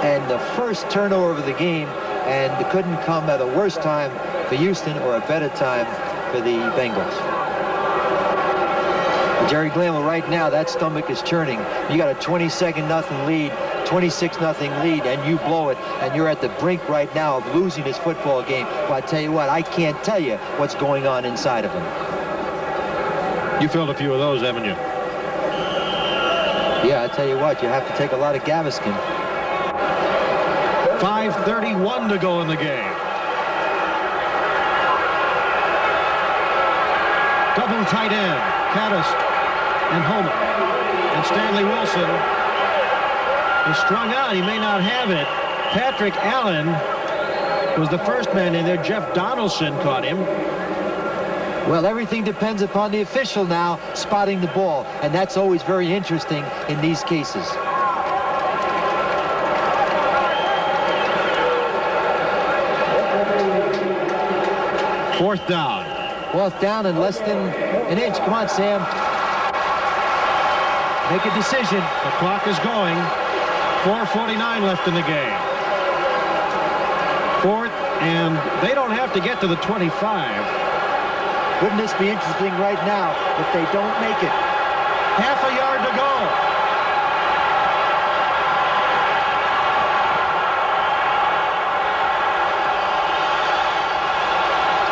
And the first turnover of the game, and it couldn't come at a worse time for Houston or a better time for the Bengals. Jerry Glanville, right now, that stomach is churning. You got a 22-0 lead, 26-0 lead, and you blow it, and you're at the brink right now of losing this football game. Well, I tell you what, I can't tell you what's going on inside of him. You filled a few of those, haven't you? Yeah, I tell you what, you have to take a lot of Gaviscon. 5:31 to go in the game. Double tight end, Caddis and Homer. And Stanley Wilson is strung out. He may not have it. Patrick Allen was the first man in there. Jeff Donaldson caught him. Well, everything depends upon the official now spotting the ball, and that's always very interesting in these cases. Fourth down. Fourth down and less than an inch. Come on, Sam. Make a decision. The clock is going. 4:49 left in the game. and they don't have to get to the 25. Wouldn't this be interesting right now if they don't make it? Half a yard to go.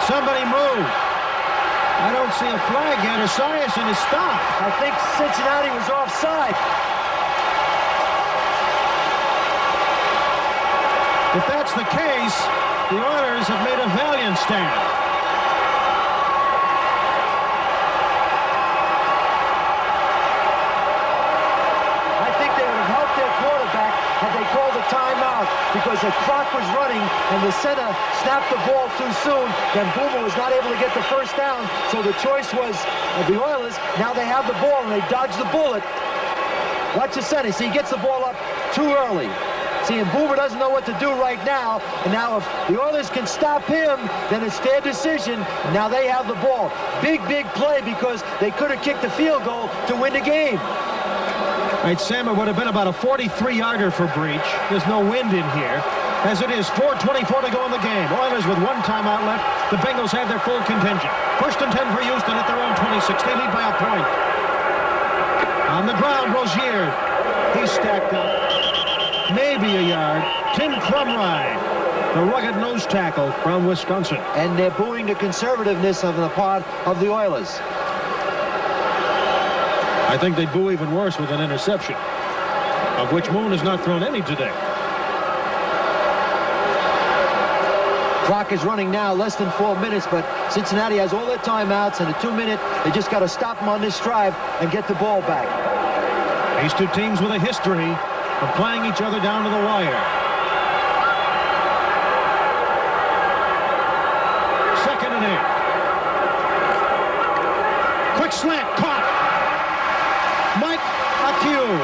Somebody move. I don't see a flag yet. Esiason is stopped. I think Cincinnati was offside. If that's the case, the Oilers have made a valiant stand. Had they called a timeout because the clock was running and the center snapped the ball too soon, then Boomer was not able to get the first down. So the choice was the Oilers. Now they have the ball and they dodge the bullet. Watch the center. See, he gets the ball up too early. See, and Boomer doesn't know what to do right now. And now if the Oilers can stop him, then it's their decision. And now they have the ball. Big play because they could have kicked the field goal to win the game. All right, Sam, it would have been about a 43-yarder for Breach. There's no wind in here. As it is, 4:24 to go in the game. Oilers with one timeout left. The Bengals have their full contingent. 1st and 10 for Houston at their own 26. They lead by a point. On the ground, Rozier. He's stacked up. Maybe a yard. Tim Crumrye, the rugged nose tackle from Wisconsin. And they're booing the conservativeness on the part of the Oilers. I think they'd boo even worse with an interception, of which Moon has not thrown any today. Clock is running now, less than 4 minutes, but Cincinnati has all their timeouts, and a 2-minute, they just got to stop them on this drive and get the ball back. These two teams with a history of playing each other down to the wire. 2nd and 8. Quick slant, caught. Mike Acue.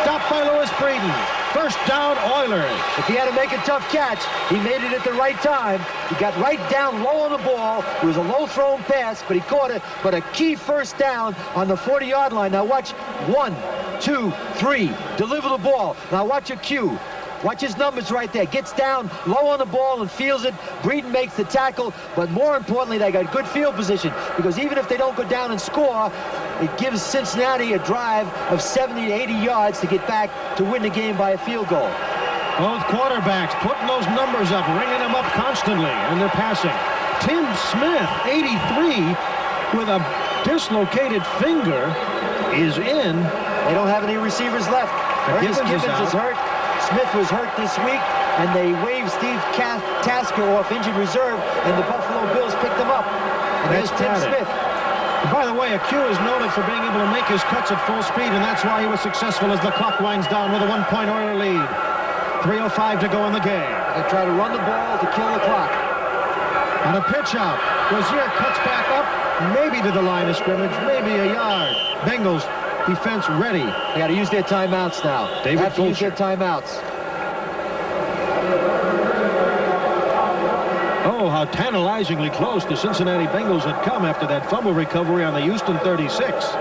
Stopped by Lewis Breeden. 1st down, Oilers. If he had to make a tough catch, he made it at the right time. He got right down low on the ball. It was a low-thrown pass, but he caught it. But a key 1st down on the 40-yard line. Now watch 1, 2, 3. Deliver the ball. Now watch Acue. Watch his numbers right there. Gets down low on the ball and feels it. Breeden makes the tackle, but more importantly, they got good field position because even if they don't go down and score, it gives Cincinnati a drive of 70 to 80 yards to get back to win the game by a field goal. Both quarterbacks putting those numbers up, ringing them up constantly, and they're passing. Tim Smith, 83, with a dislocated finger, is in. They don't have any receivers left. Ernest Gibbons is hurt. Smith was hurt this week, and they waived Steve Tasker off injured reserve, and the Buffalo Bills picked him up. And there's Tim Smith. And by the way, Acue is noted for being able to make his cuts at full speed, and that's why he was successful as the clock winds down with a 1-point Oiler lead. 3:05 to go in the game. They try to run the ball to kill the clock. On a pitch out, Rozier cuts back up, maybe to the line of scrimmage, maybe a yard. Bengals defense ready. They got to use their timeouts now. David have to use their timeouts. Oh, how tantalizingly close the Cincinnati Bengals had come after that fumble recovery on the Houston 36.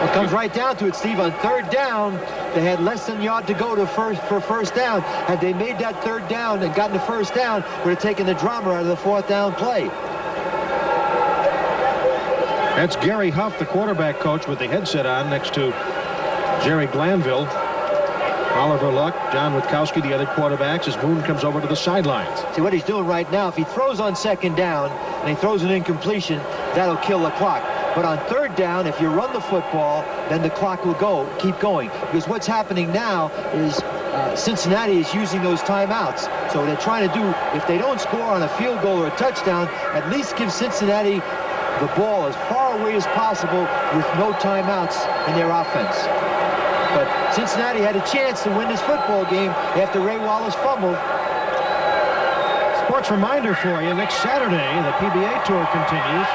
It comes right down to it, Steve. On 3rd down, they had less than a yard to go for 1st down. Had they made that 3rd down and gotten the 1st down, would have taken the drama out of the 4th down play. That's Gary Huff, the quarterback coach, with the headset on next to Jerry Glanville, Oliver Luck, John Witkowski, the other quarterbacks, as Moon comes over to the sidelines. See what he's doing right now. If he throws on 2nd down and he throws an incompletion, that'll kill the clock. But on 3rd down, if you run the football, then the clock will keep going. Because what's happening now is Cincinnati is using those timeouts. So they're trying to do, if they don't score on a field goal or a touchdown, at least give Cincinnati the ball as far away as possible with no timeouts in their offense. But Cincinnati had a chance to win this football game after Ray Wallace fumbled. Sports reminder for you, next Saturday, the PBA Tour continues.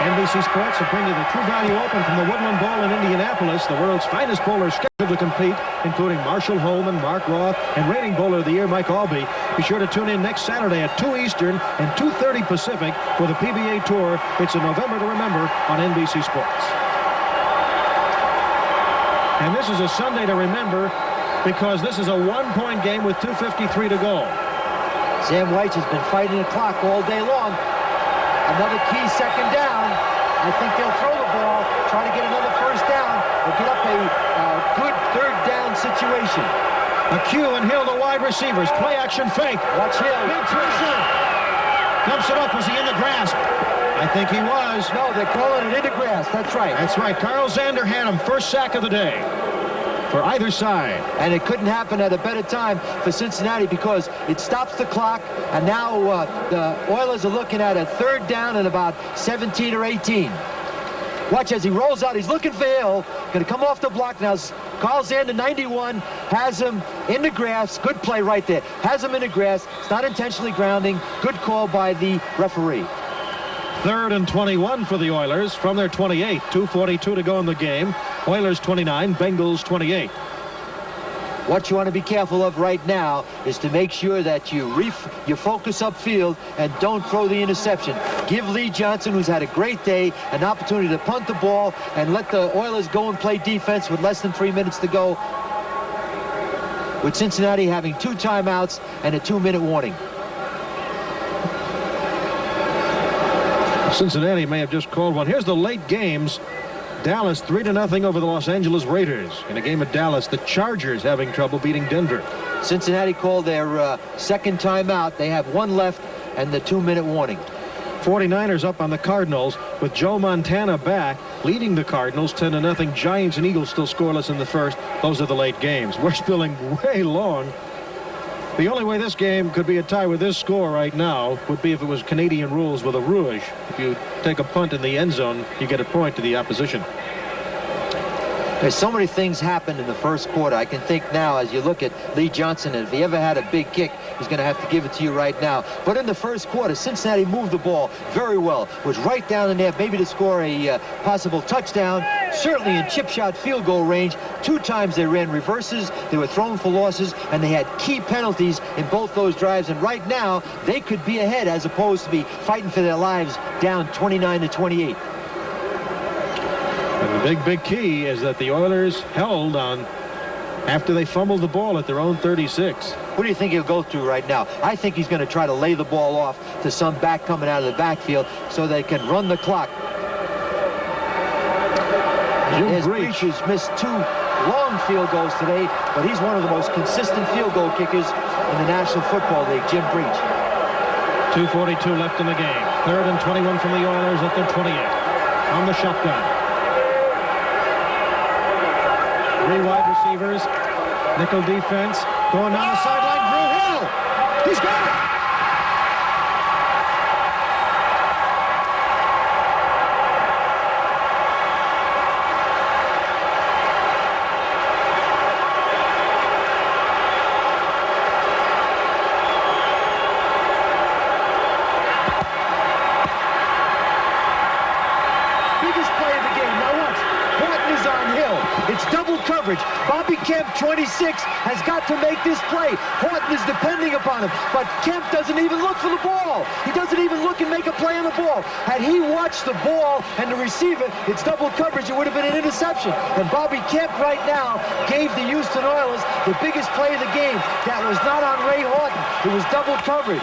NBC Sports will bring you the True Value Open from the Woodland Bowl in Indianapolis. The world's finest bowlers scheduled to compete, including Marshall Holman, Mark Roth, and reigning bowler of the year, Mike Albee. Be sure to tune in next Saturday at 2 Eastern and 2:30 Pacific for the PBA Tour. It's a November to remember on NBC Sports. And this is a Sunday to remember because this is a 1-point game with 2:53 to go. Sam White has been fighting the clock all day long. Another key second down. I think they'll throw the ball, try to get another first down, or get up a good third down situation. McHugh and Hill, the wide receivers. Play action fake. Watch Hill. Big pressure. Dumps it up. Was he in the grasp? I think he was. No, they're calling it into grass. That's right. That's right. Carl Zander had him. First sack of the day for either side. And it couldn't happen at a better time for Cincinnati because it stops the clock, and now the Oilers are looking at a third down and about 17 or 18. Watch as he rolls out. He's looking for Hill. Going to come off the block now. Carl Zander, 91, has him in the grass. Good play right there. Has him in the grass. It's not intentionally grounding. Good call by the referee. 3rd and 21 for the Oilers from their 28. 2:42 to go in the game. Oilers 29, Bengals 28. What you want to be careful of right now is to make sure that you focus upfield and don't throw the interception. Give Lee Johnson, who's had a great day, an opportunity to punt the ball and let the Oilers go and play defense with less than 3 minutes to go, with Cincinnati having 2 timeouts and a 2-minute warning. Cincinnati may have just called one. Here's the late games. Dallas 3-0 over the Los Angeles Raiders. In a game at Dallas, the Chargers having trouble beating Denver. Cincinnati called their second timeout. They have 1 left and the 2-minute warning. 49ers up on the Cardinals with Joe Montana back, leading the Cardinals 10-0. Giants and Eagles still scoreless in the first. Those are the late games. We're spilling way long. The only way this game could be a tie with this score right now would be if it was Canadian rules with a rouge. If you take a punt in the end zone, you get a point to the opposition. There's so many things happened in the first quarter. I can think now as you look at Lee Johnson, and if he ever had a big kick, he's going to have to give it to you right now. But in the first quarter, Cincinnati moved the ball very well. Was right down in there, maybe to score a possible touchdown. Certainly in chip shot field goal range. 2 times they ran reverses. They were thrown for losses, and they had key penalties in both those drives. And right now, they could be ahead as opposed to be fighting for their lives down 29-28. And the big key is that the Oilers held on after they fumbled the ball at their own 36. What do you think he'll go through right now? I think he's going to try to lay the ball off to some back coming out of the backfield so they can run the clock. His Breach has missed 2 long field goals today, but he's one of the most consistent field goal kickers in the National Football League, Jim Breach. 2:42 left in the game. 3rd and 21 from the Oilers at their 28. On the shotgun. 3 wide receivers. Nickel defense. Going down the sideline. Drew Hill. He's got it. Bobby Kemp, 26, has got to make this play. Horton is depending upon him, but Kemp doesn't even look for the ball. He doesn't even look and make a play on the ball. Had he watched the ball and the receiver, it's double coverage. It would have been an interception. And Bobby Kemp right now gave the Houston Oilers the biggest play of the game. That was not on Ray Horton. It was double coverage.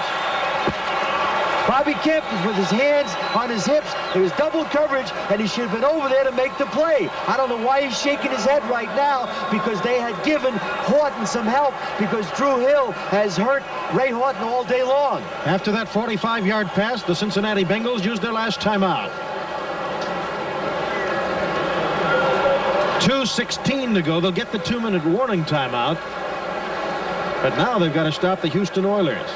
Bobby Kemp with his hands on his hips. It was double coverage, and he should have been over there to make the play. I don't know why he's shaking his head right now, because they had given Horton some help, because Drew Hill has hurt Ray Horton all day long. After that 45-yard pass, the Cincinnati Bengals used their last timeout. 2:16 to go. They'll get the 2-minute warning timeout. But now they've got to stop the Houston Oilers.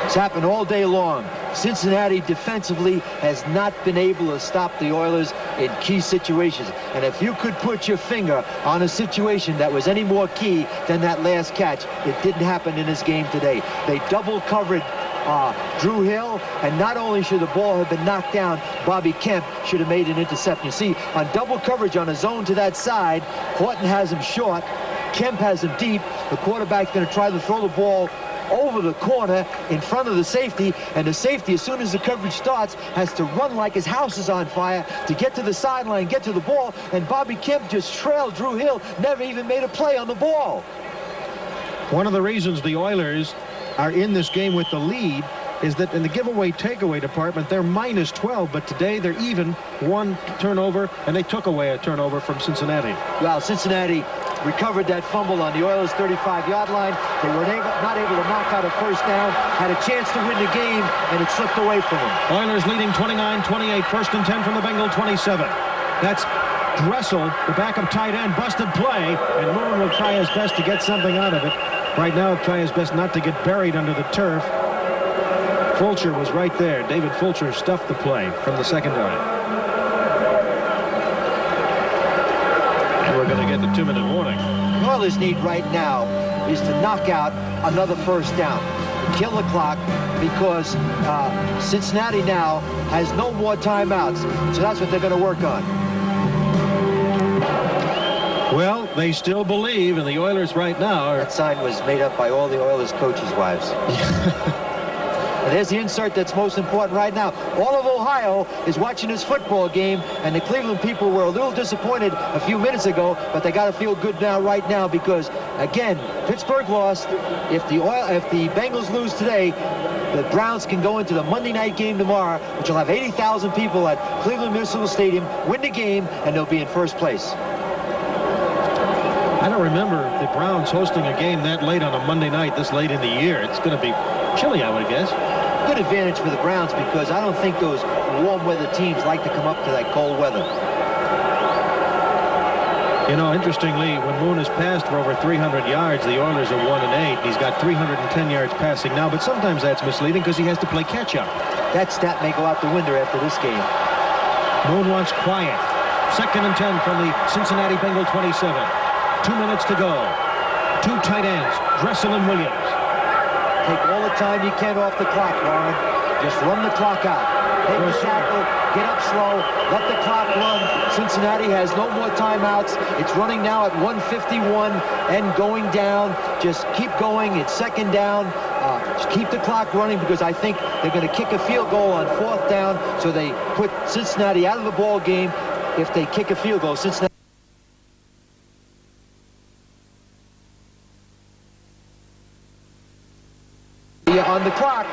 It's happened all day long. Cincinnati defensively has not been able to stop the Oilers in key situations. And if you could put your finger on a situation that was any more key than that last catch, it didn't happen in this game today. They double covered Drew Hill, and not only should the ball have been knocked down, Bobby Kemp should have made an interception. You see, on double coverage on a zone to that side, Horton has him short, Kemp has him deep. The quarterback's going to try to throw the ball over the corner in front of the safety, and the safety, as soon as the coverage starts, has to run like his house is on fire to get to the sideline, get to the ball, and Bobby Kemp just trailed Drew Hill, never even made a play on the ball. One of the reasons the Oilers are in this game with the lead is that in the giveaway takeaway department, they're minus 12, but today they're even one turnover, and they took away a turnover from Cincinnati. Well, Cincinnati recovered that fumble on the Oilers' 35-yard line. They were not able to knock out a first down, had a chance to win the game, and it slipped away from them. Oilers leading 29-28, first and 10 from the Bengal 27. That's Dressel, the backup tight end, busted play, and Moon will try his best to get something out of it. Right now, try his best not to get buried under the turf. Fulcher was right there. David Fulcher stuffed the play from the secondary. And we're going to get the 2-minute warning. The Oilers need right now is to knock out another first down, kill the clock, because Cincinnati now has no more timeouts. So that's what they're going to work on. Well, they still believe, and the Oilers right now That sign was made up by all the Oilers coaches' wives. And there's the insert that's most important right now. All of Ohio is watching this football game, and the Cleveland people were a little disappointed a few minutes ago, but they got to feel good now, right now, because, again, Pittsburgh lost. If the Bengals lose today, the Browns can go into the Monday night game tomorrow, which will have 80,000 people at Cleveland Municipal Stadium, win the game, and they'll be in first place. I don't remember the Browns hosting a game that late on a Monday night this late in the year. It's going to be chilly, I would guess. Good advantage for the Browns, because I don't think those warm weather teams like to come up to that cold weather. You know, interestingly, when Moon has passed for over 300 yards, the Oilers are 1-8. He's got 310 yards passing now, but sometimes that's misleading because he has to play catch-up. That stat may go out the window after this game. Moon wants quiet. Second and 10 from the Cincinnati Bengal 27. 2 minutes to go. Two tight ends, Dressel and Williams. Take all the time you can off the clock, Warren. Just run the clock out. Take the tackle, get up slow, let the clock run. Cincinnati has no more timeouts. It's running now at 1:51 and going down. Just keep going. It's second down. Just keep the clock running, because I think they're going to kick a field goal on fourth down, so they put Cincinnati out of the ball game. If they kick a field goal, Cincinnati on the clock.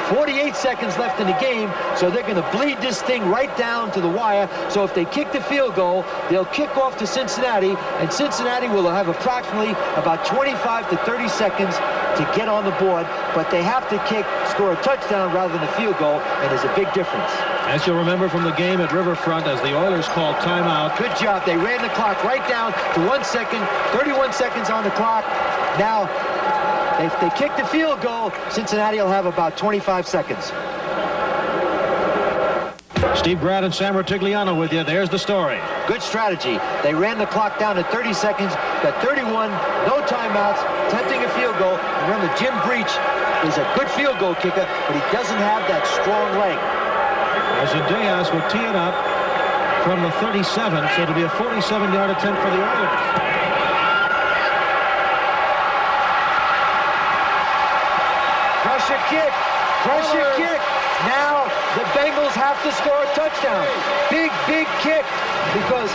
48 seconds left in the game, so they're going to bleed this thing right down to the wire. So if they kick the field goal, they'll kick off to Cincinnati, and Cincinnati will have approximately about 25 to 30 seconds to get on the board, but they have to score a touchdown rather than a field goal, and there's a big difference. As you'll remember from the game at Riverfront, as the Oilers called timeout. Good job. They ran the clock right down to 1 second, 31 seconds on the clock. Now, if they kick the field goal, Cincinnati will have about 25 seconds. Steve Grad and Sam Rotigliano with you. There's the story. Good strategy. They ran the clock down to 30 seconds, got 31, no timeouts, attempting a field goal. And remember, Jim Breach is a good field goal kicker, but he doesn't have that strong leg. Azudeas will tee it up from the 37, so it'll be a 47-yard attempt for the Oilers. Pressure kick. Pressure kick. Now the Bengals have to score a touchdown. Big, big kick, because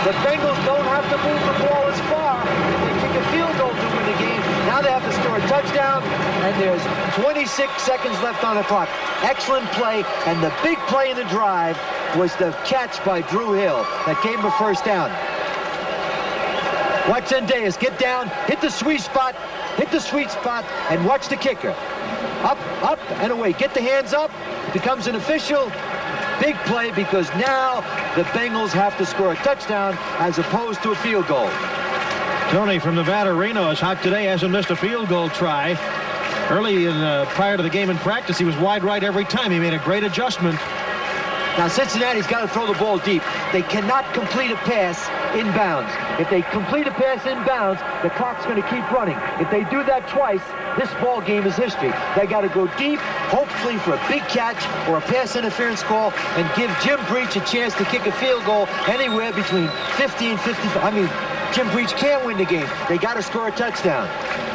the Bengals don't have to move the ball as far. They kick a field goal to win the game. Now they have to score a touchdown, and there's 26 seconds left on the clock. Excellent play, and the big play in the drive was the catch by Drew Hill that gave him a first down. Watch Zendejas get down, hit the sweet spot, and watch the kicker. Up, up, and away. Get the hands up. It becomes an official big play, because now the Bengals have to score a touchdown as opposed to a field goal. Tony from Nevada Reno is hot today. Hasn't missed a field goal try. Early prior to the game in practice, he was wide right every time. He made a great adjustment. Now Cincinnati's got to throw the ball deep. They cannot complete a pass inbounds. If they complete a pass inbounds, the clock's going to keep running. If they do that twice, this ball game is history. They got to go deep, hopefully for a big catch or a pass interference call, and give Jim Breach a chance to kick a field goal anywhere between 50 and 55. I mean, Jim Breach can't win the game. They got to score a touchdown.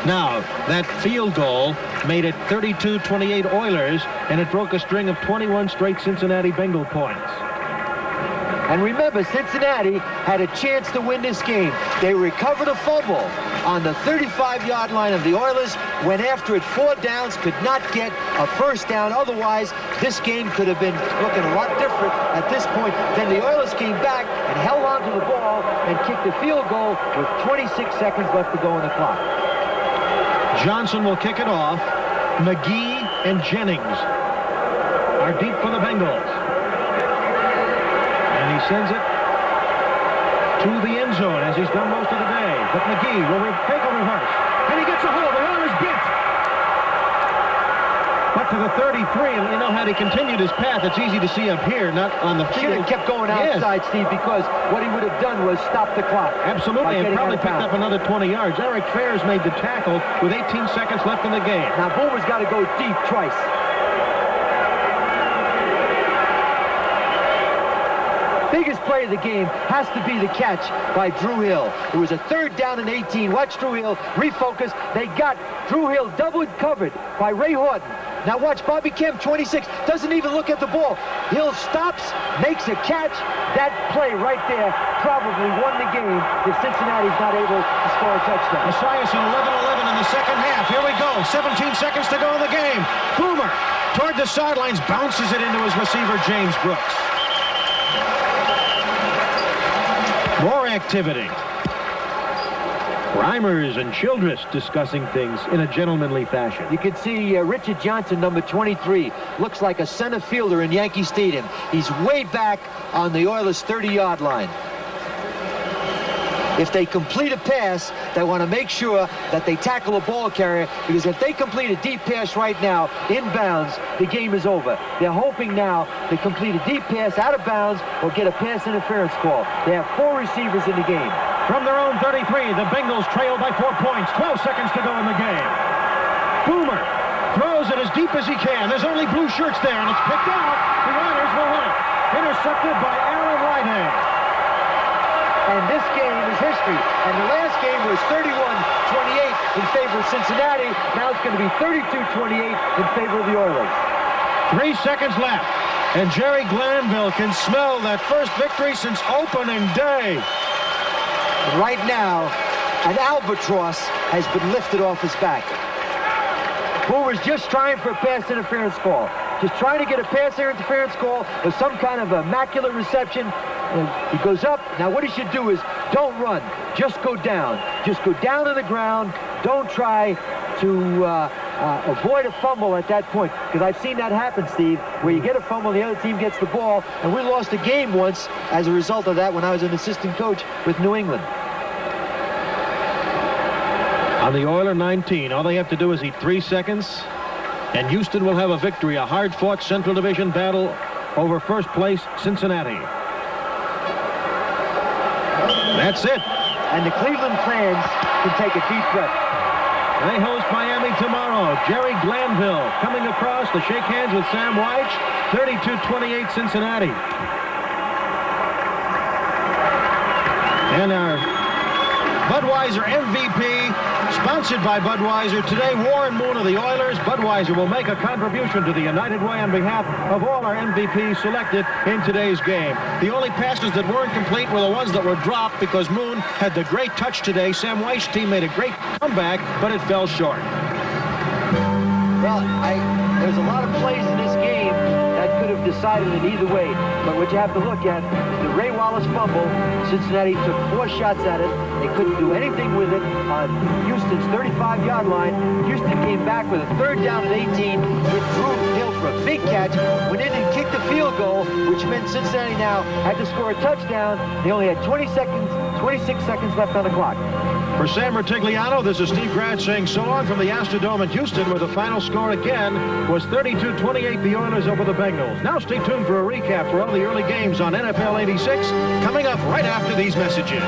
Now, that field goal made it 32-28 Oilers, and it broke a string of 21 straight Cincinnati Bengal points. And remember, Cincinnati had a chance to win this game. They recovered a fumble on the 35-yard line of the Oilers, went after it 4 downs, could not get a first down. Otherwise, this game could have been looking a lot different at this point. Then the Oilers came back and held on to the ball and kicked a field goal with 26 seconds left to go on the clock. Johnson will kick it off. McGee and Jennings are deep for the Bengals. And he sends it to the end zone, as he's done most of the day. But McGee will take a reverse. And he gets a hold. The Oilers get. But to the 33, and you know, had he continued his path, it's easy to see up here, not on the field. Should have kept going outside, yes, Steve, because what he would have done was stop the clock. Absolutely, and probably picked up another 20 yards. Eric Fairs made the tackle with 18 seconds left in the game. Now, Boomer's got to go deep twice. Biggest play of the game has to be the catch by Drew Hill. It was a 3rd down and 18. Watch Drew Hill refocus. They got Drew Hill double covered by Ray Horton. Now watch Bobby Kemp, 26, doesn't even look at the ball. Hill stops, makes a catch. That play right there probably won the game if Cincinnati's not able to score a touchdown. Esiason 11-11 in the second half. Here we go. 17 seconds to go in the game. Boomer toward the sidelines, bounces it into his receiver, James Brooks. More activity. Reimers and Childress discussing things in a gentlemanly fashion. You can see Richard Johnson, number 23, looks like a center fielder in Yankee Stadium. He's way back on the Oilers' 30-yard line. If they complete a pass, they want to make sure that they tackle a ball carrier, because if they complete a deep pass right now, inbounds, the game is over. They're hoping now to complete a deep pass out of bounds or get a pass interference call. They have 4 receivers in the game. From their own 33, the Bengals trail by 4 points. 12 seconds to go in the game. Boomer throws it as deep as he can. There's only blue shirts there, and it's picked out. The Oilers will win it. Intercepted by Aaron Whitehead. And this game is history. And the last game was 31-28 in favor of Cincinnati. Now it's going to be 32-28 in favor of the Oilers. 3 seconds left. And Jerry Glanville can smell that first victory since opening day. Right now, an albatross has been lifted off his back. Boomer's just trying for a pass interference call. Just trying to get a pass interference call or some kind of immaculate reception. He goes up. Now what he should do is don't run. Just go down. Just go down to the ground. Don't try to avoid a fumble at that point. Because I've seen that happen, Steve, where you get a fumble, the other team gets the ball. And we lost a game once as a result of that when I was an assistant coach with New England. On the Oiler 19, all they have to do is eat 3 seconds. And Houston will have a victory, a hard-fought Central Division battle over first place Cincinnati. That's it. And the Cleveland fans can take a deep breath. They host Miami tomorrow. Jerry Glanville coming across to shake hands with Sam Weich. 32-28 Cincinnati. And our Budweiser MVP, sponsored by Budweiser. Today, Warren Moon of the Oilers. Budweiser will make a contribution to the United Way on behalf of all our MVPs selected in today's game. The only passes that weren't complete were the ones that were dropped because Moon had the great touch today. Sam Weich's team made a great comeback, but it fell short. Well, there's a lot of plays in this game that could have decided it either way. But what you have to look at is the Ray Wallace fumble. Cincinnati took 4 shots at it. They couldn't do anything with it on Houston's 35-yard line. Houston came back with a 3rd down and 18 with Drew Hill for a big catch. Went in and kicked the field goal, which meant Cincinnati now had to score a touchdown. They only had 26 seconds left on the clock. For Sam Rutigliano, this is Steve Grant saying so long from the Astrodome in Houston, where the final score again was 32-28, the Oilers over the Bengals. Now stay tuned for a recap for all the early games on NFL 86, coming up right after these messages.